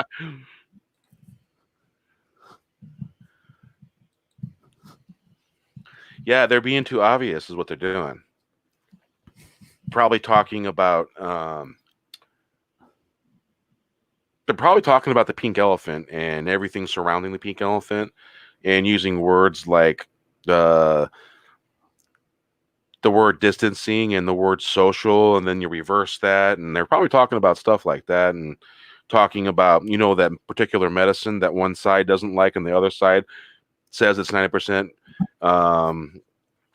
Yeah, they're being too obvious is what they're doing. Probably talking about they're probably talking about the pink elephant and everything surrounding the pink elephant, and using words like the word distancing and the word social, and then you reverse that, and they're probably talking about stuff like that, and talking about, you know, that particular medicine that one side doesn't like and the other side says it's 90%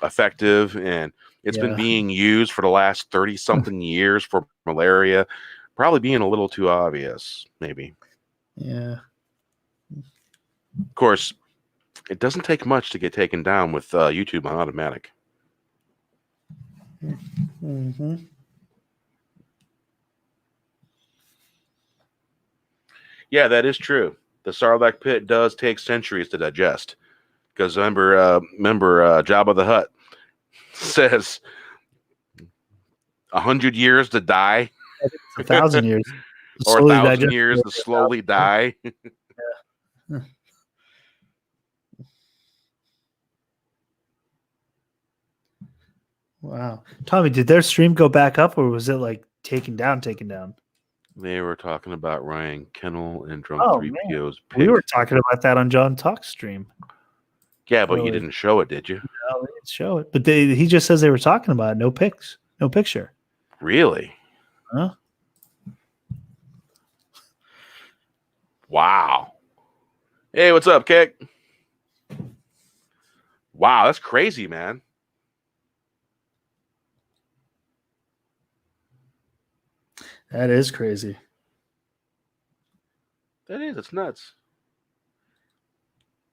effective, and it's been being used for the last 30 something years for malaria. Probably being a little too obvious, maybe. Yeah. Of course, it doesn't take much to get taken down with YouTube on automatic. Mm-hmm. Yeah, that is true. The Sarlacc pit does take centuries to digest. Because remember, Jabba the Hutt says 100 years to die, 1,000 years, or 1,000 years to slowly die. Yeah. Wow, Tommy, did their stream go back up, or was it like taken down? They were talking about Ryan Kennel and Drunk 3PO's pick. We were talking about that on John Talk's stream. Yeah, but you didn't show it, did you? No, we didn't show it. But he just says they were talking about it. No pics, no picture. Really? Huh? Wow. Hey, what's up, Kick? Wow, that's crazy, man. That is crazy. That is. It's nuts.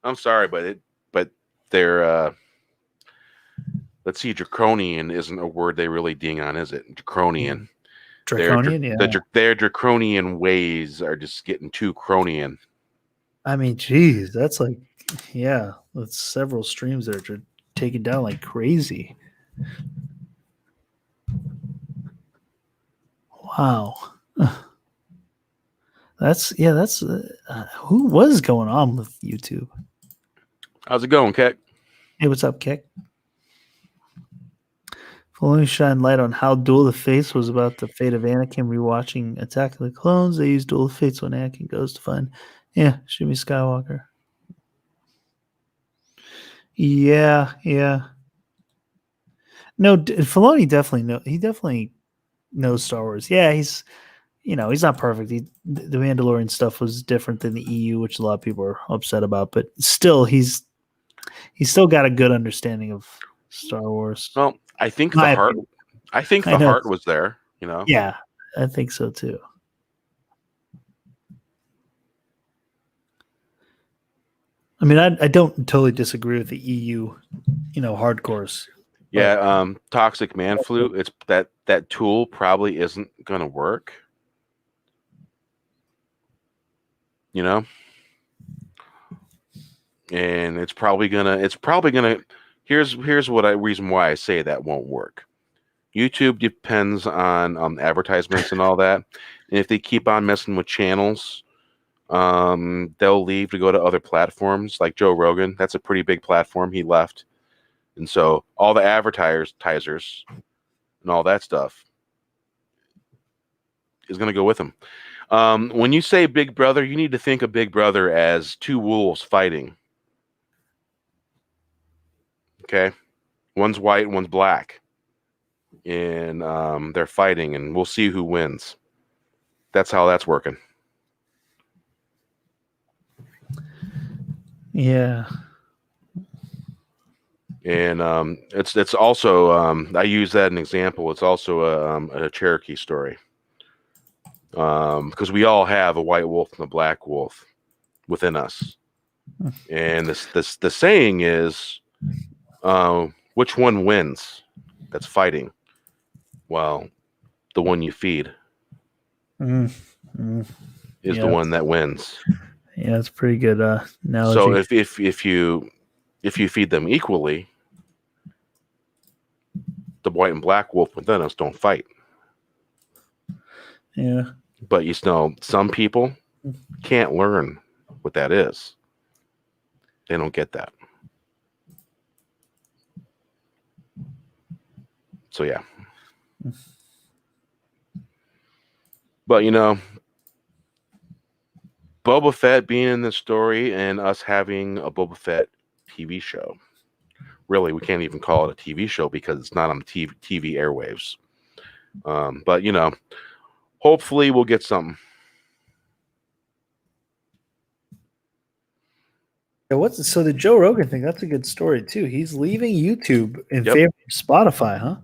I'm sorry, but they're let's see, draconian isn't a word they really ding on, is it? Draconian. Draconian, Their draconian ways are just getting too cronian. I mean, geez, that's like, yeah, that's several streams that are taken down like crazy. Wow. That's who was going on with YouTube? How's it going, Keck? Hey, what's up, Keck? Following shine light on how Duel of Fates was about the fate of Anakin. Rewatching Attack of the Clones, they use Duel of Fates when Anakin goes to find, Shimmy Skywalker. Yeah. No, Filoni definitely knows Star Wars. Yeah, he's not perfect. The Mandalorian stuff was different than the EU, which a lot of people are upset about, but still, he's still got a good understanding of Star Wars. Well, I think the heart was there, you know? Yeah, I think so too. I mean, I don't totally disagree with the EU, hardcores. Yeah, toxic man flu. It's that tool probably isn't gonna work. And it's probably gonna. Here's reason why I say that won't work. YouTube depends on advertisements and all that, and if they keep on messing with channels, they'll leave to go to other platforms like Joe Rogan. That's a pretty big platform. He left, and so all the advertisers and all that stuff is going to go with him. When you say Big Brother, you need to think of Big Brother as two wolves fighting. Okay, one's white, one's black, and they're fighting, and we'll see who wins. That's how that's working. Yeah. And it's also I use that as an example. It's also a Cherokee story, because we all have a white wolf and a black wolf within us, and the saying is, which one wins? That's fighting. Well, the one you feed. is the one that wins. Yeah, it's pretty good analogy. So if you feed them equally, the white and black wolf within us don't fight. Yeah. But you know, some people can't learn what that is. They don't get that. So yeah. But you know, Boba Fett being in this story and us having a Boba Fett TV show. Really, we can't even call it a TV show because it's not on the TV airwaves. But you know, hopefully we'll get something. So the Joe Rogan thing, that's a good story too. He's leaving YouTube in favor of Spotify, huh?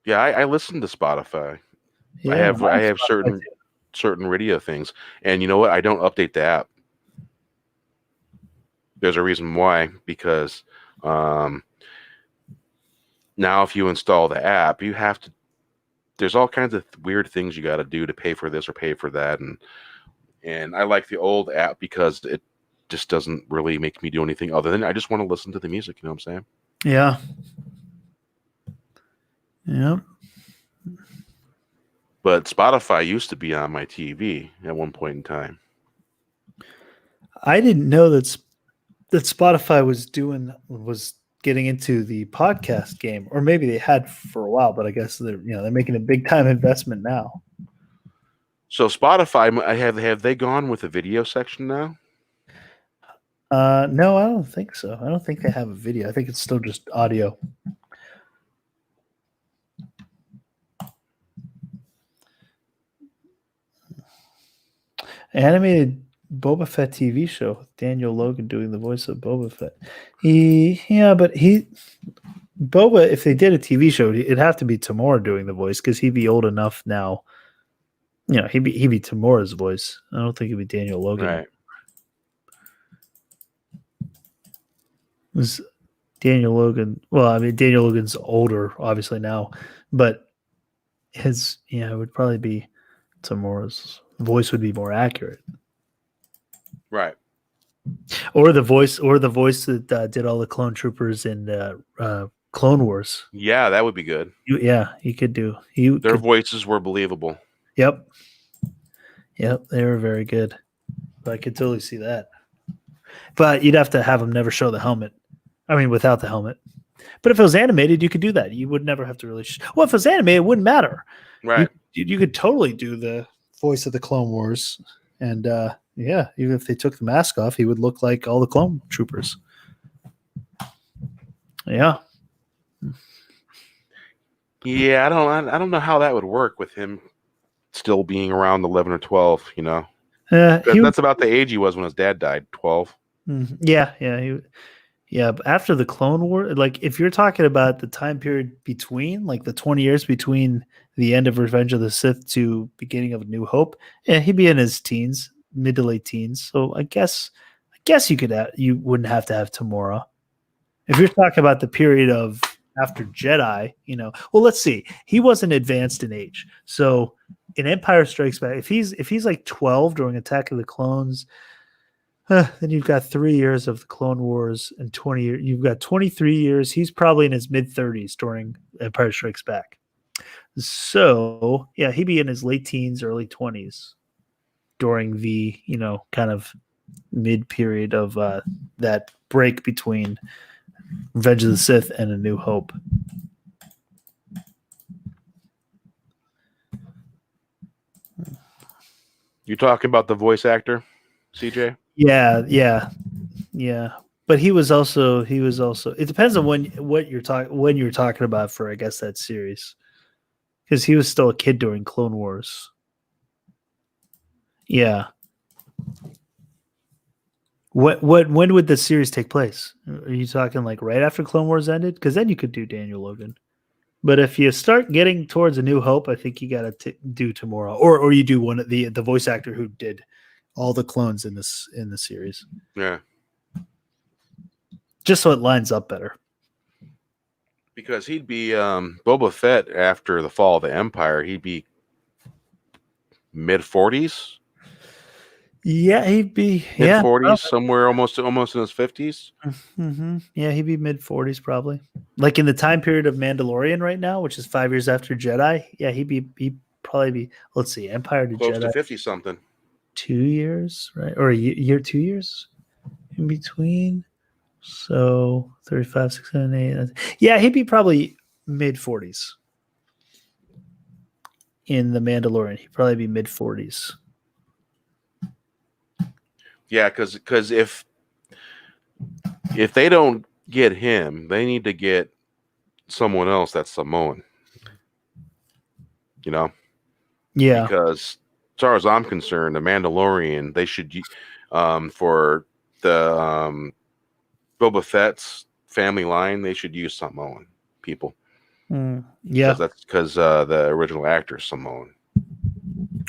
Yeah, I listen to Spotify. Yeah, I have certain radio things. And you know what? I don't update the app. There's a reason why, because now if you install the app, you have to, there's all kinds of weird things you got to do to pay for this or pay for that. And I like the old app because it just doesn't really make me do anything other than I just want to listen to the music. You know what I'm saying? Yeah. Yeah. But Spotify used to be on my TV at one point in time. I didn't know that Spotify was getting into the podcast game, or maybe they had for a while, but I guess they're making a big time investment now. So Spotify, have they gone with a video section now? No, I don't think so. I don't think they have a video. I think it's still just audio. Animated Boba Fett TV show with Daniel Logan doing the voice of Boba Fett. Boba, if they did a TV show, it'd have to be Tamora doing the voice because he'd be old enough now. You know, he'd be Tamora's voice. I don't think it'd be Daniel Logan. Right. Was Daniel Logan? Well, I mean, Daniel Logan's older, obviously now, but it would probably be Tamora's voice would be more accurate. Right. Or the voice that did all the clone troopers in Clone Wars. Yeah, that would be good. He could do. Their voices were believable. Yep, they were very good. But I could totally see that. But you'd have to have them never show the helmet. I mean, without the helmet. But if it was animated, you could do that. You would never have to really. Well, if it was animated, it wouldn't matter. Right. You could totally do the voice of the Clone Wars, and even if they took the mask off, he would look like all the clone troopers. Yeah. Yeah, I don't know how that would work with him still being around 11 or 12. You know, that's about the age he was when his dad died. 12. But after the Clone War, like if you're talking about the time period between, like the 20 years between the end of Revenge of the Sith to beginning of New Hope, he'd be in his teens, mid to late teens. So I guess you wouldn't have to have Tamora. If you're talking about the period of after Jedi, well, let's see. He wasn't advanced in age. So in Empire Strikes Back, if he's like 12 during Attack of the Clones, then you've got 3 years of the Clone Wars and 20 years. You've got 23 years. He's probably in his mid-30s during Empire Strikes Back. So, yeah, he'd be in his late teens, early 20s during the, kind of mid-period of that break between Revenge of the Sith and A New Hope. You talking about the voice actor, CJ? Yeah. But he was also. It depends on when you're talking about for, I guess, that series, because he was still a kid during Clone Wars. Yeah. When would the series take place? Are you talking like right after Clone Wars ended? Because then you could do Daniel Logan. But if you start getting towards A New Hope, I think you got to do Tamora, or you do one of the voice actor who did all the clones in the series. Yeah. Just so it lines up better. Because he'd be Boba Fett after the fall of the Empire. He'd be mid-40s, Yeah, he'd be mid-40s, somewhere almost in his 50s. Mm-hmm. Yeah, he'd be mid-40s probably. Like in the time period of Mandalorian right now, which is 5 years after Jedi. Yeah, he'd probably be. Let's see, Empire to Close Jedi, to 50 something. 2 years, right? Or a year, 2 years in between. So 35, 6, 7, 8. Yeah, he'd be probably mid-40s in the Mandalorian. He'd probably be mid-40s. Yeah, because if they don't get him, they need to get someone else that's Samoan. You know? Yeah. Because as far as I'm concerned, the Mandalorian, they should for the Boba Fett's family line, they should use Samoan people. Yeah. Because the original actor is Samoan.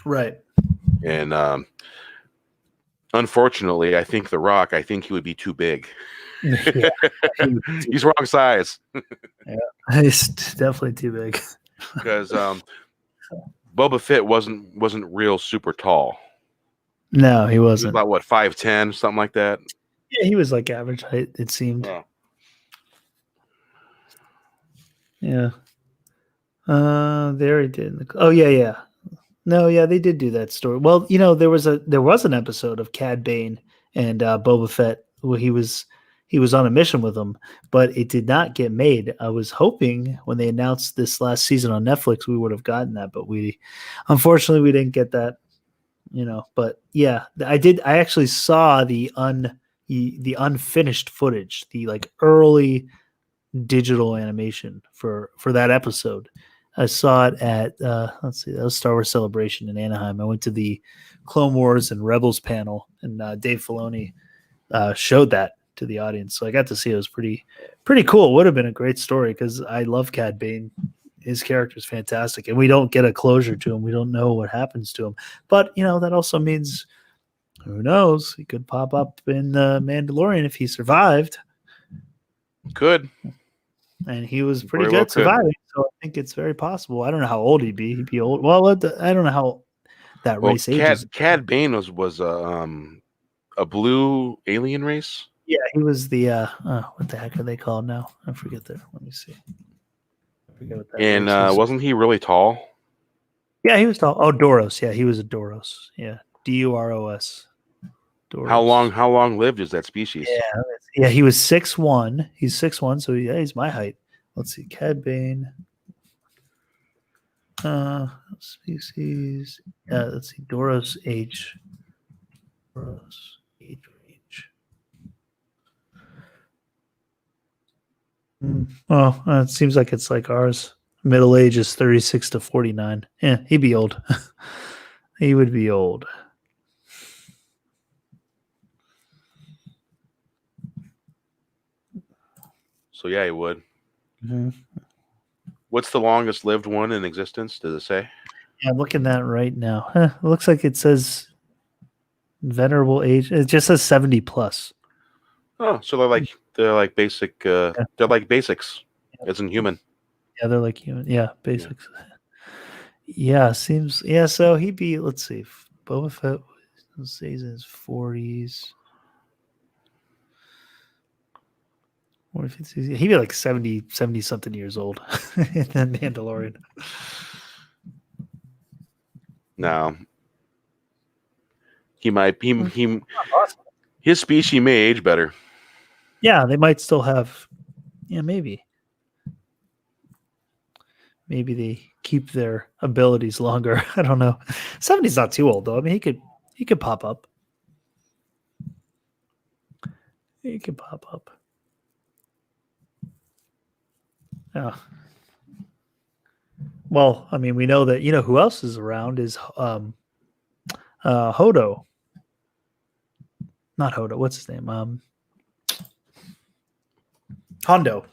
Right. And unfortunately, I think The Rock, he would be too big. Yeah. He's wrong size. Yeah, he's definitely too big. Because Boba Fett wasn't real super tall. No, he He was wasn't. about what, 5'10", something like that. Yeah, he was like average height, it seemed. Oh. Yeah. There he did. Oh yeah. No, yeah, they did do that story. Well, there was an episode of Cad Bane and Boba Fett where he was on a mission with them, but it did not get made. I was hoping when they announced this last season on Netflix we would have gotten that, but unfortunately we didn't get that. But yeah, I did. I actually saw the unfinished footage, the like early digital animation for that episode. I saw it at let's see, that was Star Wars Celebration in Anaheim. I went to the Clone Wars and Rebels panel, and Dave Filoni showed that to the audience, so I got to see it. It was pretty cool. It would have been a great story because I love Cad Bane. His character is fantastic, and we don't get a closure to him. We don't know what happens to him, but that also means who knows? He could pop up in the Mandalorian if he survived. Could. And he was pretty Very good well surviving, so I think it's very possible. I don't know how old he'd be. He'd be old. Well, I don't know how that race ages. Cad Bane was a blue alien race. Yeah, he was the what the heck are they called now? I forget that. Let me see. I forget what that. And race is. wasn't he really tall? Yeah, he was tall. Oh, Doros. Yeah, he was a Doros. Yeah, Duros. Doros. How long lived is that species? Yeah, he was 6'1". He's 6'1", so yeah, he's my height. Let's see, Cad Bane. Species. Let's see, Doros age. Doros age range. Well, it seems like it's like ours. Middle age is 36 to 49. Yeah, he'd be old. He would be old. So yeah, he would. Mm-hmm. What's the longest lived one in existence? Does it say? Yeah, I'm looking at it right now. It looks like it says venerable age. It just says 70 plus. Oh, so they're like basic. They're like basics, as in human. Yeah, they're like human. Yeah, basics. Yeah, seems. Yeah, so he'd be. Let's see. Boba Fett. Let's say he's in his 40s. What if he'd be like 70 something years old in that Mandalorian. Now, he might his species may age better. Yeah, they might still have. Yeah, maybe. Maybe they keep their abilities longer. I don't know. 70's not too old though. I mean, he could pop up. He could pop up. Yeah. Well, I mean, we know that who else is around is Hodo. Not Hodo. What's his name? Hondo.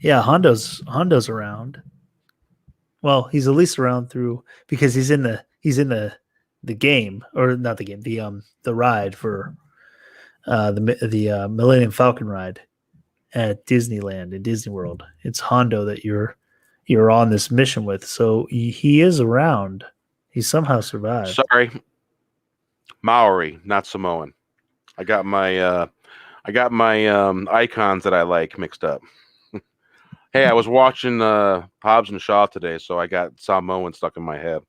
Yeah, Hondo's around. Well, he's at least around because he's in the game, or not the game, the ride for the Millennium Falcon ride at Disneyland in Disney World. It's Hondo that you're on this mission with, so he is around. He somehow survived. Sorry, Maori, not Samoan. I got my icons that I like mixed up. Hey, I was watching Hobbs and Shaw today, so I got Samoan stuck in my head.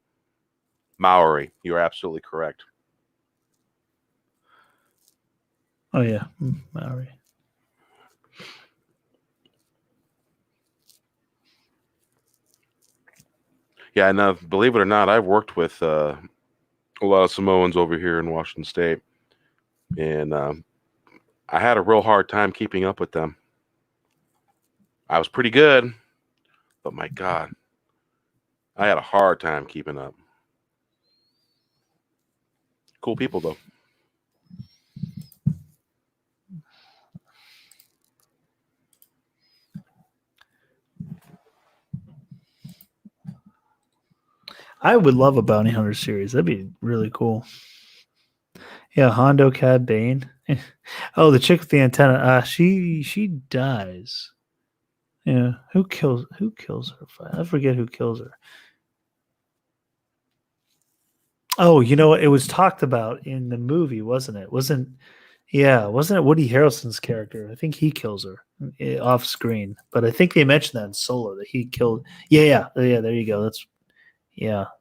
Maori, you're absolutely correct. Oh yeah, Maori. Yeah, now believe it or not, I've worked with a lot of Samoans over here in Washington State, and I had a real hard time keeping up with them. I was pretty good, but my God, I had a hard time keeping up. Cool people, though. I would love a bounty hunter series. That'd be really cool. Yeah, Hondo Cad Bane. Oh, the chick with the antenna. She dies. Yeah, who kills her? I forget who kills her. Oh, you know what? It was talked about in the movie, wasn't it? Wasn't it Woody Harrelson's character? I think he kills her off screen, but I think they mentioned that in Solo that he killed. Yeah. There you go.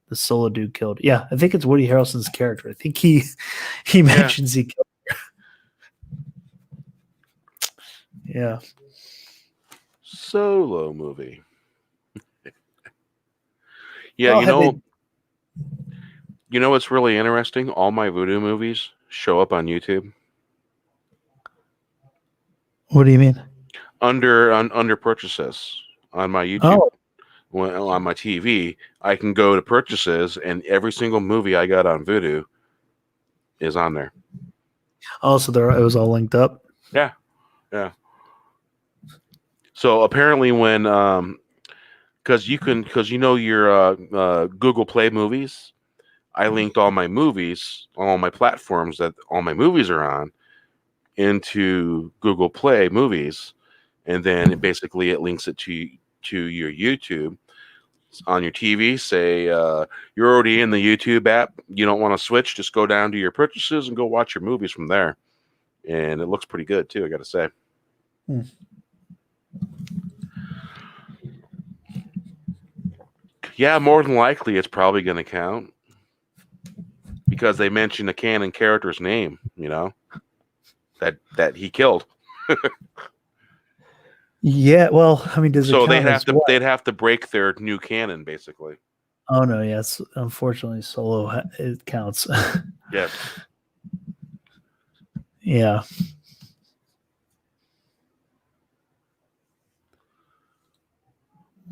The Solo dude killed. Yeah, I think it's Woody Harrelson's character. I think he mentions he killed her. Yeah. Solo movie. Yeah, Well, you know what's really interesting? All my voodoo movies show up on YouTube. What do you mean? Under purchases on my YouTube. Oh. On my TV, I can go to purchases, and every single movie I got on Vudu is on there. Oh, so it was all linked up? Yeah. So apparently when because you know your Google Play movies, I linked all my movies, all my platforms that all my movies are on into Google Play movies, and then it links it to your YouTube on your TV. Say you're already in the YouTube app, you don't want to switch, just go down to your purchases and go watch your movies from there, and it looks pretty good too, I gotta say. Yeah, more than likely it's probably going to count because they mentioned a canon character's name, that he killed. Yeah, well, I mean, does it count they'd have to break their new canon, basically. Oh no, yes, unfortunately, Solo it counts. Yes. Yeah.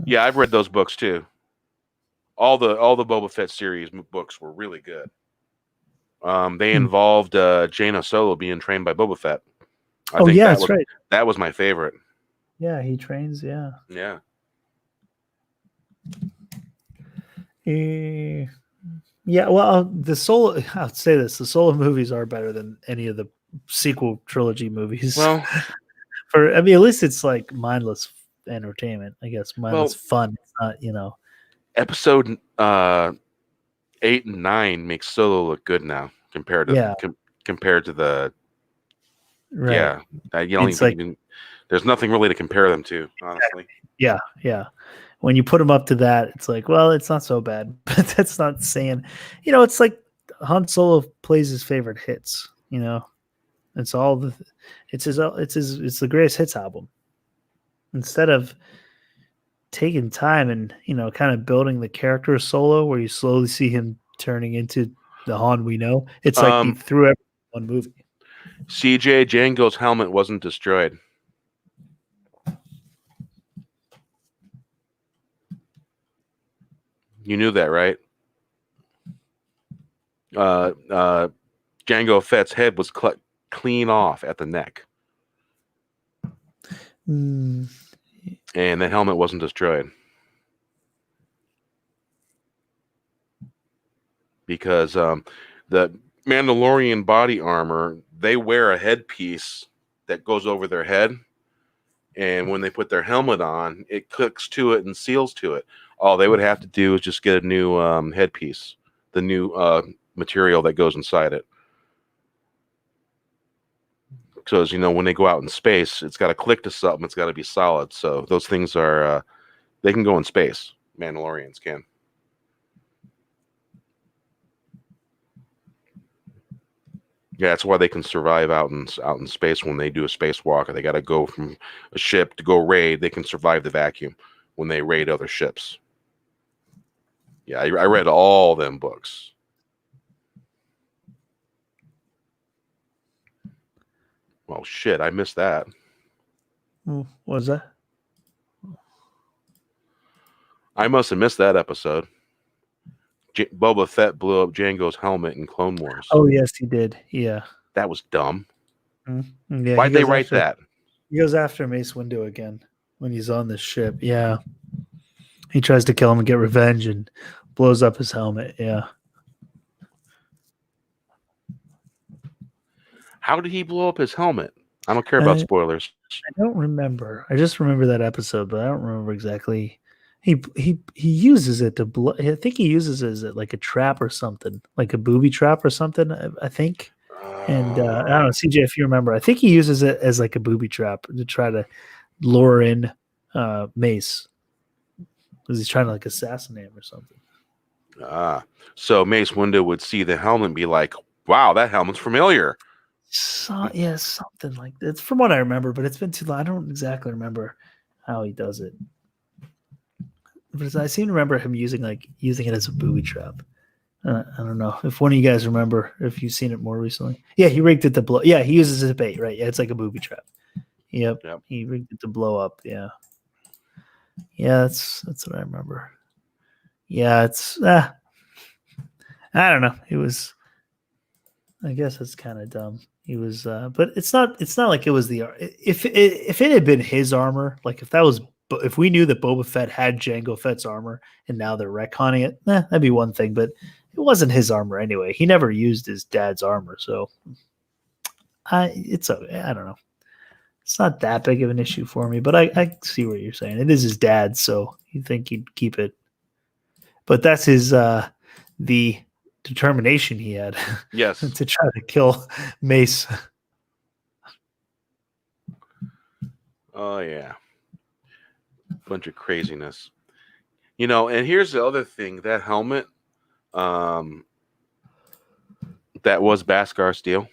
Yeah, I've read those books too. All the Boba Fett series books were really good. They involved Jaina Solo being trained by Boba Fett. I think that's right. That was my favorite. Yeah, he trains. Yeah. Yeah. Yeah. Well, I'll say this: the Solo movies are better than any of the sequel trilogy movies. Well, at least it's like mindless entertainment. I guess mindless fun. It's not, Episode 8 and 9 makes Solo look good now compared to compared to the right. Yeah. You don't even there's nothing really to compare them to, honestly. Yeah. When you put them up to that, it's like, well, it's not so bad, but that's not saying, it's like Han Solo plays his favorite hits. It's the greatest hits album. Instead of taking time and kind of building the character of Solo, where you slowly see him turning into the Han we know, it's like he threw everything in one movie. CJ, Django's helmet wasn't destroyed. You knew that, right? Jango Fett's head was clean off at the neck. And the helmet wasn't destroyed. Because the Mandalorian body armor, they wear a headpiece that goes over their head. And when they put their helmet on, it clicks to it and seals to it. All they would have to do is just get a new headpiece the new material that goes inside it. Because, you know, when they go out in space, it's got to click to something. It's got to be solid. So those things are, they can go in space. Mandalorians can. Yeah, that's why they can survive out in space when they do a spacewalk. They got to go from a ship to go raid. They can survive the vacuum when they raid other ships. Yeah, I read all them books. Well, shit, I missed that. What was that? I must have missed that episode. Boba Fett blew up Jango's helmet in Clone Wars. Oh, yes, he did. Yeah. That was dumb. Yeah, Why'd they write that? He goes after Mace Windu again when he's on the ship. Yeah. He tries to kill him and get revenge and blows up his helmet. Yeah. How did he blow up his helmet? I don't care about spoilers. I don't remember. I just remember that episode, but I don't remember exactly. He uses it to blow. I think he uses it as like a trap or something, like a booby trap or something. I think. And I don't know, CJ, if you remember, I think he uses it as like a booby trap to try to lure in Mace because he's trying to like assassinate him or something. So Mace Windu would see the helmet and be like, "Wow, that helmet's familiar." Yeah, something like that. It's from what I remember, but it's been too long. I don't exactly remember how he does it. But I seem to remember him using it as a booby trap. I don't know if one of you guys remember if you've seen it more recently. Yeah, he rigged it to blow. Yeah, he uses it as bait, right? Yeah, it's like a booby trap. Yep. He rigged it to blow up. Yeah. Yeah, that's what I remember. Yeah, it's I don't know. It was. I guess it's kind of dumb. He was, but it's not like it was if it had been his armor, like if we knew that Boba Fett had Jango Fett's armor and now they're retconning it, that'd be one thing. But it wasn't his armor anyway. He never used his dad's armor, so it's okay. I don't know. It's not that big of an issue for me, but I see what you're saying. It is his dad, so you think he'd keep it, but that's his the determination he had. Yes. To try to kill Mace. Oh yeah. Bunch of craziness. You know, and here's the other thing, that helmet that was Beskar steel.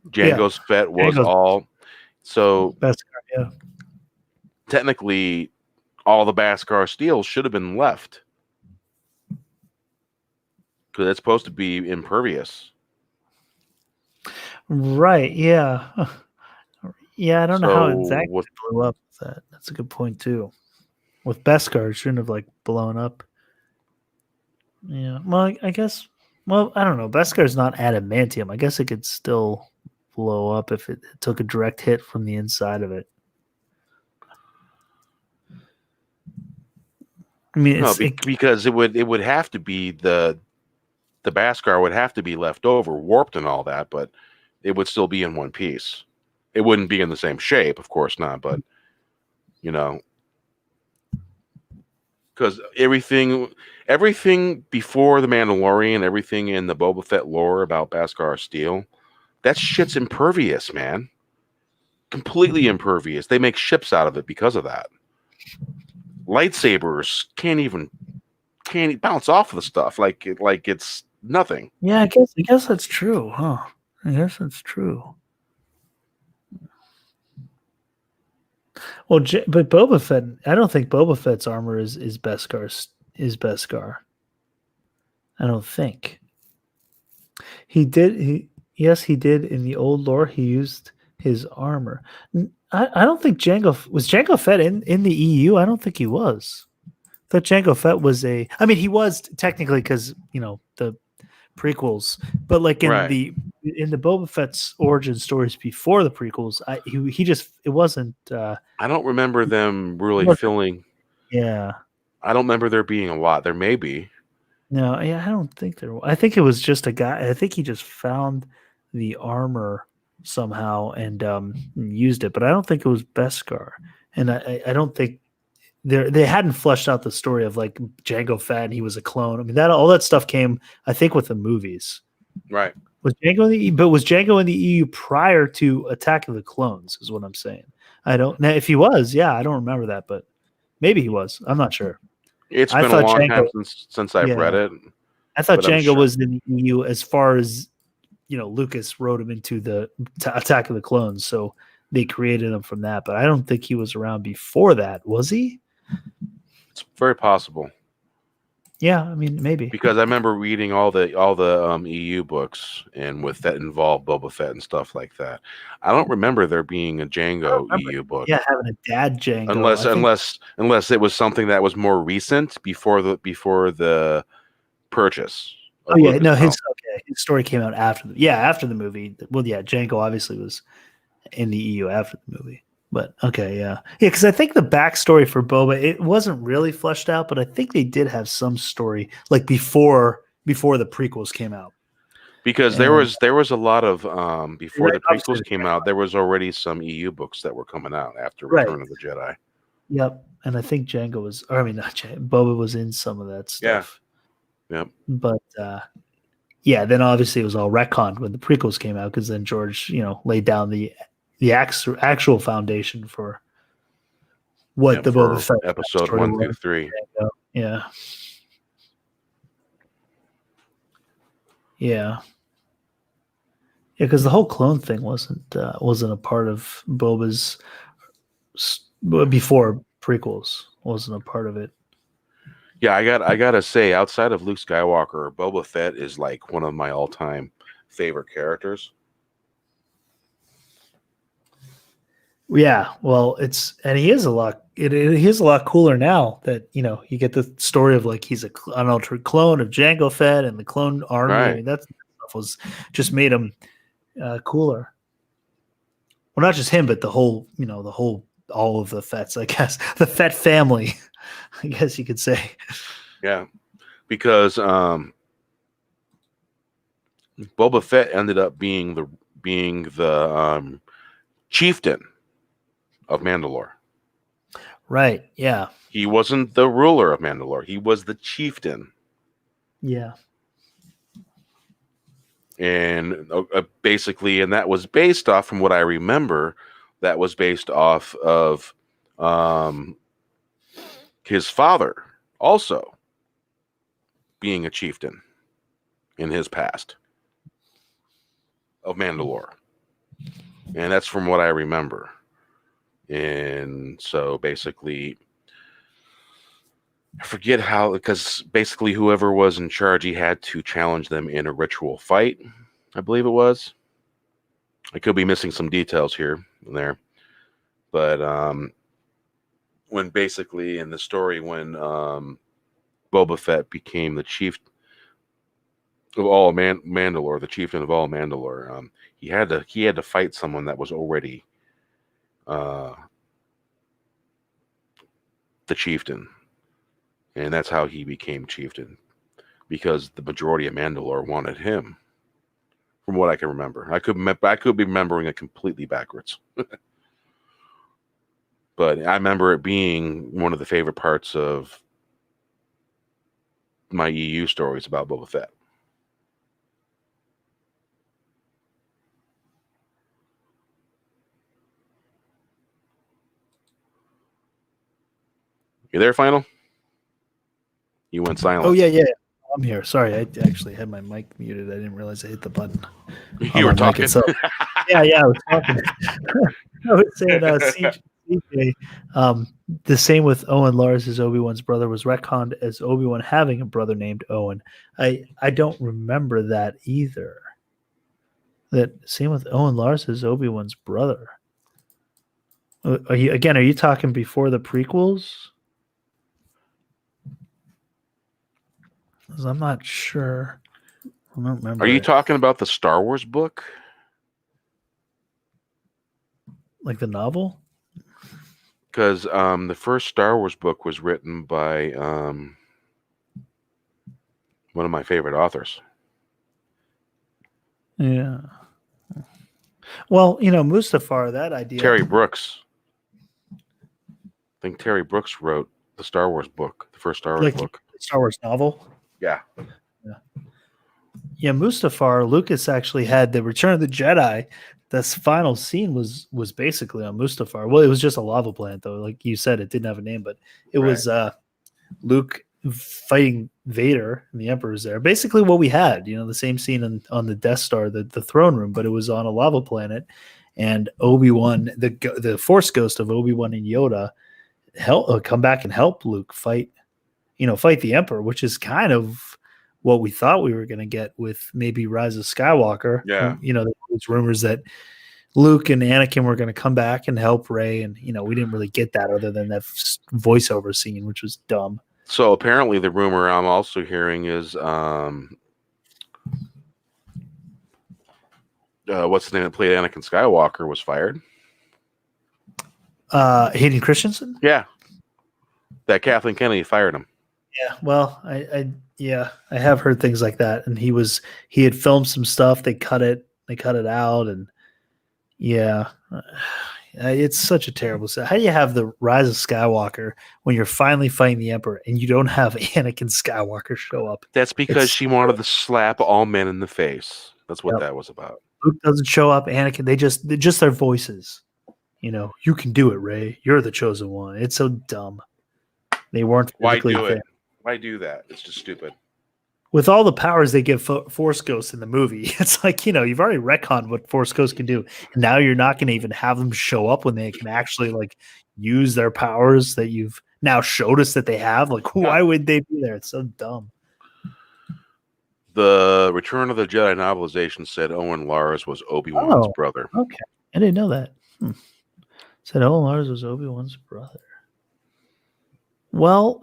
Jango's Fett was all so Beskar, yeah. Technically all the Beskar steel should have been left. Because it's supposed to be impervious. Right, yeah. Yeah, I don't know how exactly it blew up with that. That's a good point, too. With Beskar, it shouldn't have, blown up. Yeah, well, I guess... Well, I don't know. Beskar's not adamantium. I guess it could still blow up if it took a direct hit from the inside of it. I mean, because it would have to be the Beskar would have to be left over, warped and all that, but it would still be in one piece. It wouldn't be in the same shape, of course not, but you know, because everything before the Mandalorian, everything in the Boba Fett lore about Beskar steel, that shit's impervious, man. Completely impervious. They make ships out of it because of that. Lightsabers can't bounce off of the stuff like it's nothing. Yeah, I guess that's true, huh? I guess that's true. Well, but Boba Fett, I don't think Boba Fett's armor is Beskar. I don't think. He did. Yes, he did. In the old lore, he used his armor. I don't think was Jango Fett in the EU. I don't think he was. I thought Jango Fett was I mean, he was technically because the prequels, but in the Boba Fett's origin stories before the prequels, it wasn't. I don't remember them really filling. Yeah, I don't remember there being a lot. There may be. No, yeah, I don't think there. I think it was just a guy. I think he just found the armor somehow and used it, but I don't think it was Beskar, and I don't think they hadn't fleshed out the story of like Jango Fett and he was a clone. I mean, that all that stuff came, I think, with the movies. Right. Was Jango in the but was Jango in the EU prior to Attack of the Clones? Is what I'm saying. I don't know if he was. Yeah, I don't remember that, but maybe he was. I'm not sure. It's I been a thought long time Jango- since I've read it. I thought but I'm Jango sure. was in the EU as far as Lucas wrote him into the Attack of the Clones, so they created him from that. But I don't think he was around before that, was he? It's very possible. Yeah, I mean maybe Because I remember reading all the EU books and with that involved Boba Fett and stuff like that. I don't remember there being a Django EU book. Yeah, having a dad Jango. Unless it was something that was more recent before the purchase. Oh yeah, no, his story came out after after the movie. Well, yeah, Jango obviously was in the EU after the movie. But okay, yeah, because I think the backstory for Boba, it wasn't really fleshed out, but I think they did have some story like before the prequels came out. Because there was a lot of before the prequels came out, there was already some EU books that were coming out after Return of the Jedi. Yep, and I think Jango was, or I mean, not Jango, Boba was in some of that stuff. Yeah. Yep. But then obviously it was all retconned when the prequels came out because then George, laid down the actual foundation for what the Boba Fett episode 1 through 3. Yeah. Yeah, because the whole clone thing wasn't a part of Boba's before prequels. Wasn't a part of it. Yeah, I gotta say, outside of Luke Skywalker, Boba Fett is like one of my all-time favorite characters. Yeah, well, he is a lot. He is a lot cooler now that you get the story of like he's an altered clone of Jango Fett and the clone army. Right. I mean, that stuff was just made him cooler. Well, not just him, but the whole all of the Fetts. I guess the Fett family. I guess you could say. Yeah, because Boba Fett ended up being the chieftain of Mandalore. Right. Yeah. He wasn't the ruler of Mandalore. He was the chieftain. Yeah. And basically, and that was based off, from what I remember, that was based off of his father also being a chieftain in his past of Mandalore. And that's from what I remember. And so basically, I forget how, because basically whoever was in charge, he had to challenge them in a ritual fight, I believe it was. I could be missing some details here and there. But when basically in the story, when Boba Fett became the chief of all Mandalore, the chieftain of all Mandalore, he had to fight someone that was already the chieftain, and that's how he became chieftain, because the majority of Mandalore wanted him, from what I can remember. I could be remembering it completely backwards. But I remember it being one of the favorite parts of my EU stories about Boba Fett. You there, Final? You went silent. Oh yeah. I'm here. Sorry, I actually had my mic muted. I didn't realize I hit the button. You were talking. Yeah, I was talking. I was saying, CJ, the same with Owen Lars, as Obi-Wan's brother, was retconned as Obi-Wan having a brother named Owen. I don't remember that either. That same with Owen Lars as Obi-Wan's brother. Are you talking before the prequels? Because I'm not sure. I don't remember. Are you talking about the Star Wars book? Like the novel? Because the first Star Wars book was written by one of my favorite authors. Yeah. Well, Mustafar, that idea. Terry Brooks. think Terry Brooks wrote the Star Wars book, the first Star Wars Like book. Star Wars novel. Yeah. Yeah, Mustafar, Lucas actually had the Return of the Jedi. This final scene was basically on Mustafar. Well, it was just a lava planet, though. Like you said, it didn't have a name, but it was Luke fighting Vader and the Emperor's there. Basically, what we had, the same scene on the Death Star, the throne room, but it was on a lava planet. And Obi-Wan, the Force ghost of Obi-Wan and Yoda, come back and help Luke fight the Emperor, which is kind of what we thought we were going to get with maybe Rise of Skywalker. Yeah. There's rumors that Luke and Anakin were going to come back and help Rey, and we didn't really get that other than that voiceover scene, which was dumb. So apparently the rumor I'm also hearing is what's the name that played Anakin Skywalker was fired. Hayden Christensen? Yeah. That Kathleen Kennedy fired him. Yeah, well, I have heard things like that, and he had filmed some stuff. They cut it out, and it's such a terrible set. How do you have the Rise of Skywalker when you're finally fighting the Emperor, and you don't have Anakin Skywalker show up? That's because she wanted to slap all men in the face. That's what that was about. Luke doesn't show up. Anakin, they just their voices. You can do it, Rey. You're the chosen one. It's so dumb. They weren't. Why do it? Why do that? It's just stupid. With all the powers they give Force Ghosts in the movie, it's like, you've already retconned what Force Ghosts can do. And now you're not going to even have them show up when they can actually use their powers that you've now showed us that they have. Like, why would they be there? It's so dumb. The Return of the Jedi novelization said Owen Lars was Obi-Wan's brother. Okay. I didn't know that. Said Owen Lars was Obi-Wan's brother. Well,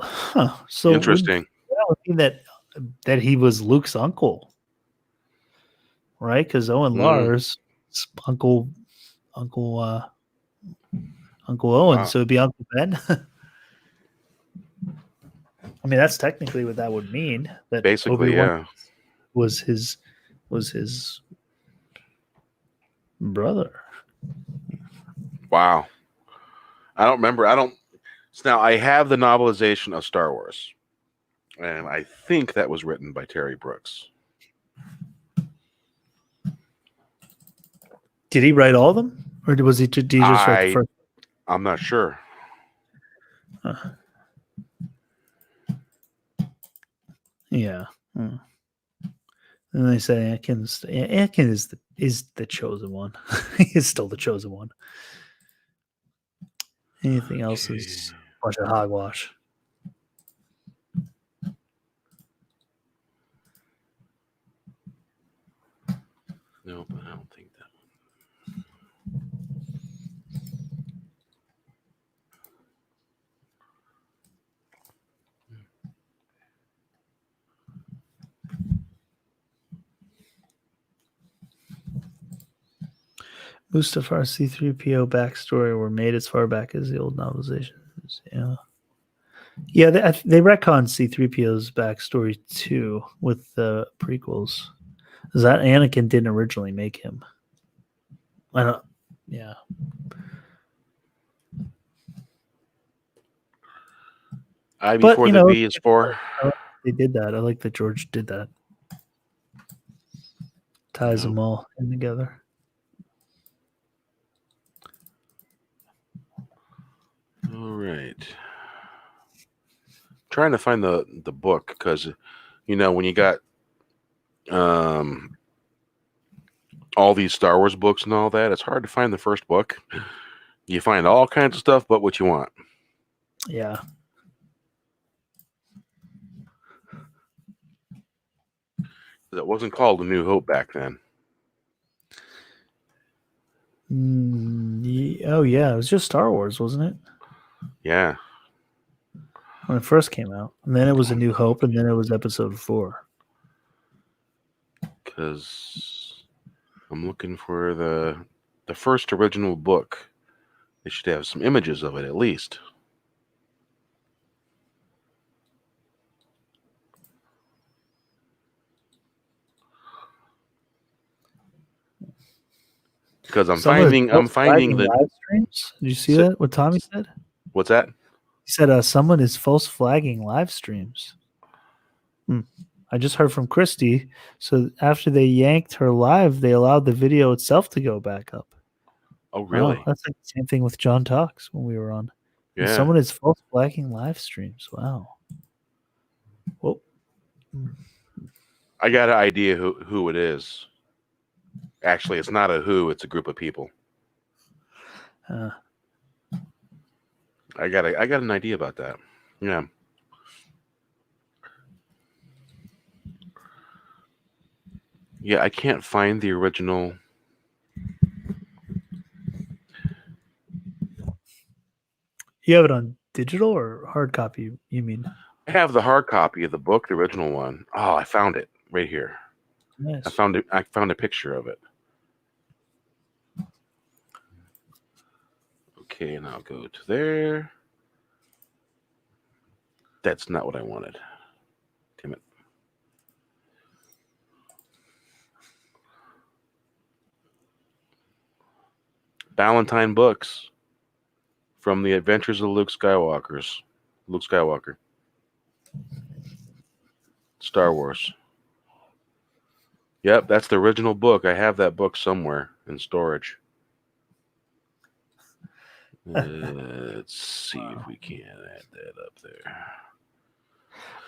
so interesting. That would mean that he was Luke's uncle, right? Because Owen Lars, Uncle Owen, so it'd be Uncle Ben. I mean, that's technically what that would mean. That basically, Obi-Wan was his brother. Wow. I don't remember. Now, I have the novelization of Star Wars, and I think that was written by Terry Brooks. Did he write all of them? Or did he just write the first? I'm not sure. Huh. Yeah. And they say Anakin is the chosen one. He is still the chosen one. Anything else is a bunch of hogwash. Nope, I don't think that Mustafar C-3PO backstory were made as far back as the old novelizations. Yeah, they retconned C-3PO's backstory too with the prequels. Is that Anakin didn't originally make him? I don't. Yeah. I before the B is for. They did that. I like that George did that. Ties them all in together. All right. Trying to find the book because, when you got all these Star Wars books and all that, it's hard to find the first book. You find all kinds of stuff but what you want. Yeah. It wasn't called A New Hope back then. Oh, yeah. It was just Star Wars, wasn't it? Yeah. When it first came out. And then it was A New Hope, and then it was Episode 4. Because I'm looking for the first original book. They should have some images of it at least. Because I'm finding the live streams. Did you see that? What Tommy said? What's that? He said someone is false flagging live streams. I just heard from Christy. So after they yanked her live, they allowed the video itself to go back up. Oh, really? Wow, that's like the same thing with John Talks when we were on. And Yeah. someone is false flagging live streams. Wow. Whoa. I got an idea who it is. Actually, it's not a who, it's a group of people. I got an idea about that. Yeah. Yeah, I can't find the original. You have it on digital or hard copy, you mean? I have the hard copy of the book, the original one. Oh, I found it right here. Nice. I found a picture of it. Okay, and I'll go to there. That's not what I wanted. Damn it. Ballantine Books from the Adventures of Luke Skywalker. Star Wars. Yep, that's the original book. I have that book somewhere in storage. Let's see if we can add that up there.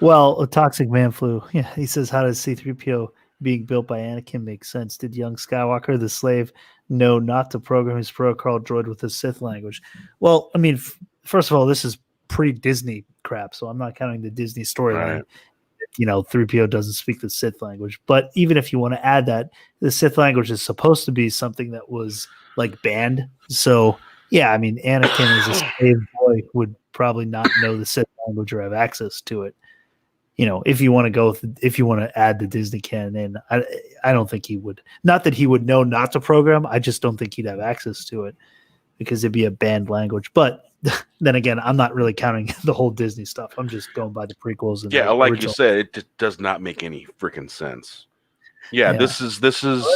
Well, a Toxic Man Flu. Yeah, he says, how does C-3PO being built by Anakin make sense? Did young Skywalker, the slave, know not to program his protocol droid with the Sith language? Well, I mean, first of all, this is pre-Disney crap, so I'm not counting the Disney storyline. Right. You know, 3PO doesn't speak the Sith language. But even if you want to add that, the Sith language is supposed to be something that was like banned. So, yeah, I mean, Anakin as a slave boy would probably not know the Sith language or have access to it. You know, if you want to add the Disney canon in, I don't think he would. Not that he would know not to program. I just don't think he'd have access to it because it'd be a banned language. But then again, I'm not really counting the whole Disney stuff. I'm just going by the prequels. And Yeah, the like original. you said, it just does not make any freaking sense. Yeah, this is the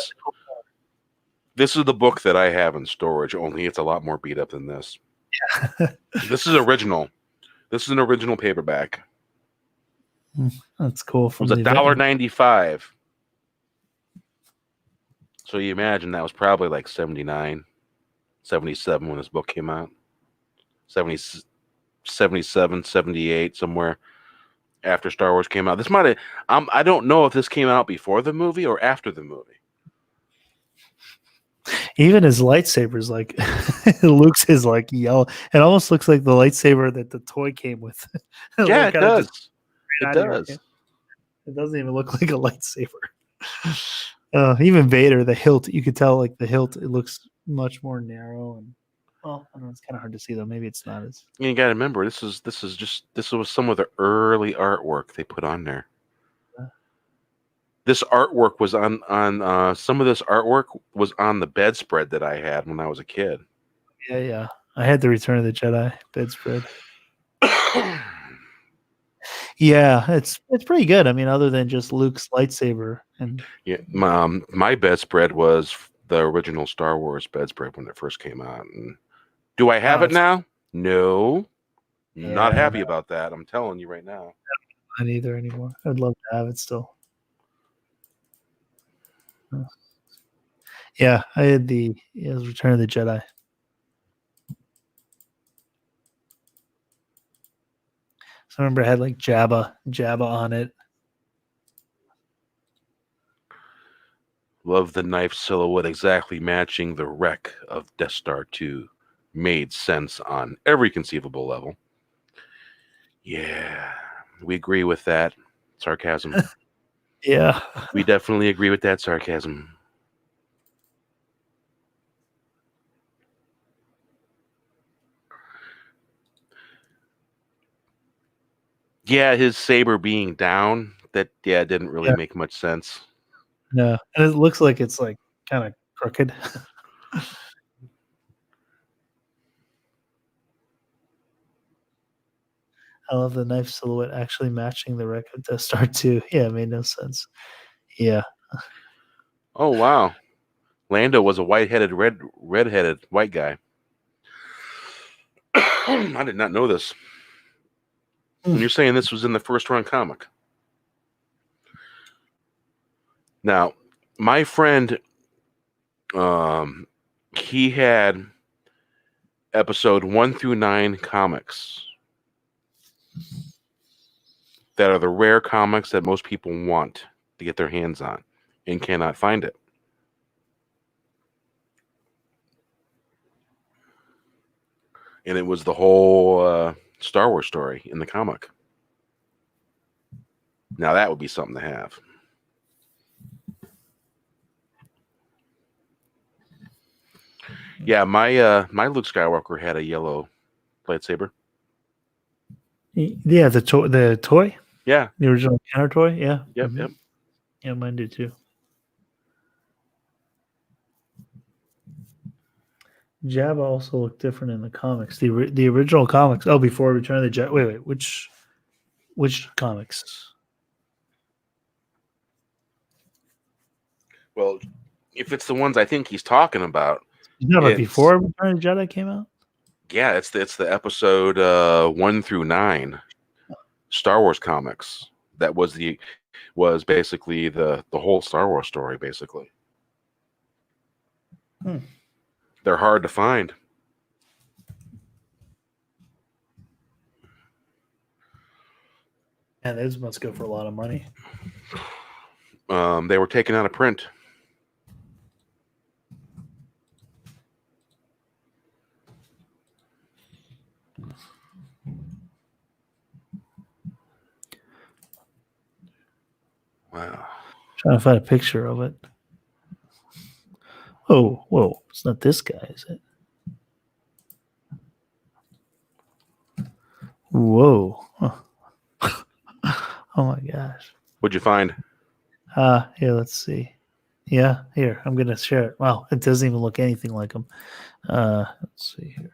book that I have in storage. Only it's a lot more beat up than this. Yeah. This is original. This is an original paperback. That's cool. It was $1.95. So you imagine that was probably like 79, 77 when this book came out. 70, 77, 78, somewhere after Star Wars came out. This might have, I don't know if this came out before the movie or after the movie. Even his lightsabers, like Luke's is like yellow. It almost looks like the lightsaber that the toy came with. Yeah, it does. It does. It doesn't even look like a lightsaber. Even Vader, the hilt, you could tell like the hilt, it looks much more narrow and well, I don't know, it's kind of hard to see though. Maybe it's not as. You got to remember, this was some of the early artwork they put on there. This artwork was on some of this artwork was on the bedspread that I had when I was a kid. Yeah. I had the Return of the Jedi bedspread. Yeah, it's pretty good. I mean, other than just Luke's lightsaber and yeah, my bedspread was the original Star Wars bedspread when it first came out. And do I have it now? No. Not happy about that. I'm telling you right now. Not either anymore. I'd love to have it still. Yeah, I had it was Return of the Jedi. So I remember I had like Jabba on it. Love the knife silhouette exactly matching the wreck of Death Star 2. Made sense on every conceivable level. Yeah, we agree with that sarcasm. Yeah. We definitely agree with that sarcasm. Yeah, his saber being down, that didn't really make much sense. No, and it looks like it's like kind of crooked. I love the knife silhouette actually matching the wreck of Death Star 2. Yeah, it made no sense. Yeah. Oh wow, Lando was a redheaded white guy. I did not know this. And you're saying this was in the first run comic. Now, my friend, he had episode 1 through 9 comics that are the rare comics that most people want to get their hands on and cannot find it. And it was the whole Star Wars story in the comic. Now that would be something to have. Yeah, my Luke Skywalker had a yellow lightsaber. Yeah, the toy. Yeah, The original counter toy. Yeah. Yep. Yeah, mine did too. Jabba also looked different in the comics. The original comics. Oh, before Return of the Jedi. Wait, which comics? Well, if it's the ones I think he's talking about, Before Return of the Jedi came out. Yeah, it's the episode 1 through 9 Star Wars comics. That was basically the whole Star Wars story, basically. They're hard to find. Yeah, those must go for a lot of money. They were taken out of print. Wow. Trying to find a picture of it. Oh, whoa. It's not this guy, is it? Whoa. Oh, oh my gosh. What'd you find? Here, let's see. Yeah, here. I'm going to share it. Wow, it doesn't even look anything like him. Let's see here.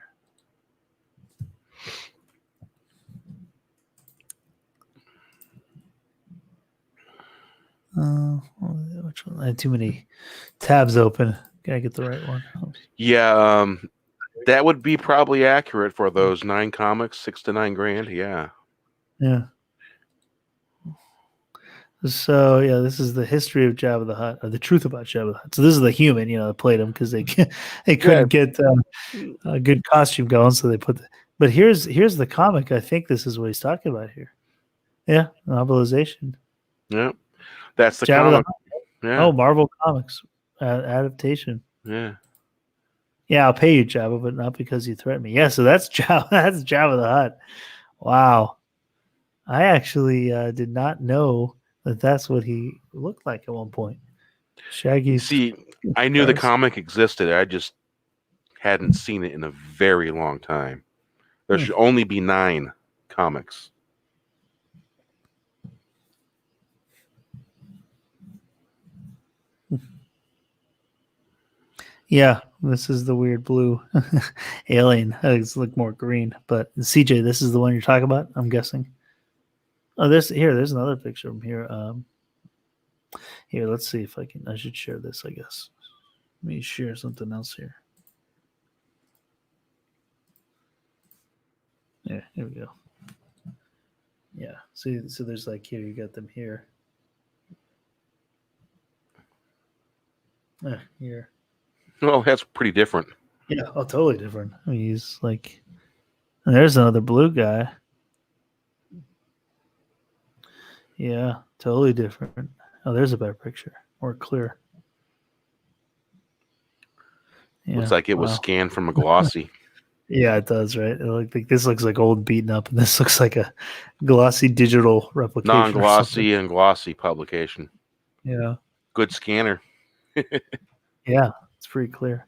Which one? I had too many tabs open. Gotta get the right one. Yeah, that would be probably accurate for those 9 comics, $6 to $9 grand. Yeah. Yeah. So yeah, this is the history of Jabba the Hutt, or the truth about Jabba the Hutt. So this is the human, that played him because they couldn't get a good costume going, so they put. But here's the comic. I think this is what he's talking about here. Yeah, novelization. Yeah, that's the Jabba comic. Yeah. Oh, Marvel Comics adaptation. Yeah. Yeah, I'll pay you, Jabba, but not because you threatened me. Yeah, so that's Jabba. That's Jabba the Hutt. Wow, I actually did not know that that's what he looked like at one point. Shaggy. See, I knew the comic existed. I just hadn't seen it in a very long time. There should only be 9 comics. Yeah, this is the weird blue alien. It's look more green, but CJ, this is the one you're talking about, I'm guessing. Oh, there's another picture of him here. Here, let's see if I should share this, I guess. Let me share something else here. Yeah, here we go. Yeah, see, so there's here, you got them here. Here. Well, that's pretty different. Yeah, totally different. I mean, he's and there's another blue guy. Yeah, totally different. Oh, there's a better picture. More clear. Yeah, looks like it was scanned from a glossy. Yeah, it does, right? This looks like old beaten up, and this looks like a glossy digital replication. Non-glossy and glossy publication. Yeah. Good scanner. Yeah, it's pretty clear.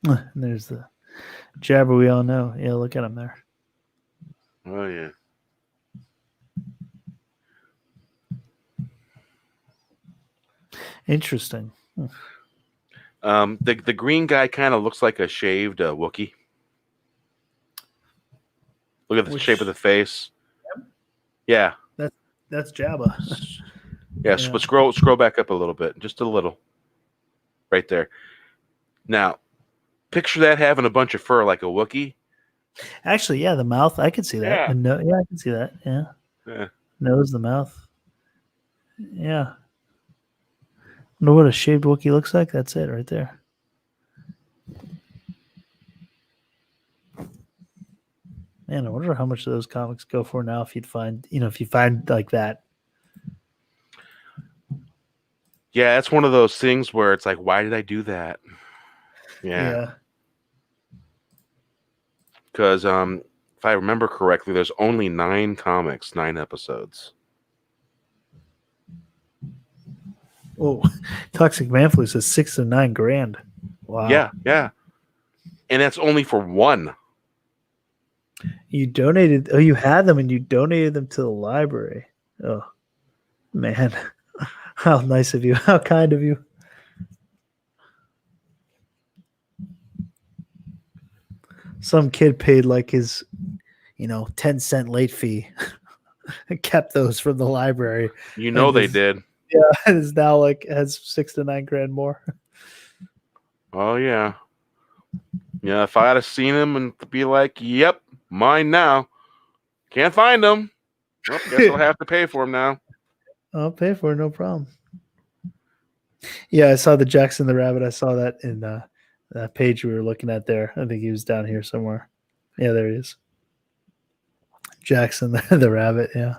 And there's the Jabba we all know. Yeah, look at him there. Oh, yeah. Interesting. The green guy kind of looks like a shaved Wookiee. Look at the shape of the face. Yeah. That's Jabba. Yes, yeah. But scroll back up a little bit, just a little. Right there. Now, Picture that having a bunch of fur like a Wookiee. Actually, yeah, the mouth. I could see that. Yeah. And yeah, I can see that. Yeah. Yeah. Nose, the mouth. Yeah. Know what a shaved Wookiee looks like? That's it right there. Man, I wonder how much of those comics go for now if you find like that. Yeah, it's one of those things where it's like, why did I do that? Yeah. Because if I remember correctly, there's only 9 comics, 9 episodes. Oh, Toxic Manflu says 6 to 9 grand. Wow. Yeah. And that's only for one. You donated. Oh, you had them and you donated them to the library. Oh, man. How nice of you. How kind of you. Some kid paid like his, 10-cent late fee and kept those from the library. You know they did. Yeah, and is now like has 6 to 9 grand more. Oh, yeah. Yeah, if I had seen him and be like, yep, mine now. Can't find them. Well, guess I'll have to pay for them now. I'll pay for it, no problem. Yeah, I saw the Jackson the Rabbit. I saw that in that page we were looking at there. I think he was down here somewhere. Yeah, there he is. Jackson the Rabbit, yeah.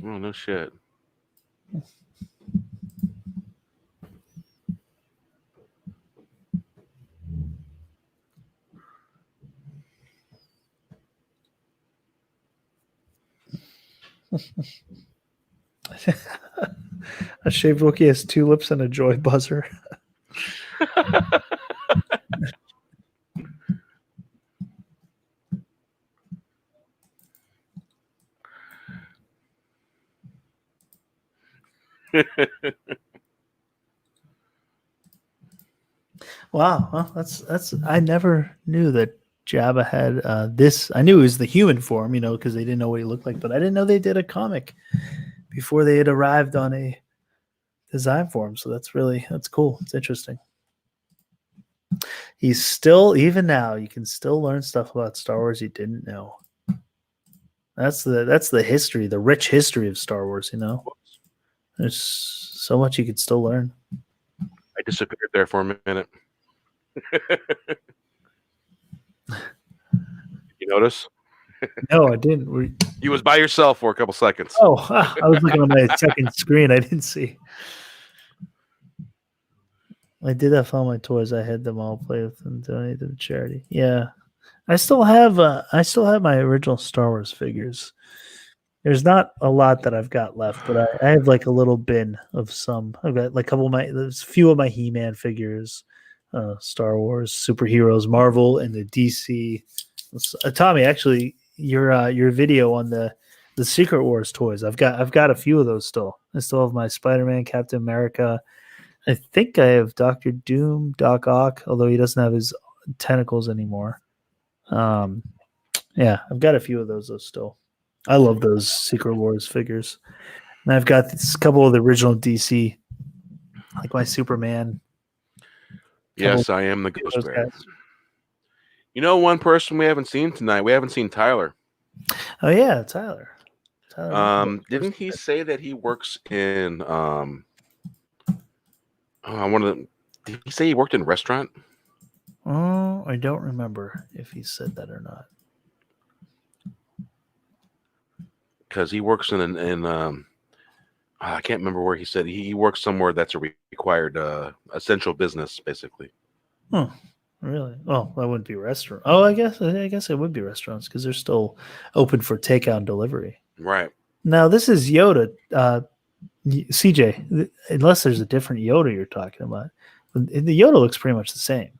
Oh, no shit. A shaved Wookiee has 2 lips and a joy buzzer. Wow, well, that's. I never knew that Jabba had this. I knew it was the human form, because they didn't know what he looked like, but I didn't know they did a comic before they had arrived on a design form. So that's cool. It's interesting. He's still, even now, you can still learn stuff about Star Wars you didn't know. That's the history, the rich history of Star Wars. There's so much you could still learn. I disappeared there for a minute. You notice? No, I didn't. You was by yourself for a couple seconds. Oh, I was looking at my second screen. I didn't see. I did have all my toys. I had them all, play with them, donate them to charity. Yeah, I still have my original Star Wars figures. There's not a lot that I've got left, but I have like a little bin of some. I've got like there's a few of my He-Man figures, Star Wars, superheroes, Marvel, and the DC. Tommy, actually, your video on the Secret Wars toys. I've got a few of those still. I still have my Spider-Man, Captain America. I think I have Dr. Doom, Doc Ock, although he doesn't have his tentacles anymore. Yeah, I've got a few of those still. I love those Secret Wars figures. And I've got a couple of the original DC, like my Superman. Yes, I am the Ghost Bear. One person we haven't seen tonight. We haven't seen Tyler. Oh yeah, Tyler. Didn't he say that he works in? Did he say he worked in a restaurant? Oh, I don't remember if he said that or not. Because he works in I can't remember where he said he works somewhere that's a required essential business, basically. Oh, really? Well, that wouldn't be a restaurant. Oh, I guess it would be restaurants because they're still open for takeout and delivery. Right. Now this is Yoda, CJ. Unless there's a different Yoda you're talking about, the Yoda looks pretty much the same.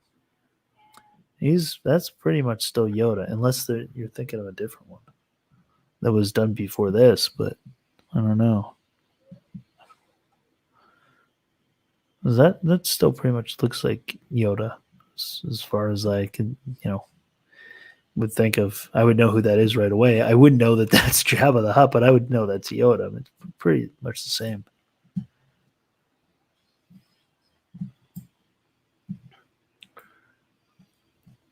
That's pretty much still Yoda, unless you're thinking of a different one that was done before this, but I don't know. That still pretty much looks like Yoda, as far as I can, would think of. I would know who that is right away. I wouldn't know that that's Jabba the Hutt, but I would know that's Yoda. I mean, it's pretty much the same.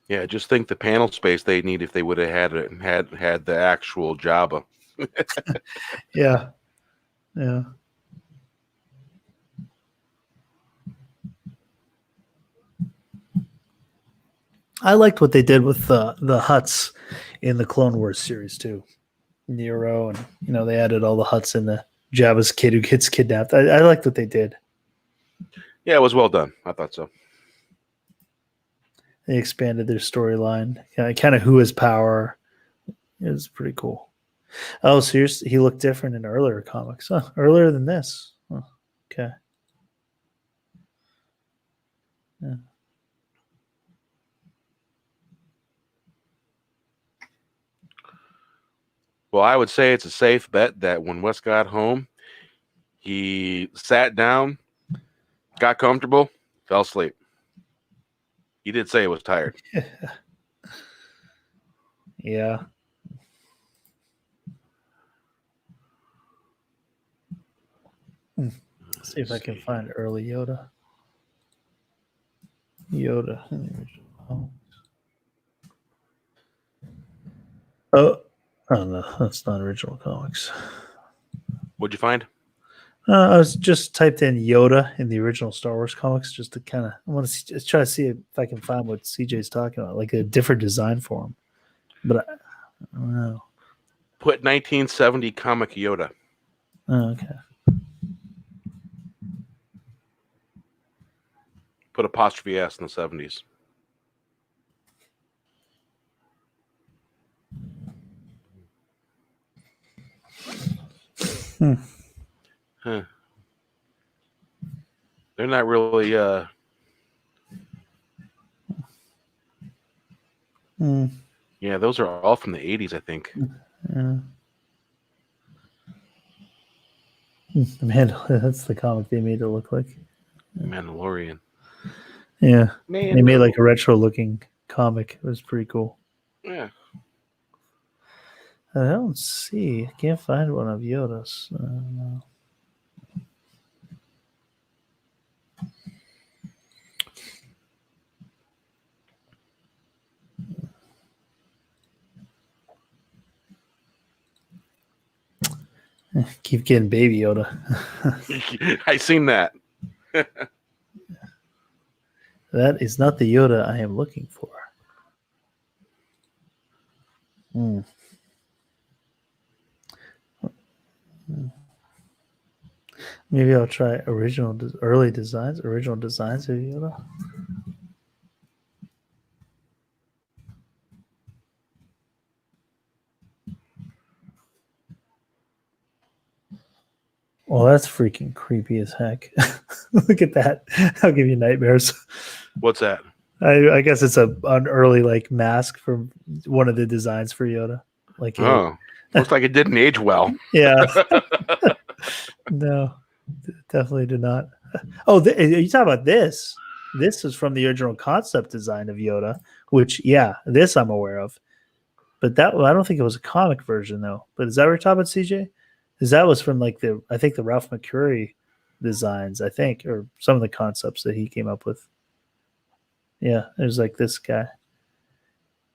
Yeah, just think the panel space they need if they would have had the actual Jabba. Yeah. Yeah. I liked what they did with the Hutts in the Clone Wars series too. Nero, and they added all the Hutts in the Jabba's kid who gets kidnapped. I liked what they did. Yeah, it was well done. I thought so. They expanded their storyline, kind of who has power. It was pretty cool. Oh, so he looked different in earlier comics. Huh, earlier than this. Huh, okay. Yeah. Well, I would say it's a safe bet that when Wes got home, he sat down, got comfortable, fell asleep. He did say he was tired. Yeah. Let's see if I can find early Yoda. Yoda in the original. Oh no, that's not original comics. What'd you find? I was just typed in Yoda in the original Star Wars comics just to kind of just try to see if I can find what CJ's talking about, like a different design for him. But I don't know. Put 1970 comic Yoda. Oh, okay. Put apostrophe S in the 70s. Huh. They're not really yeah, those are all from the 80s, I think. Yeah. Man, that's the comic they made it look like. Mandalorian. Yeah. They made like a retro looking comic. It was pretty cool. Yeah. I don't see. I can't find one of Yoda's. No. Keep getting baby Yoda. I seen that. That is not the Yoda I am looking for. Maybe I'll try early designs, original designs of Yoda. Well, that's freaking creepy as heck. Look at that. I'll give you nightmares. What's that? I guess it's an early like mask from one of the designs for Yoda. Like, looks like it didn't age well. Yeah. No, definitely did not. Oh, you talk about this? This is from the original concept design of Yoda, which this I'm aware of. But I don't think it was a comic version though. But is that what you're talking about, CJ? Because that was from like the Ralph McCurry designs, I think, or some of the concepts that he came up with. Yeah, it was like this guy.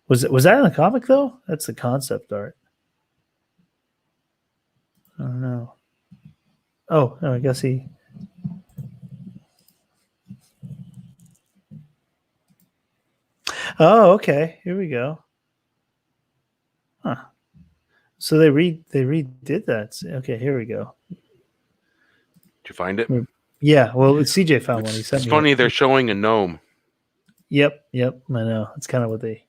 Was that in the comic though? That's the concept art. I don't know. Oh, no, I guess he. Oh, okay. Here we go. Huh. So they redid that. Okay, here we go. Did you find it? Yeah. Well, CJ found one. He sent it's me. Funny they're showing a gnome. Yep. I know. It's kind of what they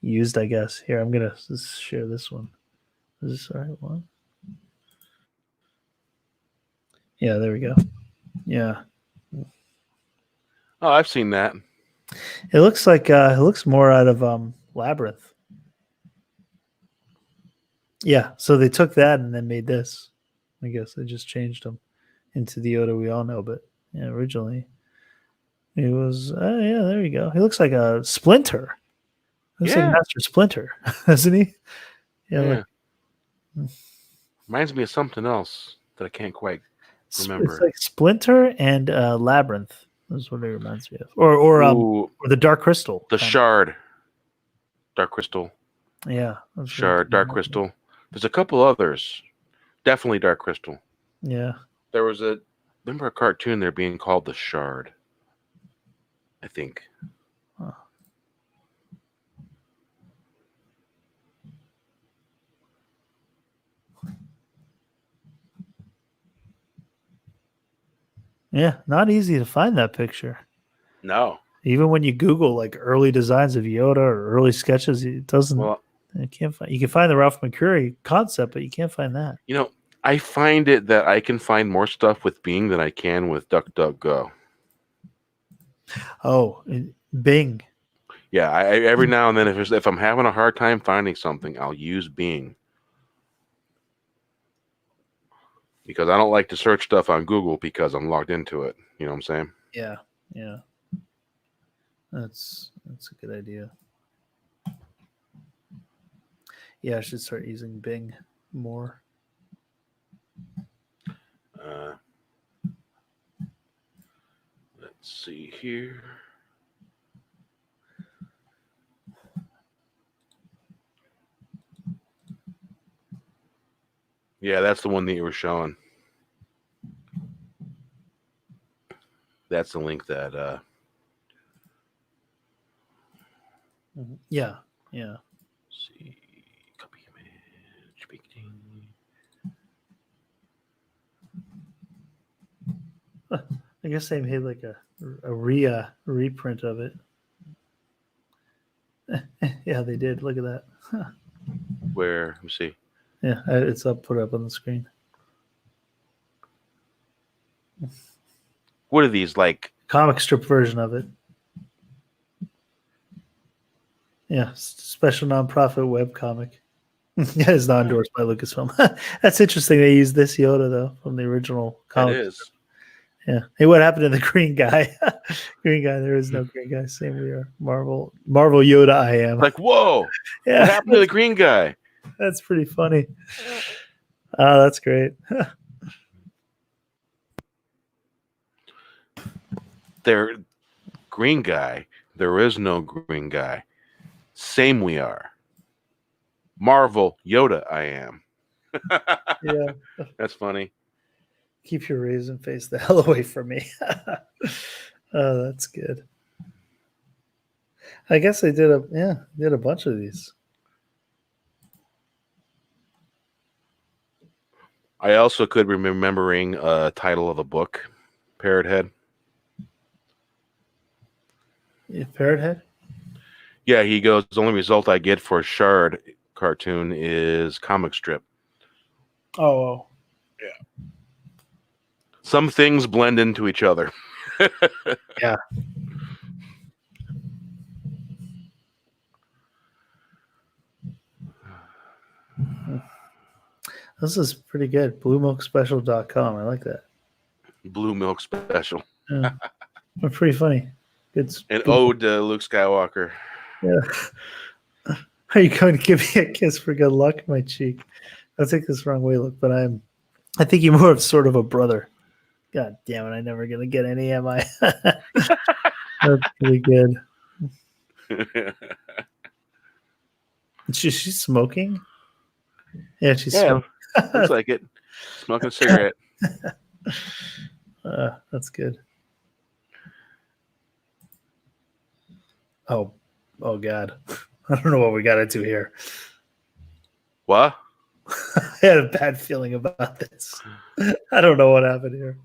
used, I guess. Here, I'm gonna just share this one. Is this the right one? Yeah, there we go. Yeah. Oh, I've seen that. It looks like it looks more out of Labyrinth. Yeah, so they took that and then made this. I guess they just changed them into the Yoda we all know, but originally it was there you go. He looks like a Splinter. Looks like Master Splinter, doesn't he? Yeah. Reminds me of something else that I can't quite remember. It's like Splinter and Labyrinth. That's what it reminds me of. Or the Dark Crystal. The Shard. Dark Crystal, Yeah. Shard, Dark Crystal. There's a couple others. Definitely Dark Crystal. Yeah. There was remember a cartoon there being called The Shard, I think. Huh. Yeah, not easy to find that picture. No. Even when you Google like early designs of Yoda or early sketches, it doesn't. Well, You can't find. You can find the Ralph McCurry concept, but you can't find that. you know, I find it that I can find more stuff with Bing than I can with DuckDuckGo. Oh, Bing. Yeah, I every now and then, if I'm having a hard time finding something, I'll use Bing. Because I don't like to search stuff on Google because I'm logged into it. You know what I'm saying? Yeah, yeah. That's a good idea. Yeah, I should start using Bing more. Let's see here. Yeah, that's the one that you were showing. That's the link that Yeah, yeah. let's see, copy image, painting. I guess they made like a reprint of it. Yeah, they did. Look at that. Huh. Where? Let me see. Yeah, it's up. Put up on the screen. What are these like? Comic strip version of it. Yeah, special nonprofit web comic. Yeah, it's not endorsed by Lucasfilm. That's interesting. They used this Yoda though from the original comic. It is. Yeah. Hey, what happened to the green guy? Green guy. There is no green guy. Same we are. Marvel Yoda. I am. Like, whoa! Yeah, What happened to the green guy? that's pretty funny. Oh, that's great. There, green guy. There is no green guy. Same we are. Marvel Yoda. I am. Yeah. That's funny. Keep your raisin face the hell away from me. Oh, that's good. I guess they did a bunch of these. I also could be remembering a title of a book, Parrot Head. Yeah, Parrot Head? Yeah, he goes, the only result I get for a Shard cartoon is comic strip. Oh. Yeah. Some things blend into each other. Yeah. This is pretty good. BlueMilkSpecial.com. I like that. Blue Milk Special. Yeah. Pretty funny. Good. An ode to Luke Skywalker. Yeah. Are you going to give me a kiss for good luck, my cheek? I'll take this the wrong way, look, but I think you're more of sort of a brother. God damn it, I'm never gonna get any, am I? That's pretty good. She's smoking? Yeah, she's smoking. Looks like it. Smoking a cigarette. That's good. Oh God. I don't know what we got into here. What? I had a bad feeling about this. I don't know what happened here.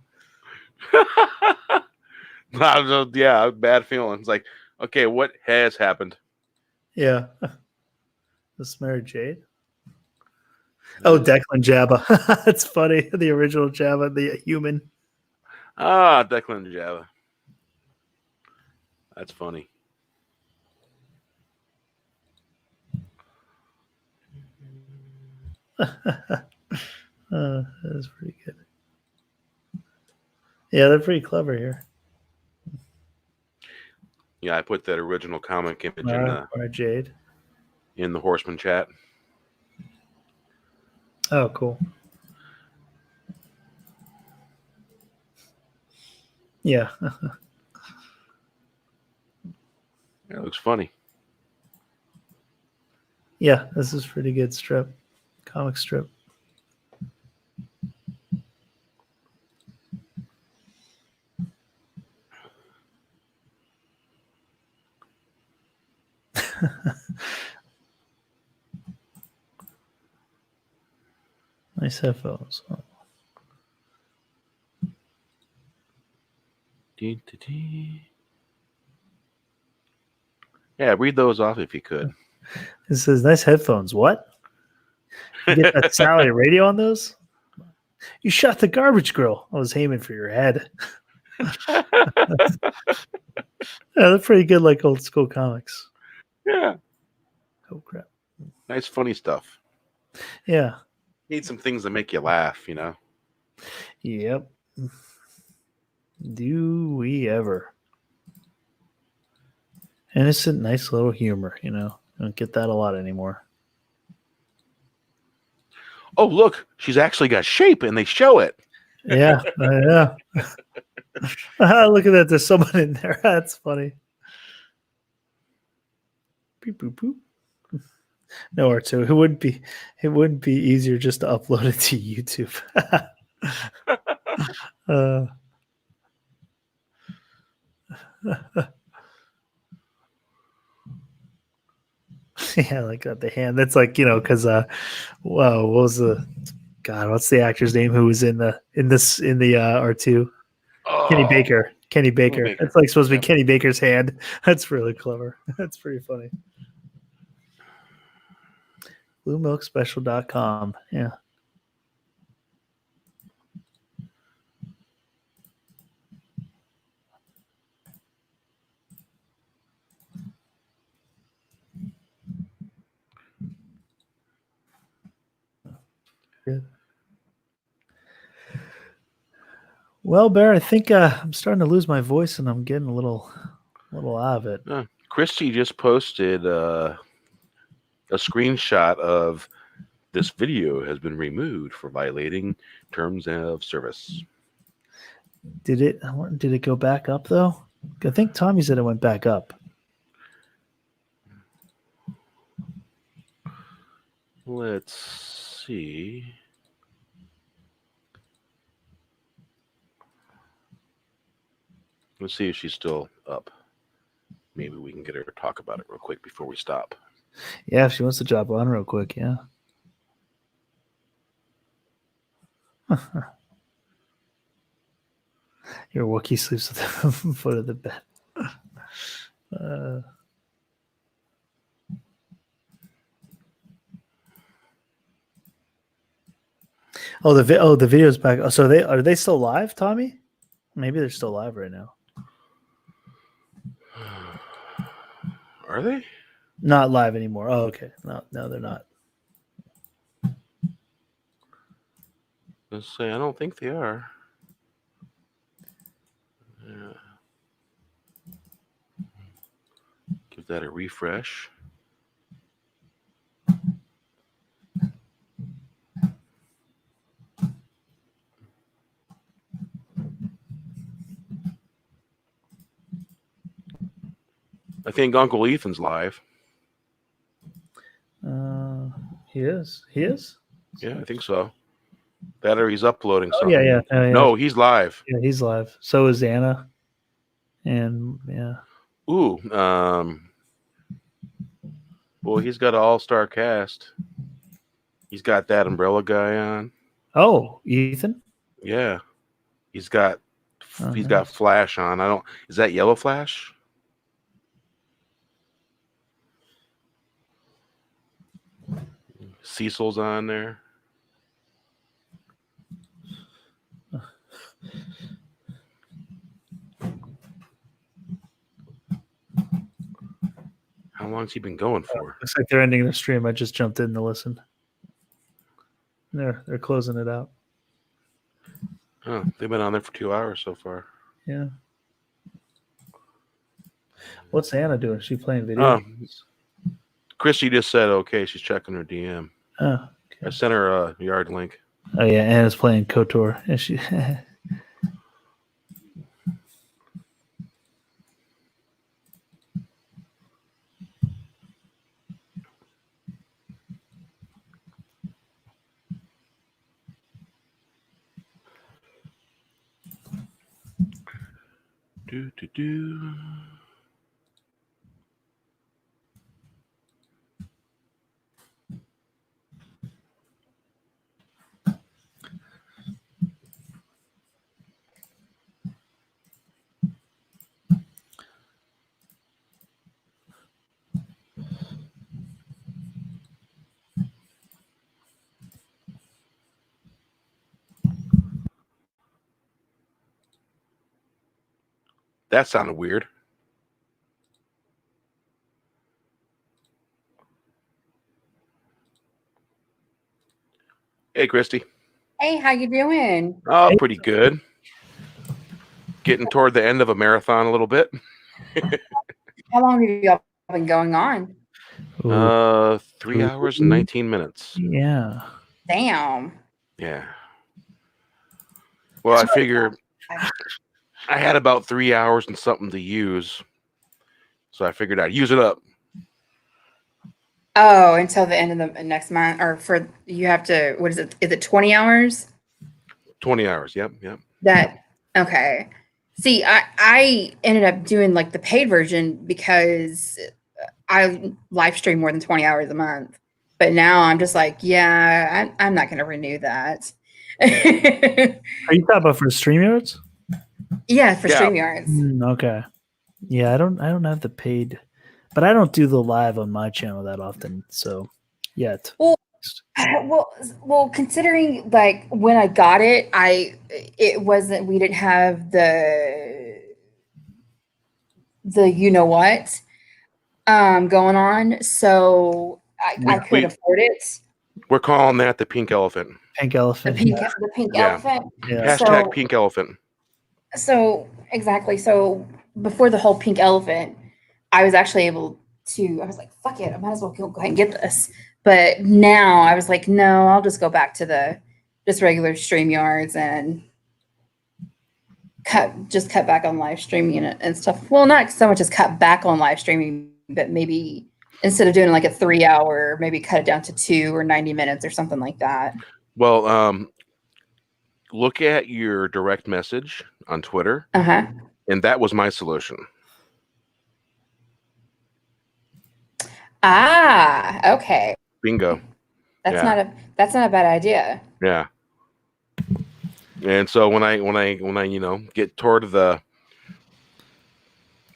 Yeah, bad feelings. Like, okay, what has happened? Yeah. This Mary Jade? Oh, Declan Jabba. That's funny. The original Jabba, the human. Ah, Declan Jabba. That's funny. That is pretty good. Yeah, they're pretty clever here. Yeah, I put that original comic image Jade in the Horseman chat. Oh, cool. Yeah. It looks funny. Yeah, this is pretty good strip. Comic strip. Nice headphones. Oh. Yeah, read those off if you could. It says nice headphones. What? You get that Sally radio on those? You shot the garbage girl. I was aiming for your head. Yeah, they're pretty good, like old school comics. Yeah. Oh crap. Nice, funny stuff. Yeah. Need some things that make you laugh, you know? Yep. Do we ever? Innocent, nice little humor, you know? Don't get that a lot anymore. Oh, look, she's actually got shape and they show it. Yeah. Yeah. Look at that. There's someone in there. That's funny. Beep, boop, boop. No, R2. It wouldn't be easier just to upload it to YouTube. Yeah, like the hand. That's like, you know, because whoa, what was the what's the actor's name who was in the R2? Oh, Kenny Baker. Kenny Baker. Baker. It's like supposed to be Kenny Baker's hand. That's really clever. That's pretty funny. BlueMilkSpecial.com. Yeah. Good. Well, Bear, I think I'm starting to lose my voice and I'm getting a little out of it. Christy just posted a screenshot of this video has been removed for violating terms of service. Did it go back up though? I think Tommy said it went back up. Let's see. Let's see if she's still up. Maybe we can get her to talk about it real quick before we stop. Yeah, if she wants to drop on real quick, yeah. Your Wookiee sleeps at the foot of the bed. The video's back. Oh, so are they still live, Tommy? Maybe they're still live right now. Are they? Not live anymore. Oh, okay. No, they're not. Let's say I don't think they are. Yeah. Give that a refresh. I think Uncle Ethan's live. He is. He is. Yeah, I think so. That or he's uploading Oh, something. yeah. No, he's live. Yeah, he's live. So is Anna. And yeah. Ooh, well, he's got an all-star cast. He's got that umbrella guy on. Oh, Ethan? Yeah. He's got Nice. Flash on. Is that Yellow Flash? Cecil's on there. How long's he been going for? Looks like they're ending their stream. I just jumped in to listen. They're closing it out. Oh, they've been on there for 2 hours so far. Yeah. What's Anna doing? Is she playing video games? Christy just said okay. She's checking her DM. Oh, okay. I sent her a yard link. Oh yeah, Anna's playing KOTOR. And she Do. That sounded weird. Hey, Christy. Hey, how you doing? Oh, pretty good. Getting toward the end of a marathon a little bit. How long have y'all been going on? 3 hours and 19 minutes. Yeah. Damn. Yeah. Well, I figure I had about 3 hours and something to use. So I figured I'd use it up. Oh, until the end of the next month, or for you have to. What is it? Is it 20 hours? 20 hours. Yep. That okay. See, I ended up doing like the paid version because I live stream more than 20 hours a month. But now I'm just like, yeah, I'm not going to renew that. Are you talking about for StreamYards? Yeah, for Yeah. StreamYards. Okay. Yeah, I don't have the paid, but I don't do the live on my channel that often. So yet. Well, considering like when I got it, we didn't have the you know what going on, so I couldn't afford it. We're calling that the pink elephant. Pink The elephant. pink Yeah. elephant. Yeah. Hashtag pink elephant. So exactly. So before the whole pink elephant, I was actually able to. I was like, "Fuck it, I might as well go ahead and get this." But now I was like, "No, I'll just go back to the just regular StreamYards and cut back on live streaming and stuff." Well, not so much as cut back on live streaming, but maybe instead of doing like a 3 hour, maybe cut it down to 2 or 90 minutes or something like that. Well, look at your direct message on Twitter, and that was my solution. Ah, okay. Bingo. That's not a bad idea. Yeah. And so when I get toward the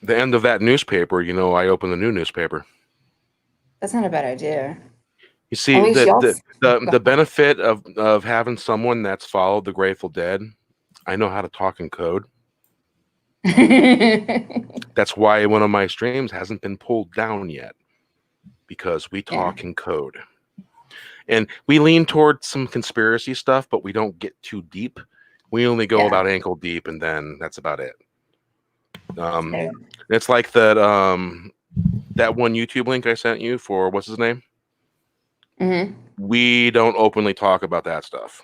end of that newspaper, I open the new newspaper. That's not a bad idea. You see, the benefit of having someone that's followed the Grateful Dead, I know how to talk in code. That's why one of my streams hasn't been pulled down yet, because we talk in code. And we lean toward some conspiracy stuff, but we don't get too deep. We only go about ankle deep, and then that's about it. It's like that one YouTube link I sent you for what's his name? Mm-hmm. We don't openly talk about that stuff.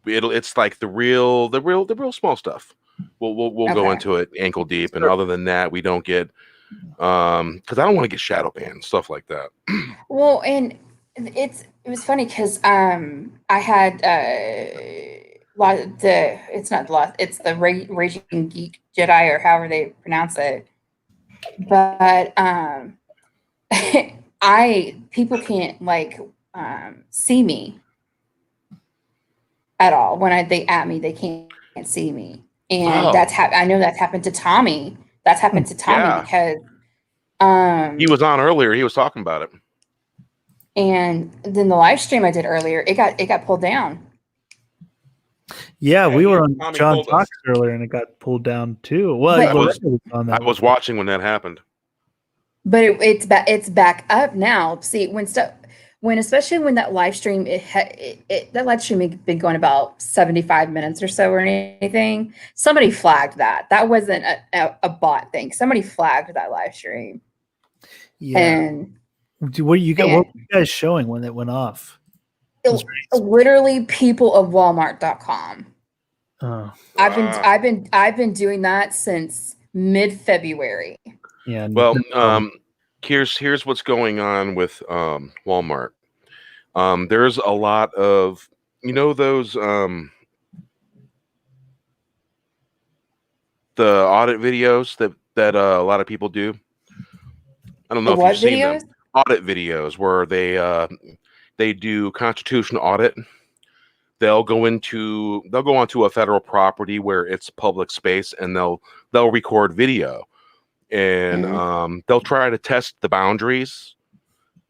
It's like the real small stuff. We'll go into it ankle deep, and other than that, we don't get because I don't want to get shadow banned, stuff like that. Well, and it was funny because I had it's the Raging Geek Jedi, or however they pronounce it, but people can't see me at all when they at me. They can't see me, and I know that's happened to Tommy. That's happened to Tommy because he was on earlier. He was talking about it, and then the live stream I did earlier, it got pulled down. Yeah, we were on John Fox earlier, and it got pulled down too. Well, I was watching when that happened. But it's back up now. See, especially when that live stream that live stream had been going about 75 minutes or so or anything. Somebody flagged that. That wasn't a bot thing. Somebody flagged that live stream. Yeah. And what were you guys showing when it went off? Literally people of Walmart.com. Oh. I've been doing that since mid-February. Yeah. Well, here's what's going on with Walmart. There's a lot of those the audit videos that a lot of people do. I don't know if you've seen them. Audit videos where they do constitutional audit. They'll go onto a federal property where it's public space, and they'll record video, and they'll try to test the boundaries.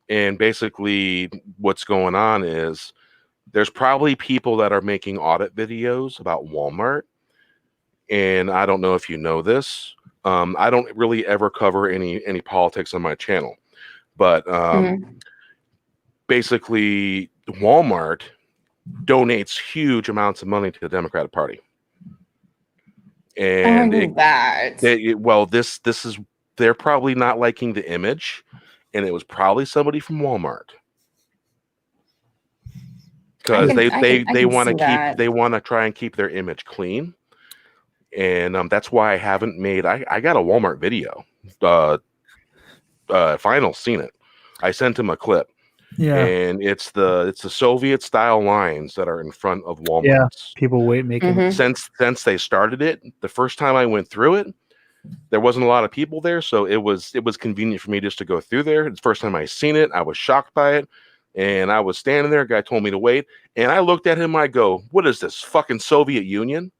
And basically, what's going on is there's probably people that are making audit videos about Walmart, and I don't know if you know this. I don't really ever cover any politics on my channel, but basically, Walmart donates huge amounts of money to the Democratic Party, and this is they're probably not liking the image, and it was probably somebody from Walmart because they want to try and keep their image clean, and that's why I haven't made. I got a Walmart video. Final seen it. I sent him a clip. Yeah, and it's the Soviet style lines that are in front of Walmart. Yeah, people making since they started it. The first time I went through it, there wasn't a lot of people there, so it was convenient for me just to go through there. It's the first time I seen it. I was shocked by it, and I was standing there. A guy told me to wait, and I looked at him. I go, "What is this, fucking Soviet Union?"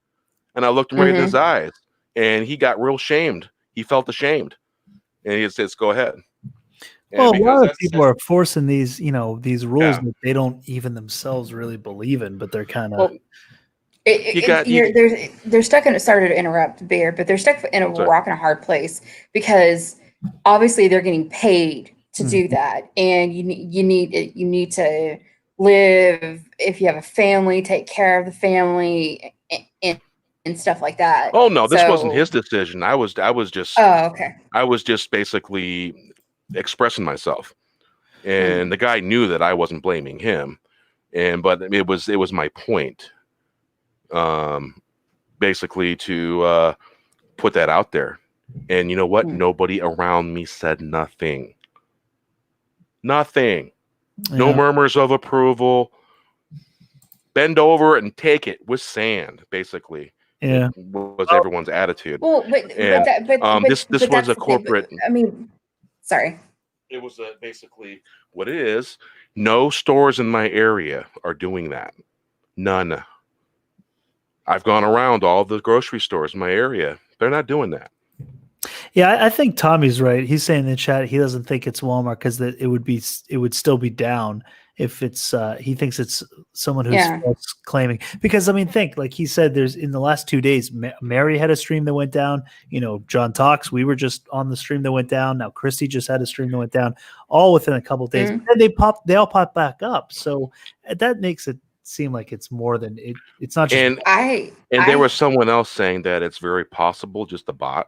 And I looked him right in his eyes, and he got real shamed. He felt ashamed, and he says, "Go ahead." Well, a lot of people are forcing these, these rules that they don't even themselves really believe in, but they're kind of. They're stuck in. Sorry to interrupt, Bear, but they're stuck in a rock and a hard place because obviously they're getting paid to do that, and you need to live. If you have a family, take care of the family and stuff like that. Oh no, this wasn't his decision. I was just. Oh, okay. I was just basically expressing myself, and the guy knew that I wasn't blaming him, but it was my point, basically to put that out there. And you know what? Nobody around me said nothing. Nothing. Yeah. No murmurs of approval. Bend over and take it with sand, basically. Yeah, was everyone's attitude. Well, this was a corporate. Sorry. It was basically what it is. No stores in my area are doing that. None. I've gone around all the grocery stores in my area. They're not doing that. Yeah, I think Tommy's right. He's saying in the chat he doesn't think it's Walmart because it would still be down if it's he thinks it's someone who's claiming. Because I mean, think like he said, there's in the last 2 days, Mary had a stream that went down. John Talks, we were just on the stream that went down. Now Christy just had a stream that went down, all within a couple of days. And they all pop back up. So that makes it seem like it's more than it. It's not just. There was someone else saying that it's very possible just a bot.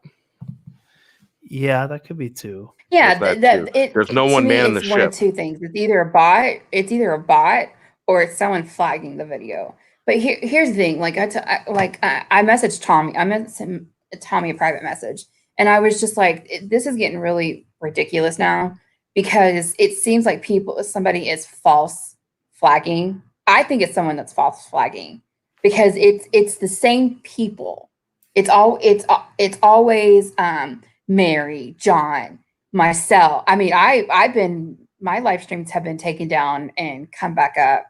Yeah, that could be too. Yeah, there's no one man in the ship. One of two things. It's either a bot or it's someone flagging the video. But here's the thing. Like I messaged Tommy. I messaged Tommy a private message, and I was just like, "This is getting really ridiculous now," because it seems like somebody is false flagging. I think it's someone that's false flagging because it's the same people. It's always Mary, John, myself. I mean, my live streams have been taken down and come back up,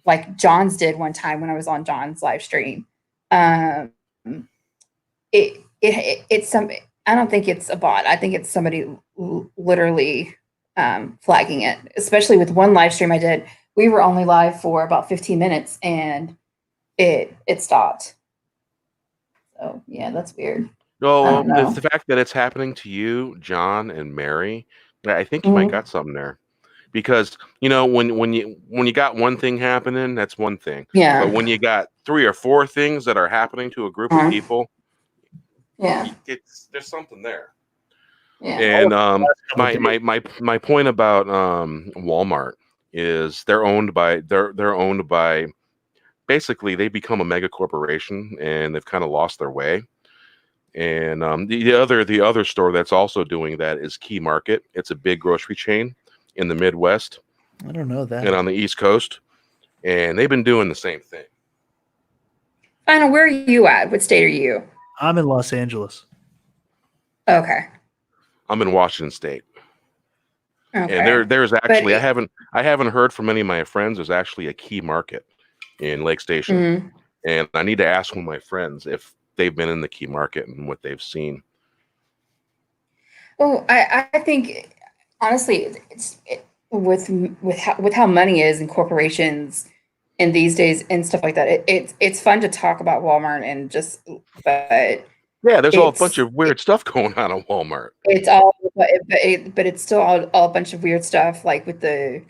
like John's did one time when I was on John's live stream. It's some. I don't think it's a bot. I think it's somebody literally flagging it. Especially with one live stream I did, we were only live for about 15 minutes and it stopped. So yeah, that's weird. No, it's the fact that it's happening to you, John, and Mary. I think you might got something there, because when you got one thing happening, that's one thing. Yeah. But when you got 3 or 4 things that are happening to a group of people, there's something there. Yeah. And my point about Walmart is they're owned by basically they become a mega corporation and they've kind of lost their way. And the other store that's also doing that is Key Market. It's a big grocery chain in the Midwest. I don't know that. And on the East Coast, and they've been doing the same thing. Final, where are you at? What state are you? I'm in Los Angeles. Okay. I'm in Washington State. Okay. And there's actually But I haven't heard from any of my friends. There's actually a Key Market in Lake Station, Mhm. and I need to ask one of my friends if they've been in the Key Market and what they've seen. Well, I think honestly, with how money is in corporations and these days and stuff like that, it's fun to talk about Walmart and just, but Yeah, there's all a bunch it's of weird stuff going on at Walmart. it's all, but it's still all a bunch of weird stuff like with the.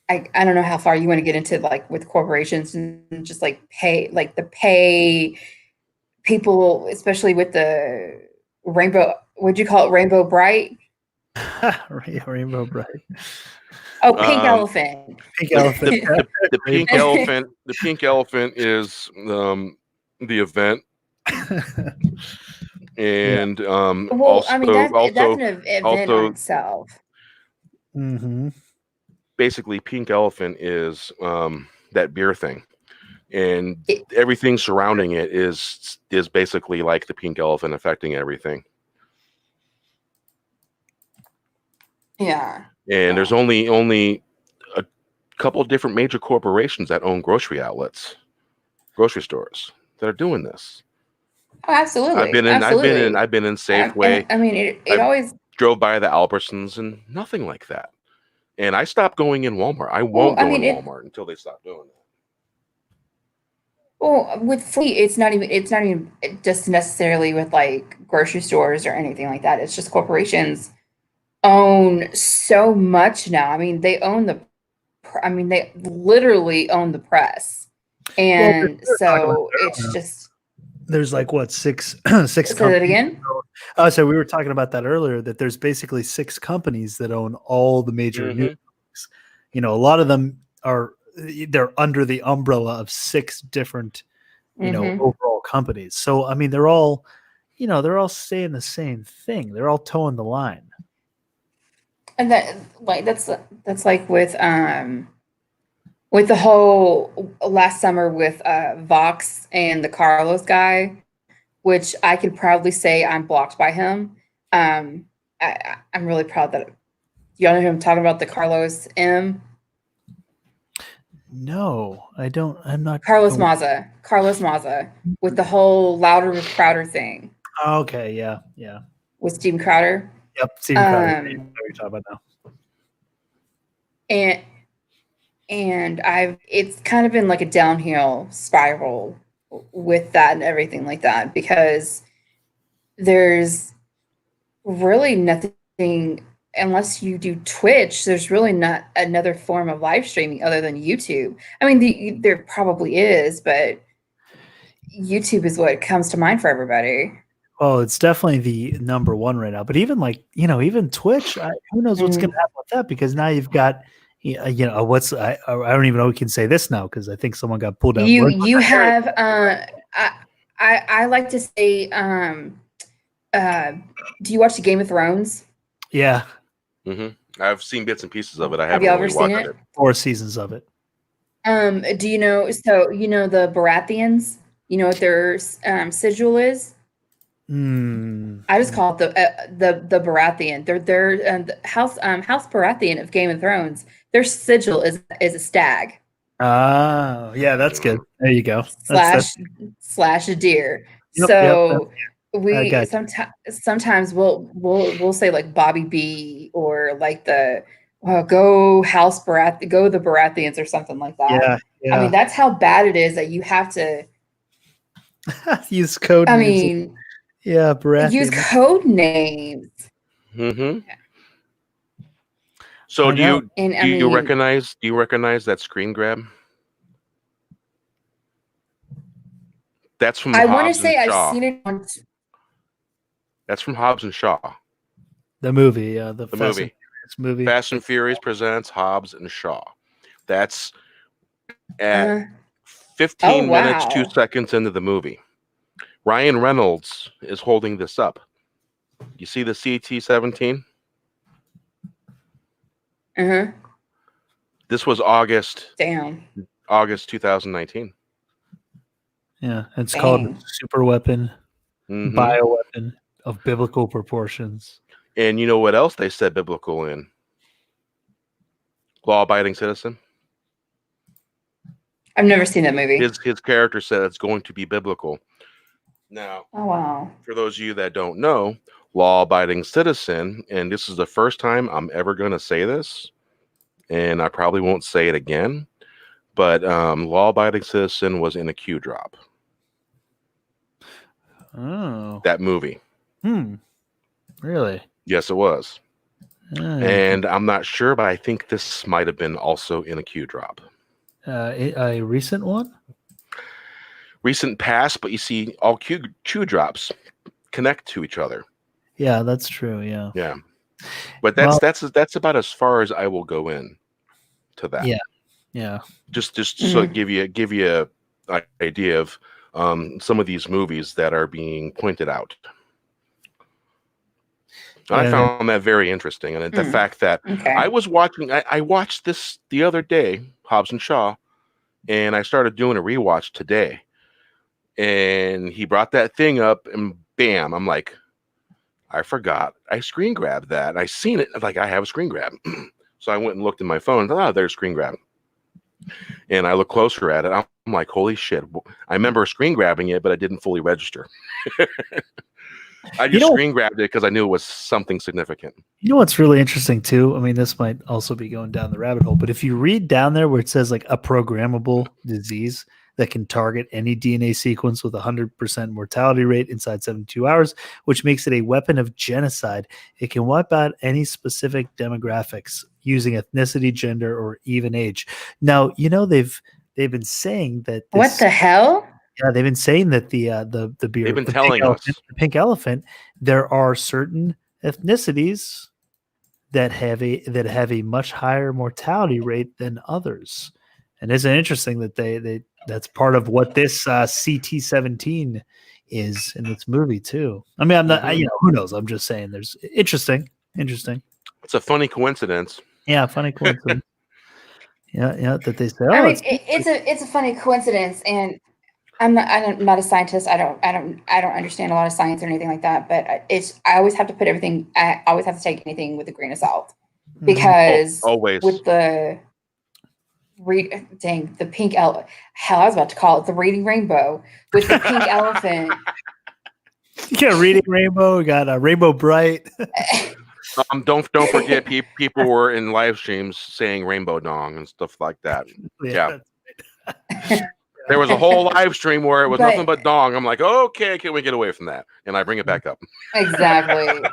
I don't know how far you want to get into like with corporations and just like pay people, especially with the rainbow. Would you call it Rainbow Bright? Rainbow Bright. Oh, Pink Um, Elephant. Pink elephant. The pink elephant. The pink elephant is the event, and Well, also I mean that's also an event also on itself. Mm-hmm. basically pink elephant is that beer thing, and It- everything surrounding it is basically like the pink elephant affecting everything. Yeah. And there's only a couple of different major corporations that own grocery outlets, grocery stores that are doing this. Oh, absolutely. I've been in Safeway. I mean, it I've- always. Drove by the Albertsons and nothing like that. And I stopped going in Walmart. I Well, won't I go mean, in Walmart until they stop doing that. Well, with fleet, it's not even just necessarily with like grocery stores or anything like that. It's just corporations own so much now. I mean, they literally own the press, and so it's just. There's like what six Say that companies. again. Oh, so we were talking about that earlier. That there's basically 6 companies that own all the major Mhm. news. You know, a lot of them they're under the umbrella of 6 different, Mhm. overall companies. So I mean, they're all saying the same thing. They're all towing the line. And that's like with the whole last summer with Vox and the Carlos guy, which I could proudly say I'm blocked by him. I'm really proud that y'all know who I'm talking about, the Carlos M. No, I don't. I'm not. Carlos Maza with the whole louder with Crowder thing Oh, okay, yeah. with Steven Crowder. Yep, Steven Crowder. I know Um, what you're talking about now. and it's kind of been like a downhill spiral with that and everything like that, because there's really nothing unless you do Twitch. There's really not another form of live streaming other than YouTube. I mean, there probably is, but YouTube is what comes to mind for everybody. Well, it's definitely the number one right now. But even even Twitch, who knows what's going to happen with that? Because now you've got, I don't even know we can say this now because I think someone got pulled out. You have I like to say do you watch the Game of Thrones? Yeah, I've seen bits and pieces of it. I Have haven't you really ever seen watched it? 4 seasons of it. Do you know? So the Baratheons. You know what their sigil is? I just call it the Baratheon. They're the House Baratheon of Game of Thrones. Their sigil is a stag. Ah, yeah, that's good. There you go. Slash a deer. Yep, So I we got you. sometimes we'll say like Bobby B or like the go House Baratheon, go the Baratheons or something like that. Yeah. I mean, that's how bad it is that you have to use code I names. mean, Yeah, Baratheon. use code names. So I know. And do you recognize that screen grab? That's from I want to Hobbs say and I've Shaw. seen it on. That's from Hobbs and Shaw. The movie, the Fast and movie. Furious movie. Fast and Furious presents Hobbs and Shaw. That's at 15 minutes, 2 wow. seconds into the movie. Ryan Reynolds is holding this up. You see the CT-17? This was August Damn. 2019. Yeah, it's called Super Weapon. Mhm. bioweapon of biblical proportions. And you know what else they said biblical in? Law-abiding citizen. I've never seen that movie. His character said it's going to be biblical. Now, Oh wow. for those of you that don't know, law-abiding citizen, and this is the first time I'm ever going to say this, and I probably won't say it again, but law-abiding citizen was in a Q drop. Oh. That movie. Really? Yes, it was. Ah, And I'm not sure, but I think this might have been also in a Q drop. a recent one? Recent past, but you see all Q drops connect to each other. Yeah, that's true. Yeah. Yeah. But that's about as far as I will go in to that. Yeah. Yeah. Just so give you an idea of some of these movies that are being pointed out. And I found that very interesting, and the fact that I was watching, I watched this the other day, Hobbs and Shaw, and I started doing a rewatch today, and he brought that thing up, and bam, I'm like, I forgot, I screen grabbed that, I seen it, like I have a screen grab, so I went and looked in my phone, and there's screen grab, and I look closer at it, I'm like, holy shit, I remember screen grabbing it, but I didn't fully register. I just screen grabbed it because I knew it was something significant. You know what's really interesting too? I mean, this might also be going down the rabbit hole, but if you read down there where it says like a programmable disease that can target any DNA sequence with 100% mortality rate inside 72 hours, which makes it a weapon of genocide, it can wipe out any specific demographics using ethnicity, gender, or even age. Now, you know, they've been saying that What the hell? Yeah, they've been saying that the beer, they've been telling us, the pink elephant, there are certain ethnicities that have a much higher mortality rate than others, and isn't it interesting that that's part of what this CT-17 is in this movie too. I mean, I'm not, who knows? I'm just saying, there's interesting. It's a funny coincidence. Yeah, funny coincidence. yeah, that they say. I mean, it's a funny coincidence, and I'm not a scientist. I don't understand a lot of science or anything like that. But I always have to put everything. I always have to take anything with a grain of salt, because always with the the pink elephant. Hell, I was about to call it the reading rainbow with the pink elephant. You got Reading Rainbow. We got Rainbow Bright. Don't forget, people were in live streams saying Rainbow Dong and stuff like that. Yeah. There was a whole live stream where it was nothing but dong. I'm like, okay, can we get away from that? And I bring it back up. Exactly.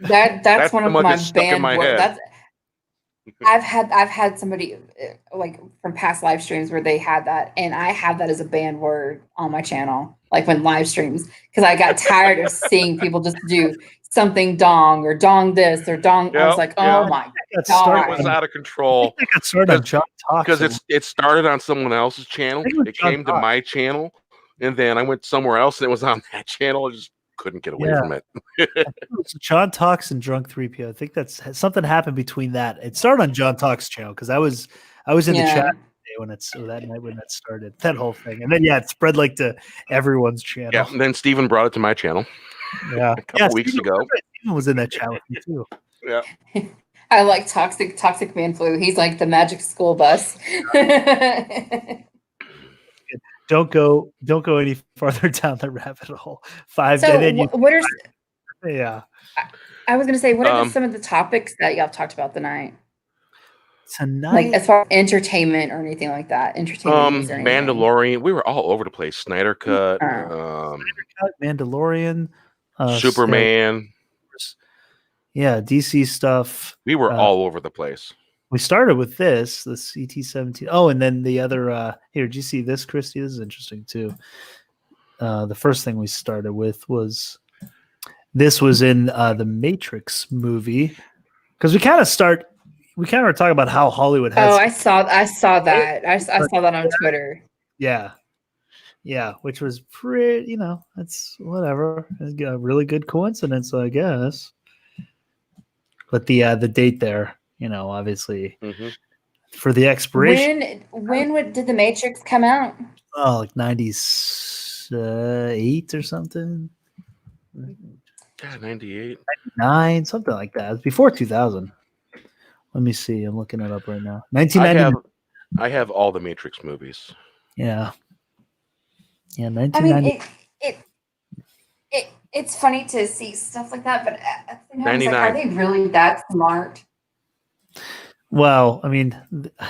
That's one of my banned words. I've had somebody like from past live streams where they had that, and I have that as a banned word on my channel, like when live streams, because I got tired of seeing people just do something dong or dong this or dong. I was like, oh my god, it was out of control. I got started on John Talks because it started on someone else's channel. It came to my channel, and then I went somewhere else, and it was on that channel. I just couldn't get away from it. John Talks and Drunk 3P. I think that's something happened between that. It started on John Talks channel because I was in the chat that night when that started, that whole thing, and then it spread like to everyone's channel. Yeah, and then Steven brought it to my channel. Yeah, a couple weeks ago. Steven was in that chat with me too. Yeah. I like Toxic Man Flu. He's like the magic school bus. Don't go any farther down the rabbit hole. I was going to say, what are some of the topics that y'all talked about tonight? Like as far as entertainment or anything like that. Mandalorian. We were all over the place. Snyder Cut. Mandalorian. Superman. Yeah, DC stuff. We were all over the place. We started with the CT-17. Oh, and then the other here, did you see this, Christy? This is interesting too. The first thing we started with was in the Matrix movie, because we kind of were talking about how Hollywood has. Oh, I saw that. I saw that on Twitter. Yeah, which was pretty. That's whatever. It's a really good coincidence, I guess. But the date there, obviously for the expiration. When did the Matrix come out? Oh, like 96. 8 or something. Yeah, 98. 9, something like that. It was before 2000. Let me see. I'm looking it up right now. I 1999. have all the Matrix movies. Yeah. Yeah, I mean, 1990. it's funny to see stuff like that, but at the same time, it's like, 99. are they really that smart? Well, I mean,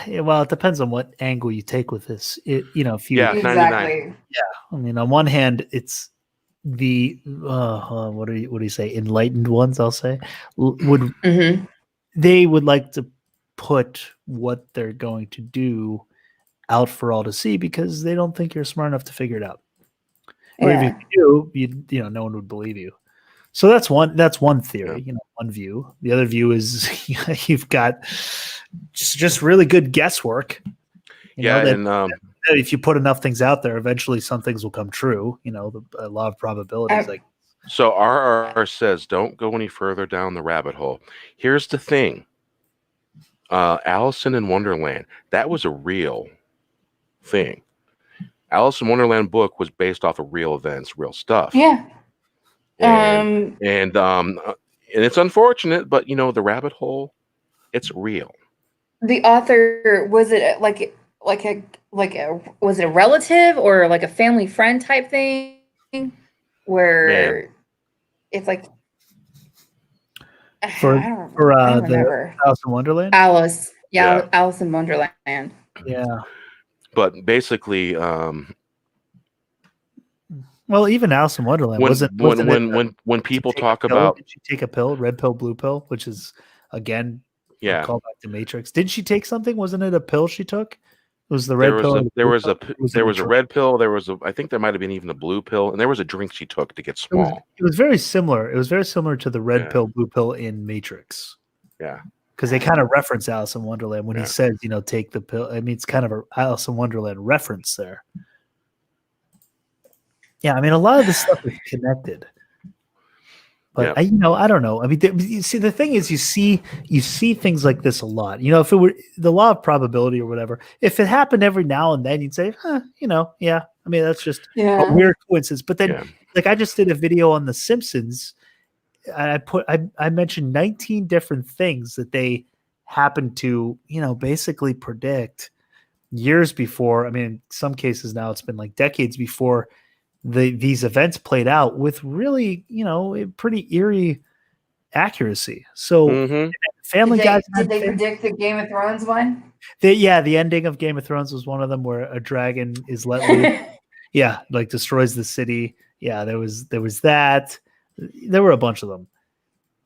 it depends on what angle you take with this. If you, Yeah. 99. Exactly. I mean, on one hand, it's the what do you say? Enlightened ones, I'll say, Mm-hmm. they would like to put what they're going to do out for all to see because they don't think you're smart enough to figure it out. Or Yeah. if you do, no one would believe you. So that's one theory, one view. The other view is you've got just really good guesswork. That if you put enough things out there, eventually some things will come true. A lot of probabilities. So RR says, don't go any further down the rabbit hole. Here's the thing. Alice in Wonderland, that was a real thing. Alice in Wonderland book was based off of real events, real stuff. Yeah. And it's unfortunate, but the rabbit hole, it's real. The author, was it was it a relative or like a family friend type thing where it's like I don't remember. Alice in Wonderland. Alice in Wonderland. Yeah. But basically, well, even Alice in Wonderland when people talk about, did she take a pill, red pill, blue pill, which is again a callback to Matrix. Did she take something? Wasn't it a pill she took? It was the red pill. There was a red pill. I think there might have been even a blue pill, and there was a drink she took to get small. It was very similar. It was very similar to the red pill, blue pill in Matrix. Yeah. Because they kind of reference Alice in Wonderland when he says, take the pill. I mean, it's kind of a Alice in Wonderland reference there. Yeah, I mean, a lot of this stuff is connected. But I don't know. I mean, you see, the thing is, you see things like this a lot. If it were the law of probability or whatever, if it happened every now and then, you'd say, yeah. I mean, that's just a weird coincidence. But then, like, I just did a video on The Simpsons. I mentioned 19 different things that they happened to, basically predict years before. I mean, in some cases now it's been like decades before these events played out with really, pretty eerie accuracy. So Family Guy. Did they predict the Game of Thrones one? The ending of Game of Thrones was one of them where a dragon is let loose. Like destroys the city. Yeah, there was that. There were a bunch of them.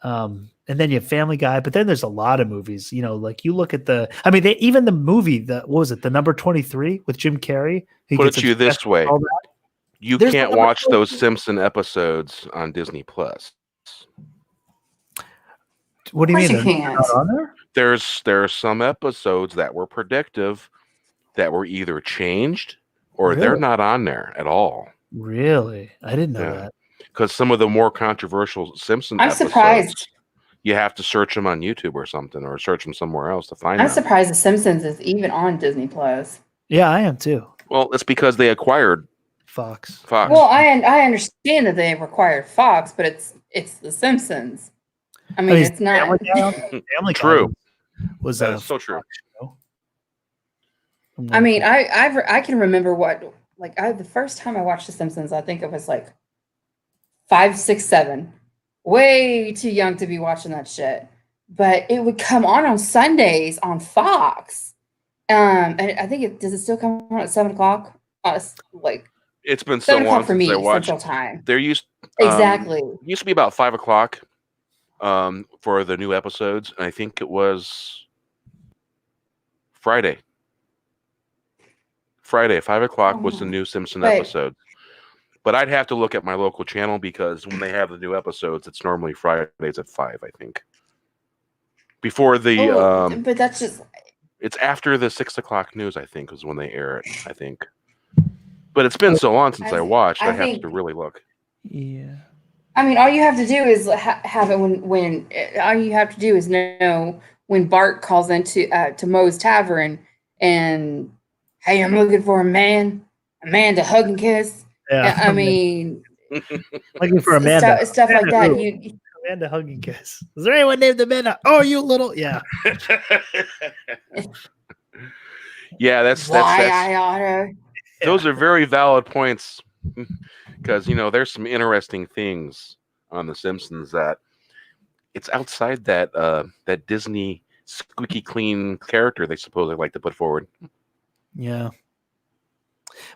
And then you have Family Guy, but then there's a lot of movies, like you look at even the movie, what was it? The Number 23 with Jim Carrey. Put it to you this way. You can't watch those Simpson episodes on Disney Plus. What do you mean? You can't. Not on there? There's some episodes that were predictive that were either changed or they're not on there at all. Really? I didn't know that. Because some of the more controversial Simpson episodes, surprised. You have to search them on YouTube or something, or search them somewhere else to find I'm them. surprised The Simpsons is even on Disney Plus. Yeah, I am too. Well, it's because they acquired Fox. Well, I understand that they acquired Fox, but it's The Simpsons. I mean, it's not. Family True. Was that so true? I mean, I can remember the first time I watched The Simpsons. I think it was like 5, 6, 7. Way too young to be watching that shit. But it would come on Sundays on Fox. And I think does it still come on at 7:00? It's been so long for me, since I watched. Central Time. There used to be about 5:00 for the new episodes, and I think it was Friday. 5:00 was the new Simpson episode. But I'd have to look at my local channel because when they have the new episodes, it's normally Fridays at 5, I think. Before the but that's just it's after the 6:00 news, I think, is when they air it, I think. But it's been so long since I watched, I have to really look. Yeah. I mean, all you have to do is have it when all you have to do is know when Bart calls into to Moe's Tavern and, hey, I'm looking for a man to hug and kiss. Yeah. I mean, Looking for Amanda. stuff like that. Who? You Amanda hugging kiss. Is there anyone named Amanda? Oh, you little. Yeah. Yeah, that's why I oughta. those are very valid points, because there's some interesting things on The Simpsons that it's outside that Disney squeaky clean character they supposedly like to put forward. Yeah.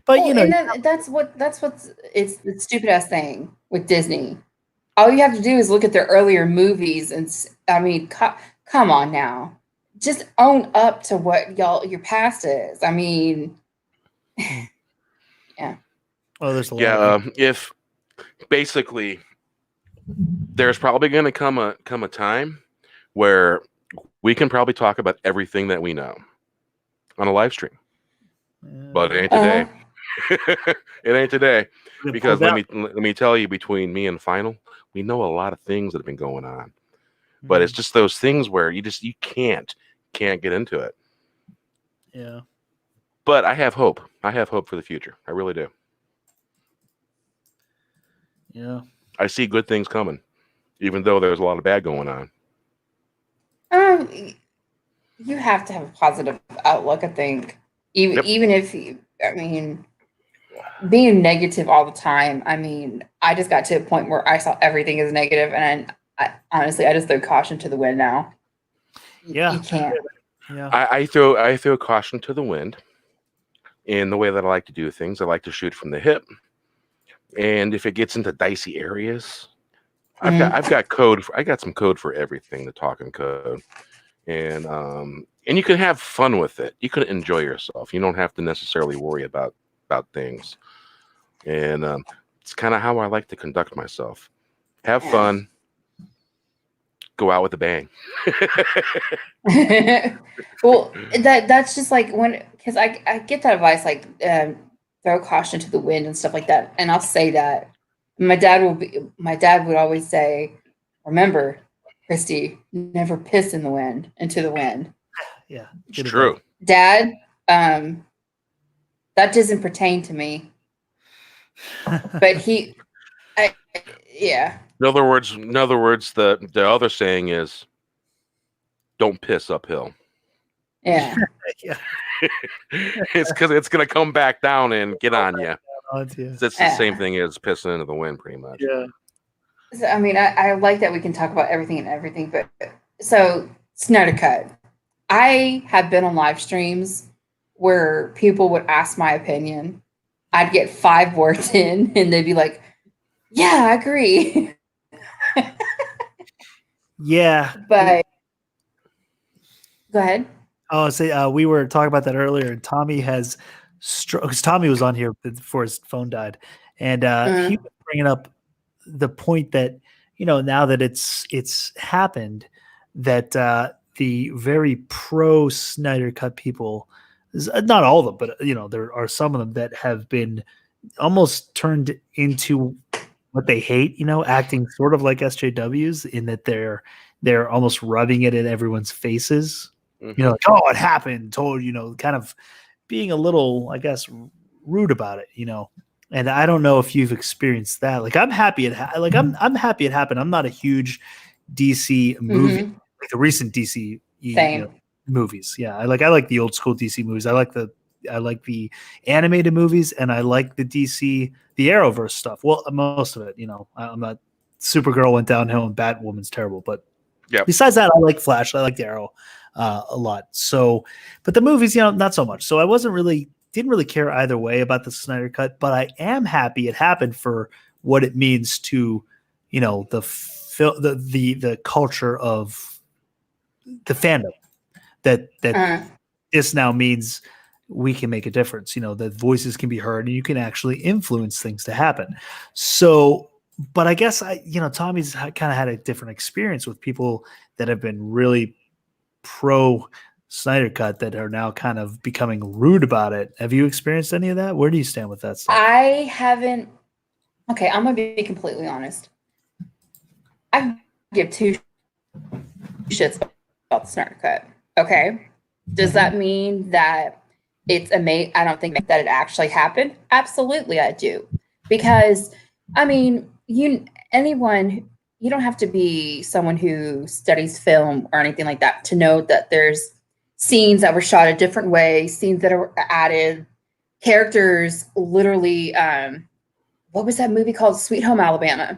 But Well, and that's what's it's the stupid ass thing with Disney. All you have to do is look at their earlier movies, and I mean, come on now, just own up to what your past is. I mean, yeah. Oh, there's a lot. Yeah, if basically there's probably going to come a time where we can probably talk about everything that we know on a live stream, but it ain't today. It ain't today, because let me tell you, between me and Final, we know a lot of things that have been going on, but it's just those things where you can't get into it. Yeah. But I have hope. I have hope for the future. I really do. Yeah. I see good things coming, even though there's a lot of bad going on. You have to have a positive outlook, I think. Even if I mean, being negative all the time. I mean, I just got to a point where I saw everything as negative, and honestly, I just throw caution to the wind now. Yeah. You can't. Yeah. I throw caution to the wind in the way that I like to do things. I like to shoot from the hip, and if it gets into dicey areas, I've got code. I got some code for everything. The talking code, and you can have fun with it. You can enjoy yourself. You don't have to necessarily worry about things. And it's kind of how I like to conduct myself. Have fun. Go out with a bang. Well, that's just like because I get that advice, like throw caution to the wind and stuff like that, and I'll say that. My dad would always say, "Remember, Christy, never piss into the wind." Yeah, it's true. Dad, that doesn't pertain to me. But yeah. In other words, the other saying is, "Don't piss uphill." Yeah. Yeah. It's because it's gonna come back down and get on you. It's the same thing as pissing into the wind, pretty much. Yeah. So, I mean, I like that we can talk about everything, but so Snyder Cut. I have been on live streams where people would ask my opinion. I'd get 5 words in, and they'd be like, "Yeah, I agree." Yeah. But go ahead. Oh, say we were talking about that earlier, and Tommy has because Tommy was on here before his phone died, and he was bringing up the point that now that it's happened, that the very pro Snyder Cut people, not all of them, but there are some of them that have been almost turned into what they hate, acting sort of like SJWs in that they're almost rubbing it in everyone's faces. Like, oh, it happened, kind of being a little, I guess, rude about it, And I don't know if you've experienced that. Like, I'm happy I'm happy it happened. I'm not a huge DC movie, like the recent DC movies. Yeah, I like the old school DC movies. I like the animated movies, and I like the DC, the Arrowverse stuff. Well, most of it, I'm not. Supergirl went downhill, and Batwoman's terrible, but besides that, I like Flash. I like the Arrow a lot. So, but the movies, not so much. So I didn't really care either way about the Snyder Cut, but I am happy it happened for what it means to, the culture of the fandom. That this now means we can make a difference. That voices can be heard, and you can actually influence things to happen. So, but I guess Tommy's kind of had a different experience with people that have been really pro Snyder Cut that are now kind of becoming rude about it. Have you experienced any of that? Where do you stand with that stuff? I haven't. Okay, I'm gonna be completely honest. I give 2 shits about the Snyder Cut. Okay, does that mean that it's amazing? I don't think that it actually happened. Absolutely, I do. because I mean, you don't have to be someone who studies film or anything like that to know that there's scenes that were shot a different way, scenes that are added, characters literally. What was that movie called? Sweet Home Alabama.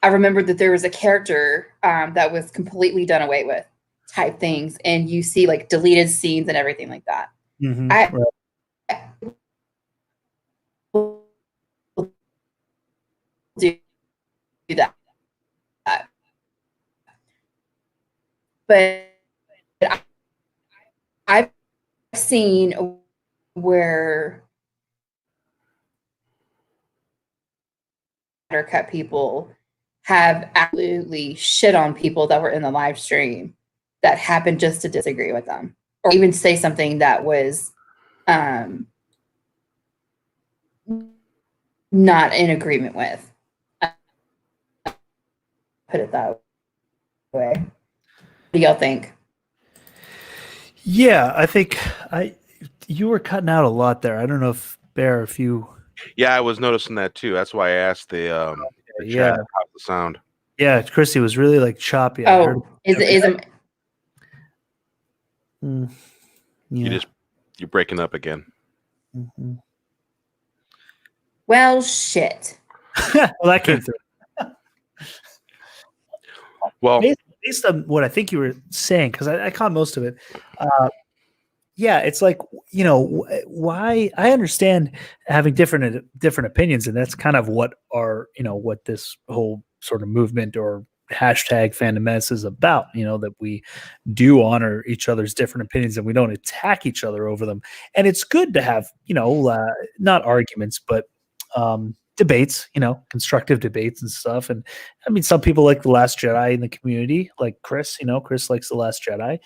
I remember that there was a character that was completely done away with, type things, and you see like deleted scenes and everything like that. Mm-hmm. I do that, but I've seen where cut people have absolutely shit on people that were in the live stream that happened just to disagree with them or even say something that was not in agreement with. Put it that way. What do y'all think? Yeah, I think you were cutting out a lot there. I don't know if Bear, if you. Yeah, I was noticing that too. That's why I asked the Yeah. chat how's the sound. Yeah, Chrissy was really like choppy. I heard. You're breaking up again. Mm-hmm. Well, shit. Well, that came through. Well, based on what I think you were saying, because I caught most of it. Yeah, it's like, why I understand having different opinions, and that's kind of what what this whole sort of movement or hashtag Fandom Menace is about. That we do honor each other's different opinions and we don't attack each other over them. And it's good to have not arguments, but debates, constructive debates and stuff. And I mean, some people like The Last Jedi in the community, like Chris. Chris likes The Last Jedi.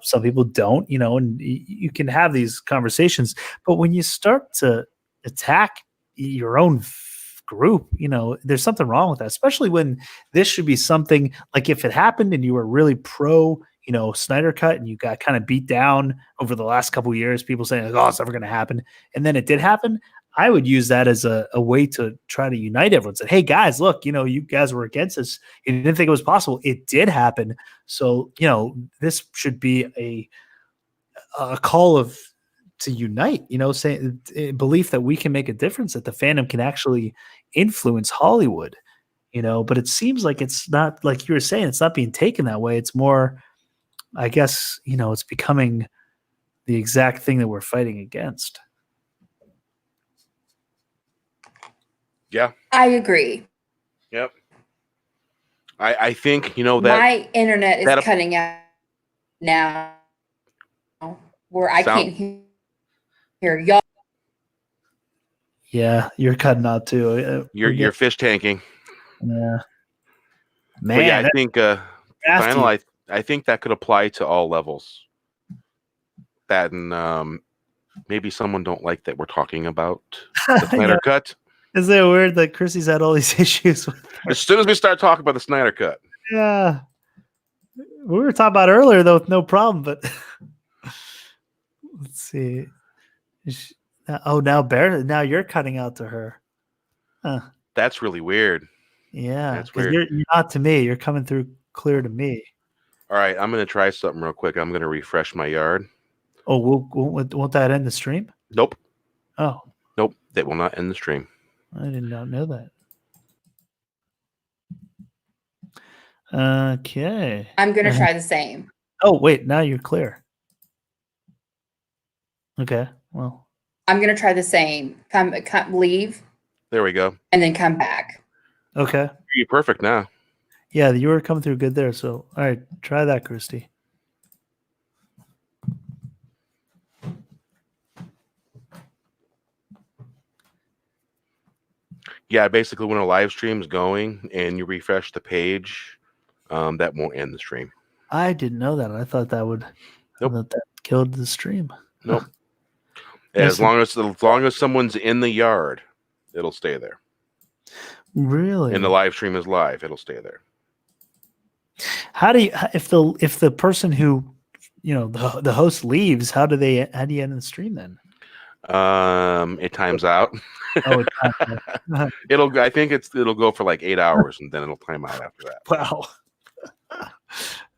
Some people don't, and you can have these conversations. But when you start to attack your own group, there's something wrong with that, especially when this should be something like if it happened and you were really pro, Snyder Cut, and you got kind of beat down over the last couple of years, people saying, like, oh, it's never going to happen. And then it did happen. I would use that as a way to try to unite everyone. Say, hey guys, look, you guys were against us. You didn't think it was possible. It did happen. So, this should be a call to unite, saying belief that we can make a difference, that the fandom can actually influence Hollywood, but it seems like it's not, like you were saying, it's not being taken that way. It's more, I guess, it's becoming the exact thing that we're fighting against. Yeah, I agree. Yep. I think that my internet is cutting out now, where I can't hear y'all. Yeah, you're cutting out too. You're fish tanking. Yeah, man. But yeah, I think final. I think that could apply to all levels. That and maybe someone don't like that we're talking about the Snyder Cut. Is it weird that Chrissy's had all these issues with her? As soon as we start talking about the Snyder Cut. Yeah. We were talking about earlier, though, with no problem, but let's see. Now you're cutting out to her. Huh. That's really weird. Yeah. That's weird. You're not to me. You're coming through clear to me. All right. I'm going to try something real quick. I'm going to refresh my yard. Oh, won't that end the stream? Nope. Oh. Nope. That will not end the stream. I did not know that. Okay. I'm going to try the same. Oh, wait. Now you're clear. Okay. Well, I'm going to try the same. Come, leave. There we go. And then come back. Okay. You're perfect now. Yeah, you were coming through good there. So, all right. Try that, Christy. Yeah, basically when a live stream is going and you refresh the page, that won't end the stream. I didn't know that. I thought that would that killed the stream. Nope. As long as someone's in the yard, it'll stay there. Really? And the live stream is live, it'll stay there. How do you if the person who the host leaves, how do you end the stream then? It times out. Oh, it's not. I think it'll go for like 8 hours and then it'll time out after that. Wow.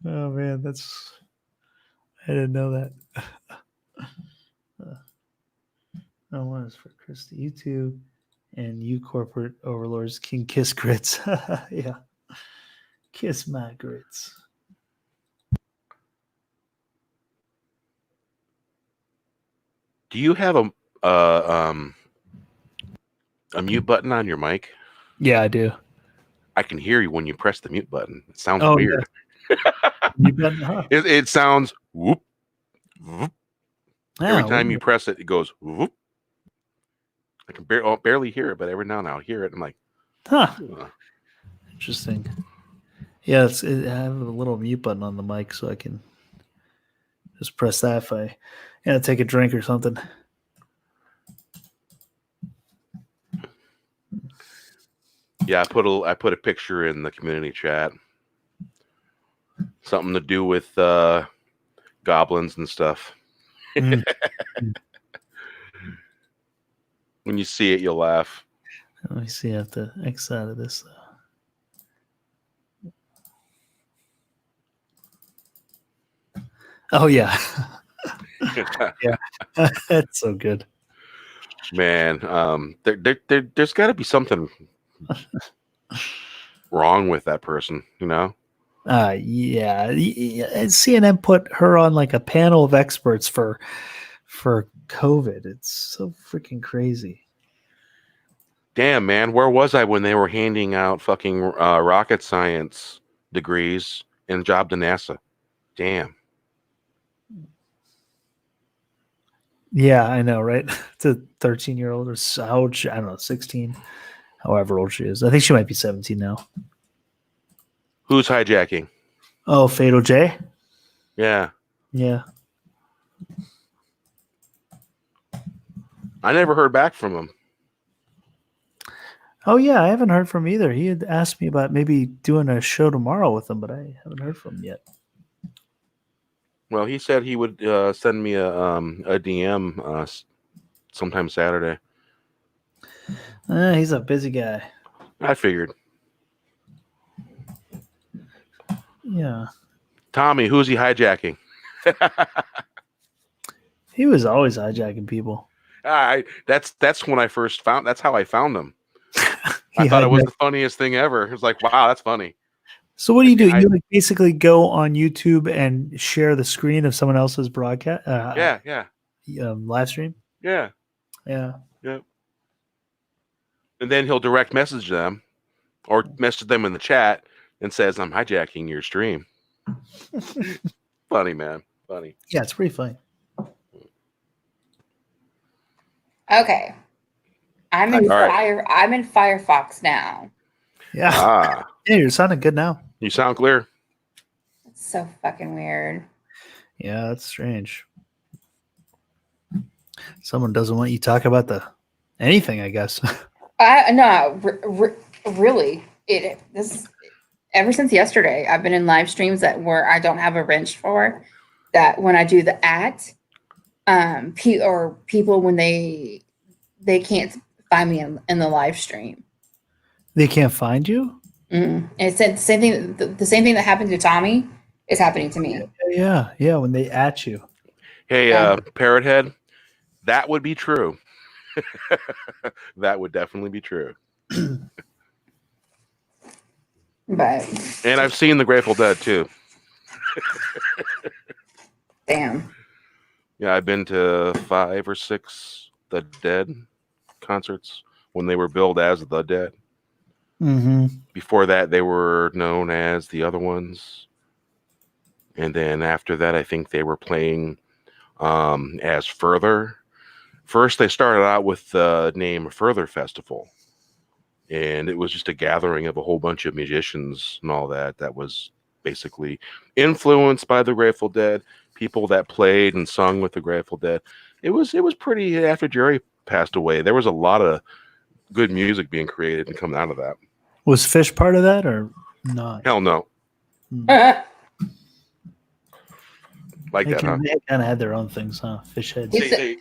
Oh man, I didn't know that. No one is for Christy. You two and you corporate overlords can kiss grits. Yeah. Kiss my grits. Do you have a mute button on your mic? Yeah, I do. I can hear you when you press the mute button. It sounds Oh, weird. Yeah. It sounds whoop, whoop. Every Oh, time you press it, it goes whoop. I can barely hear it, but every now and then I'll hear it. I'm like, huh. Interesting. Yeah, I have a little mute button on the mic, so I can just press that if I take a drink or something. yeah, I put a picture in the community chat. Something to do with goblins and stuff. Mm. When you see it, you'll laugh. Let me see. I have to X out of this, though. Oh, yeah. Yeah. That's so good. Man, there's got to be something wrong with that person, you know? Yeah. CNN put her on like a panel of experts for COVID. It's so freaking crazy. Damn, man, where was I when they were handing out fucking rocket science degrees and a job to NASA? Damn. Yeah, I know, right? It's a 13-year-old or so, how old I don't know, 16, however old she is. I think she might be 17 now. Who's hijacking? Oh, Fatal J? Yeah. Yeah. I never heard back from him. Oh, yeah, I haven't heard from him either. He had asked me about maybe doing a show tomorrow with him, but I haven't heard from him yet. Well, he said he would send me a DM sometime Saturday. He's a busy guy. I figured. Yeah. Tommy, who's he hijacking? He was always hijacking people. That's when I first found. That's how I found him. I thought it was the funniest thing ever. It was like, wow, that's funny. So what do you do? You like basically go on YouTube and share the screen of someone else's broadcast? Live stream? Yeah. Yeah. Yeah. And then he'll direct message them or message them in the chat and says, I'm hijacking your stream. Funny, man. Funny. Yeah, it's pretty funny. Okay. I'm in Firefox now. Yeah. Yeah, you're sounding good now. You sound clear. It's so fucking weird. Yeah, that's strange. Someone doesn't want you to talk about anything, I guess. Really. Ever since yesterday, I've been in live streams where I don't have a wrench for. That when I do the people when they can't find me in the live stream. They can't find you? And it's the same thing. The same thing that happened to Tommy is happening to me. Yeah. When they at you. Hey, Parrot Head, that would be true. That would definitely be true. And I've seen the Grateful Dead too. Damn. Yeah, I've been to 5 or 6 The Dead concerts when they were billed as The Dead. Mm-hmm. Before that, they were known as the other ones. And then after that, I think they were playing as Further. First, they started out with the name Further Festival. And it was just a gathering of a whole bunch of musicians and all that. That was basically influenced by the Grateful Dead, people that played and sung with the Grateful Dead. It was pretty, after Jerry passed away, there was a lot of good music being created and coming out of that. Was Fish part of that or not? Hell no. Mm. Like They that, huh? kind of had their own things, huh? Fish heads. They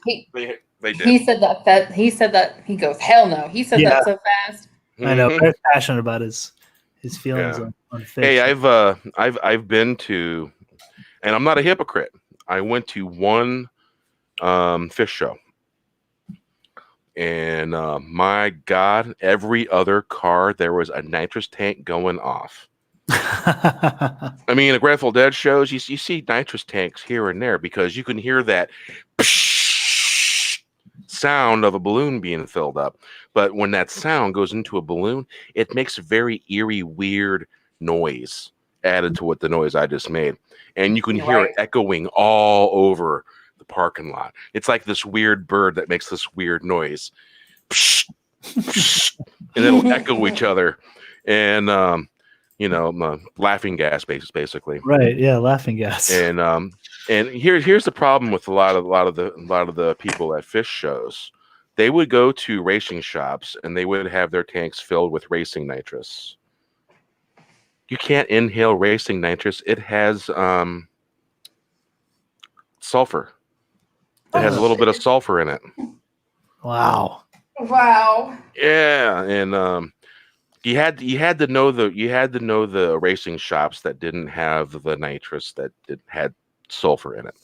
They did. He said that. He said that. He goes, hell no. He said that so fast. I know. Mhm. Very passionate about his feelings Yeah. on fish. Hey, I've been to, and I'm not a hypocrite. I went to one fish show, and my God, every other car there was a nitrous tank going off. I mean, the Grateful Dead shows, you see nitrous tanks here and there because you can hear that sound of a balloon being filled up. But when that sound goes into a balloon, it makes a very eerie, weird noise added to what the noise I just made. And you can You're hear right. it echoing all over the parking lot. It's like this weird bird that makes this weird noise. And it'll echo each other. And, laughing gas basically. Right. Yeah. Laughing gas. And here's the problem with a lot of the people at fish shows. They would go to racing shops and they would have their tanks filled with racing nitrous. You can't inhale racing nitrous. It has sulfur. It has a little bit of sulfur in it. Wow. Wow. Yeah, and you had to know the racing shops that didn't have the nitrous that had sulfur in it.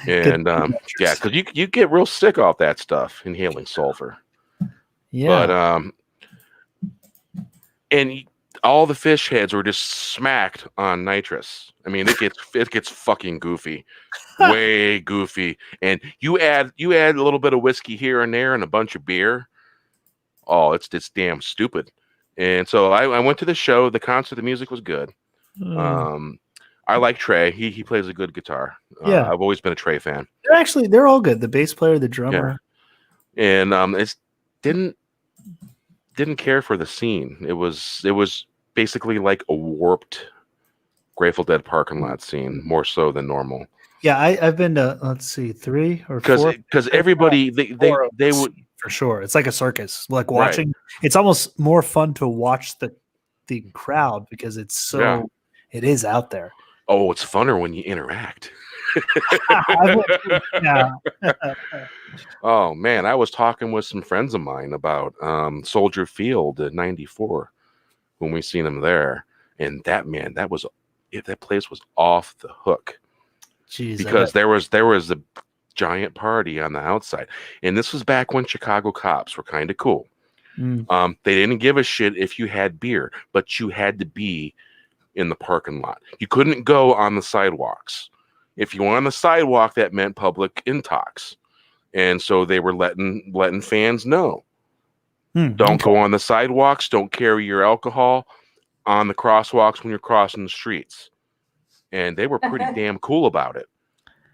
And yeah, because you get real sick off that stuff, inhaling sulfur. Yeah. But and all the fish heads were just smacked on nitrous. I mean, it gets fucking goofy, way goofy. And you add a little bit of whiskey here and there and a bunch of beer. Oh, it's damn stupid. And so I went to the show. The concert, the music was good. I like Trey. He plays a good guitar. Yeah. I've always been a Trey fan. They're all good. The bass player, the drummer. Yeah. And it's didn't care for the scene. It was basically like a warped Grateful Dead parking lot scene, more so than normal. Yeah, I've been to, let's see, 3 or 4. Because everybody they would, for sure. It's like a circus. Like watching, It's almost more fun to watch the crowd because it's so it is out there. Oh, it's funner when you interact. Yeah. Oh man, I was talking with some friends of mine about Soldier Field in '94 when we seen them there, and that place was off the hook. Jeez, because there was a giant party on the outside, and this was back when Chicago cops were kind of cool. They didn't give a shit if you had beer, but you had to be in the parking lot. You couldn't go on the sidewalks. If you were on the sidewalk, that meant public intox, and so they were letting fans know. Don't go on the sidewalks. Don't carry your alcohol on the crosswalks when you're crossing the streets. And they were pretty damn cool about it.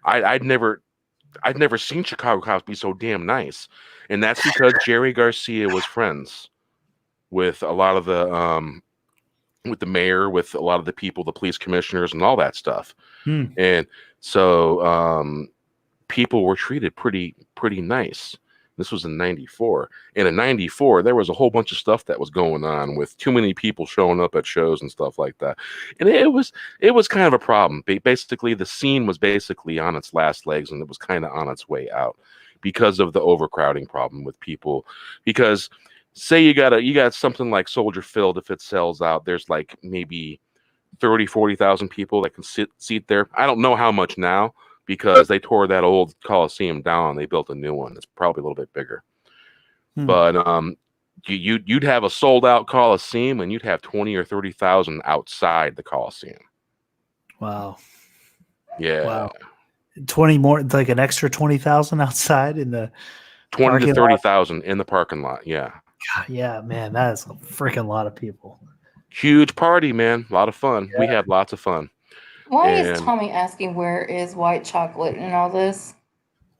I'd never seen Chicago cops be so damn nice, and that's because Jerry Garcia was friends with a lot of the with the mayor, with a lot of the people, the police commissioners, and all that stuff. And so people were treated pretty nice. This was in '94, and in '94 there was a whole bunch of stuff that was going on with too many people showing up at shows and stuff like that, and it was kind of a problem. Basically, the scene was basically on its last legs, and it was kind of on its way out because of the overcrowding problem with people. Because say you got something like Soldier Field, if it sells out, there's like maybe 30,000-40,000 people that can seat there. I don't know how much now, because they tore that old Coliseum down. They built a new one that's probably a little bit bigger. But you'd have a sold out Coliseum, and you'd have 20 or 30,000 outside the Coliseum. Wow. Yeah. Wow. 20 more, like an extra 20,000 outside in the 20 to 30,000 in the parking lot. Yeah. God, yeah, man, that is a freaking lot of people. Huge party, man. A lot of fun. Yeah. We had lots of fun. Why is Tommy asking where is white chocolate and all this?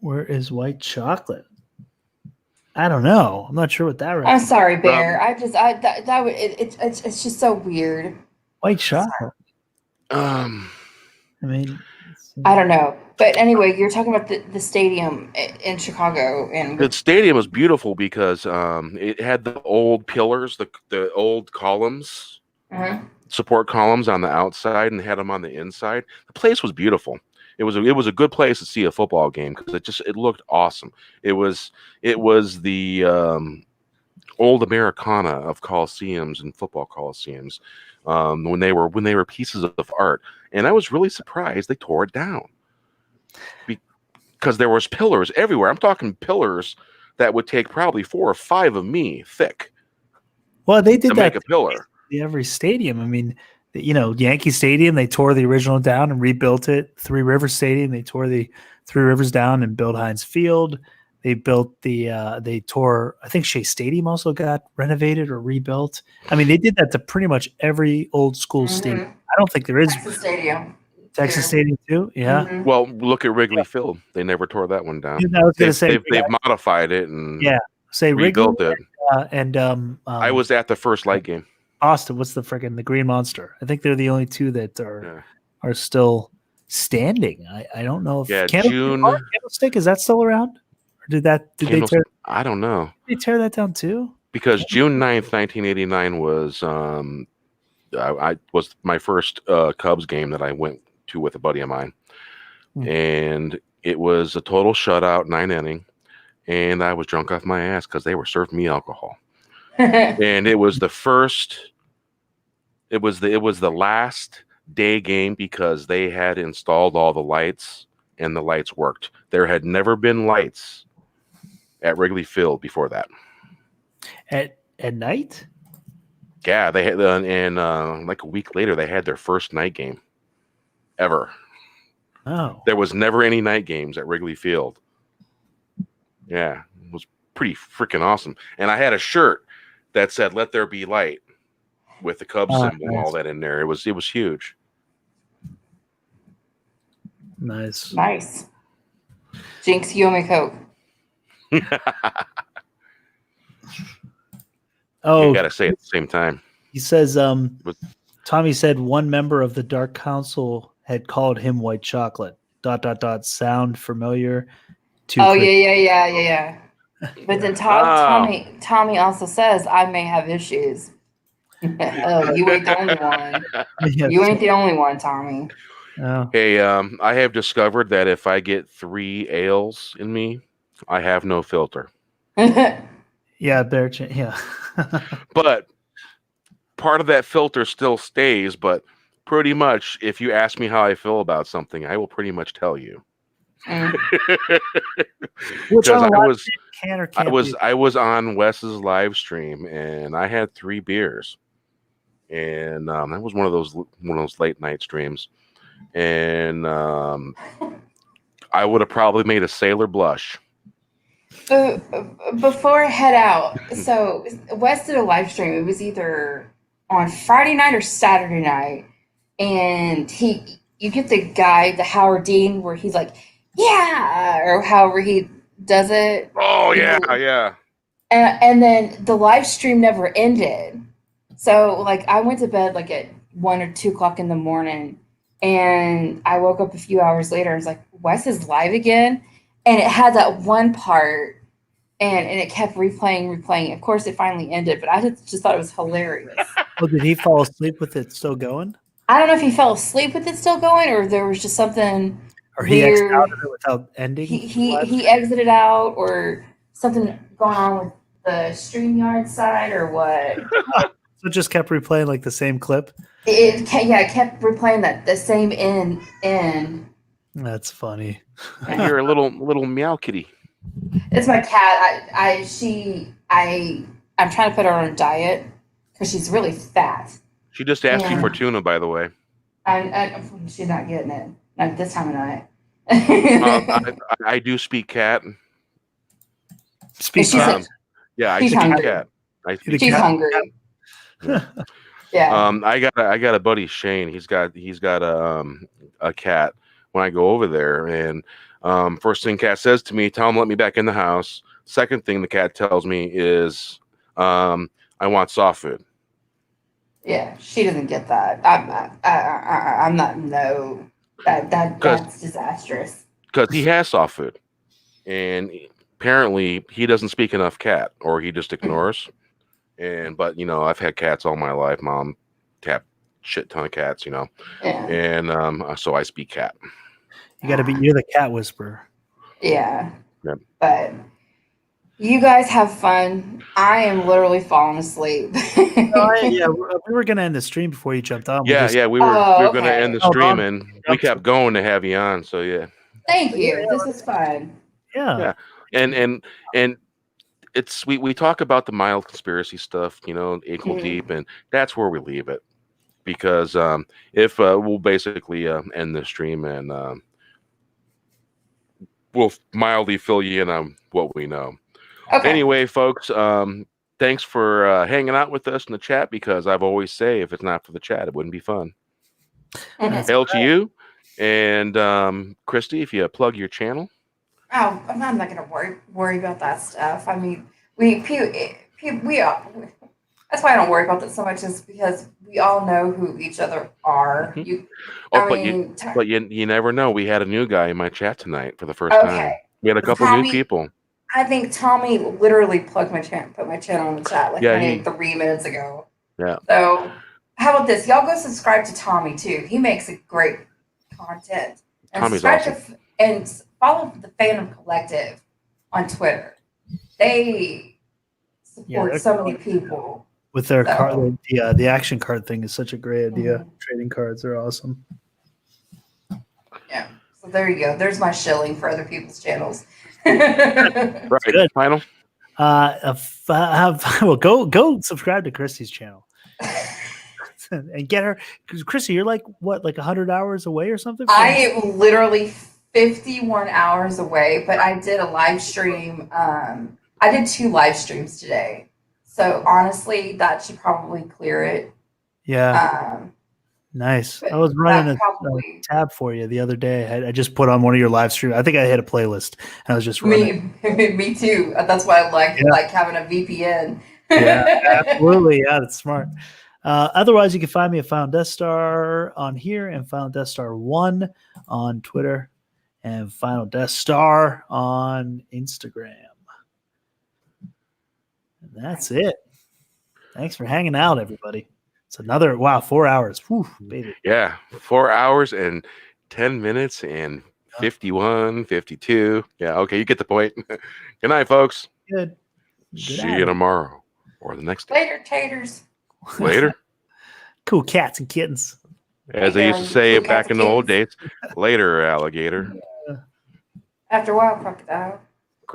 Where is white chocolate? I don't know. I'm not sure what that. I'm sorry, Bear. It's just so weird. White chocolate. I mean, I don't know, but anyway, you're talking about the stadium in Chicago, and the stadium was beautiful because it had the old pillars, the old columns. Support columns on the outside, and had them on the inside. The place was beautiful. it was a good place to see a football game because it looked awesome. It was the old Americana of coliseums and football coliseums when they were pieces of art, and I was really surprised they tore it down because there was pillars everywhere. I'm talking pillars that would take probably 4 or 5 of me thick. Well, they did to that make a pillar. Every stadium. I mean, Yankee Stadium, they tore the original down and rebuilt it. Three Rivers Stadium, they tore the Three Rivers down and built Heinz Field. They built they tore, I think Shea Stadium also got renovated or rebuilt. I mean, they did that to pretty much every old school stadium. I don't think there is Texas Stadium too. Yeah. Mhm. Well, look at Wrigley Field. They never tore that one down. I was going to say they've modified it and say rebuilt Wrigley, it. and I was at the first light game. Austin, what's the Green Monster? I think they're the only two that are still standing. I don't know if Candlestick, is that still around? Or did they tear? I don't know. Did they tear that down too? Because June 9th, 1989 was I was my first Cubs game that I went to with a buddy of mine. And it was a total shutout, 9 inning, and I was drunk off my ass because they were serving me alcohol. And it was the last day game because they had installed all the lights and the lights worked. There had never been lights at Wrigley Field before that. At night? Yeah, they had, and like a week later, they had their first night game ever. Oh, there was never any night games at Wrigley Field. Yeah, it was pretty freaking awesome. And I had a shirt that said "Let There Be Light" with the Cubs symbol and all that in there. It was huge. Nice. Jinx, you owe me Coke. Oh, you gotta say it at the same time. He says, Tommy said one member of the Dark Council had called him white chocolate. ... Sound familiar? Yeah. But then Tommy also says I may have issues. Oh, you ain't the only one. You ain't the only one, Tommy. Oh. Hey, I have discovered that if I get 3 ales in me, I have no filter. Yeah, yeah. But part of that filter still stays, but pretty much if you ask me how I feel about something, I will pretty much tell you. Because I was on Wes's live stream and I had 3 beers. And that was one of those late night streams. And I would have probably made a sailor blush. Before I head out, so Wes did a live stream. It was either on Friday night or Saturday night, and you get the guy, the Howard Dean, where he's like, yeah, or however he does it. Oh yeah. And then the live stream never ended. So like I went to bed like at 1 or 2 o'clock in the morning, and I woke up a few hours later and was like, Wes is live again, and it had that one part. And it kept replaying. Of course, it finally ended, but I just thought it was hilarious. Well, did he fall asleep with it still going? I don't know if he fell asleep with it still going, or there was just something or he exited out of it without ending. He exited out, or something going on with the StreamYard side, or what? So it just kept replaying like the same clip. It kept replaying the same end. That's funny. You're a little meow kitty. It's my cat. I'm trying to put her on a diet because she's really fat. She just asked you for tuna, by the way. She's not getting it. Not this time of night. I do speak cat. Speak cat. Yeah, I speak cat. She's hungry. Yeah. I got a buddy Shane. He's got a cat. When I go over there, and first thing cat says to me, tell him let me back in the house. Second thing the cat tells me is, I want soft food. Yeah, she doesn't get that. I'm not. No, that's disastrous. Because he has soft food, and apparently he doesn't speak enough cat, or he just ignores. But I've had cats all my life. Mom tapped shit ton of cats, Yeah. And so I speak cat. You're the cat whisperer. Yeah. Yep. But you guys have fun. I am literally falling asleep. We were gonna end the stream before you jumped on. We were Oh, going to end the okay. stream, and we kept going to have you on. So yeah. Thank you. This is fun. Yeah. And it's we talk about the mild conspiracy stuff, ankle deep, and that's where we leave it, because if we'll basically end the stream, and we'll mildly fill you in on what we know. Okay. Anyway, folks, thanks for hanging out with us in the chat, because I've always say, if it's not for the chat, it wouldn't be fun. Hail to you. And Christy, if you plug your channel. Oh, I'm not going to worry about that stuff. I mean, we are. That's why I don't worry about that so much, is because we all know who each other are. But you never know. We had a new guy in my chat tonight for the first time. We had a couple new people. I think Tommy literally put my channel in the chat like 3 minutes ago. Yeah. So how about this? Y'all go subscribe to Tommy too. He makes a great content. And Tommy's awesome. And follow the Phantom Collective on Twitter. They support so many people. With their card, the action card thing is such a great idea. Trading cards are awesome. Yeah. So there you go. There's my shilling for other people's channels. Right. Good. Final. Well, go subscribe to Christy's channel. And get her, because Chrissy, you're like 100 hours away or something? I am literally 51 hours away, but I did a live stream. I did 2 live streams today. So honestly, that should probably clear it. Yeah. Nice. I was running a tab for you the other day. I just put on one of your live streams. I think I hit a playlist and I was just running. Me too. That's why I like having a VPN. Yeah, absolutely. Yeah, that's smart. Otherwise, you can find me at FinalDeathStar on here, and FinalDeathStar1 on Twitter, and FinalDeathStar on Instagram. And that's it. Thanks for hanging out, everybody. It's another 4 hours. Whew, baby. Yeah, 4 hours and 10 minutes and 51, 52. Yeah, okay, you get the point. Good night, folks. Good. See you tomorrow or the next day. Later, taters. Later. Cool cats and kittens. As they used to say back in the old days. Later, alligator. After a while, crocodile.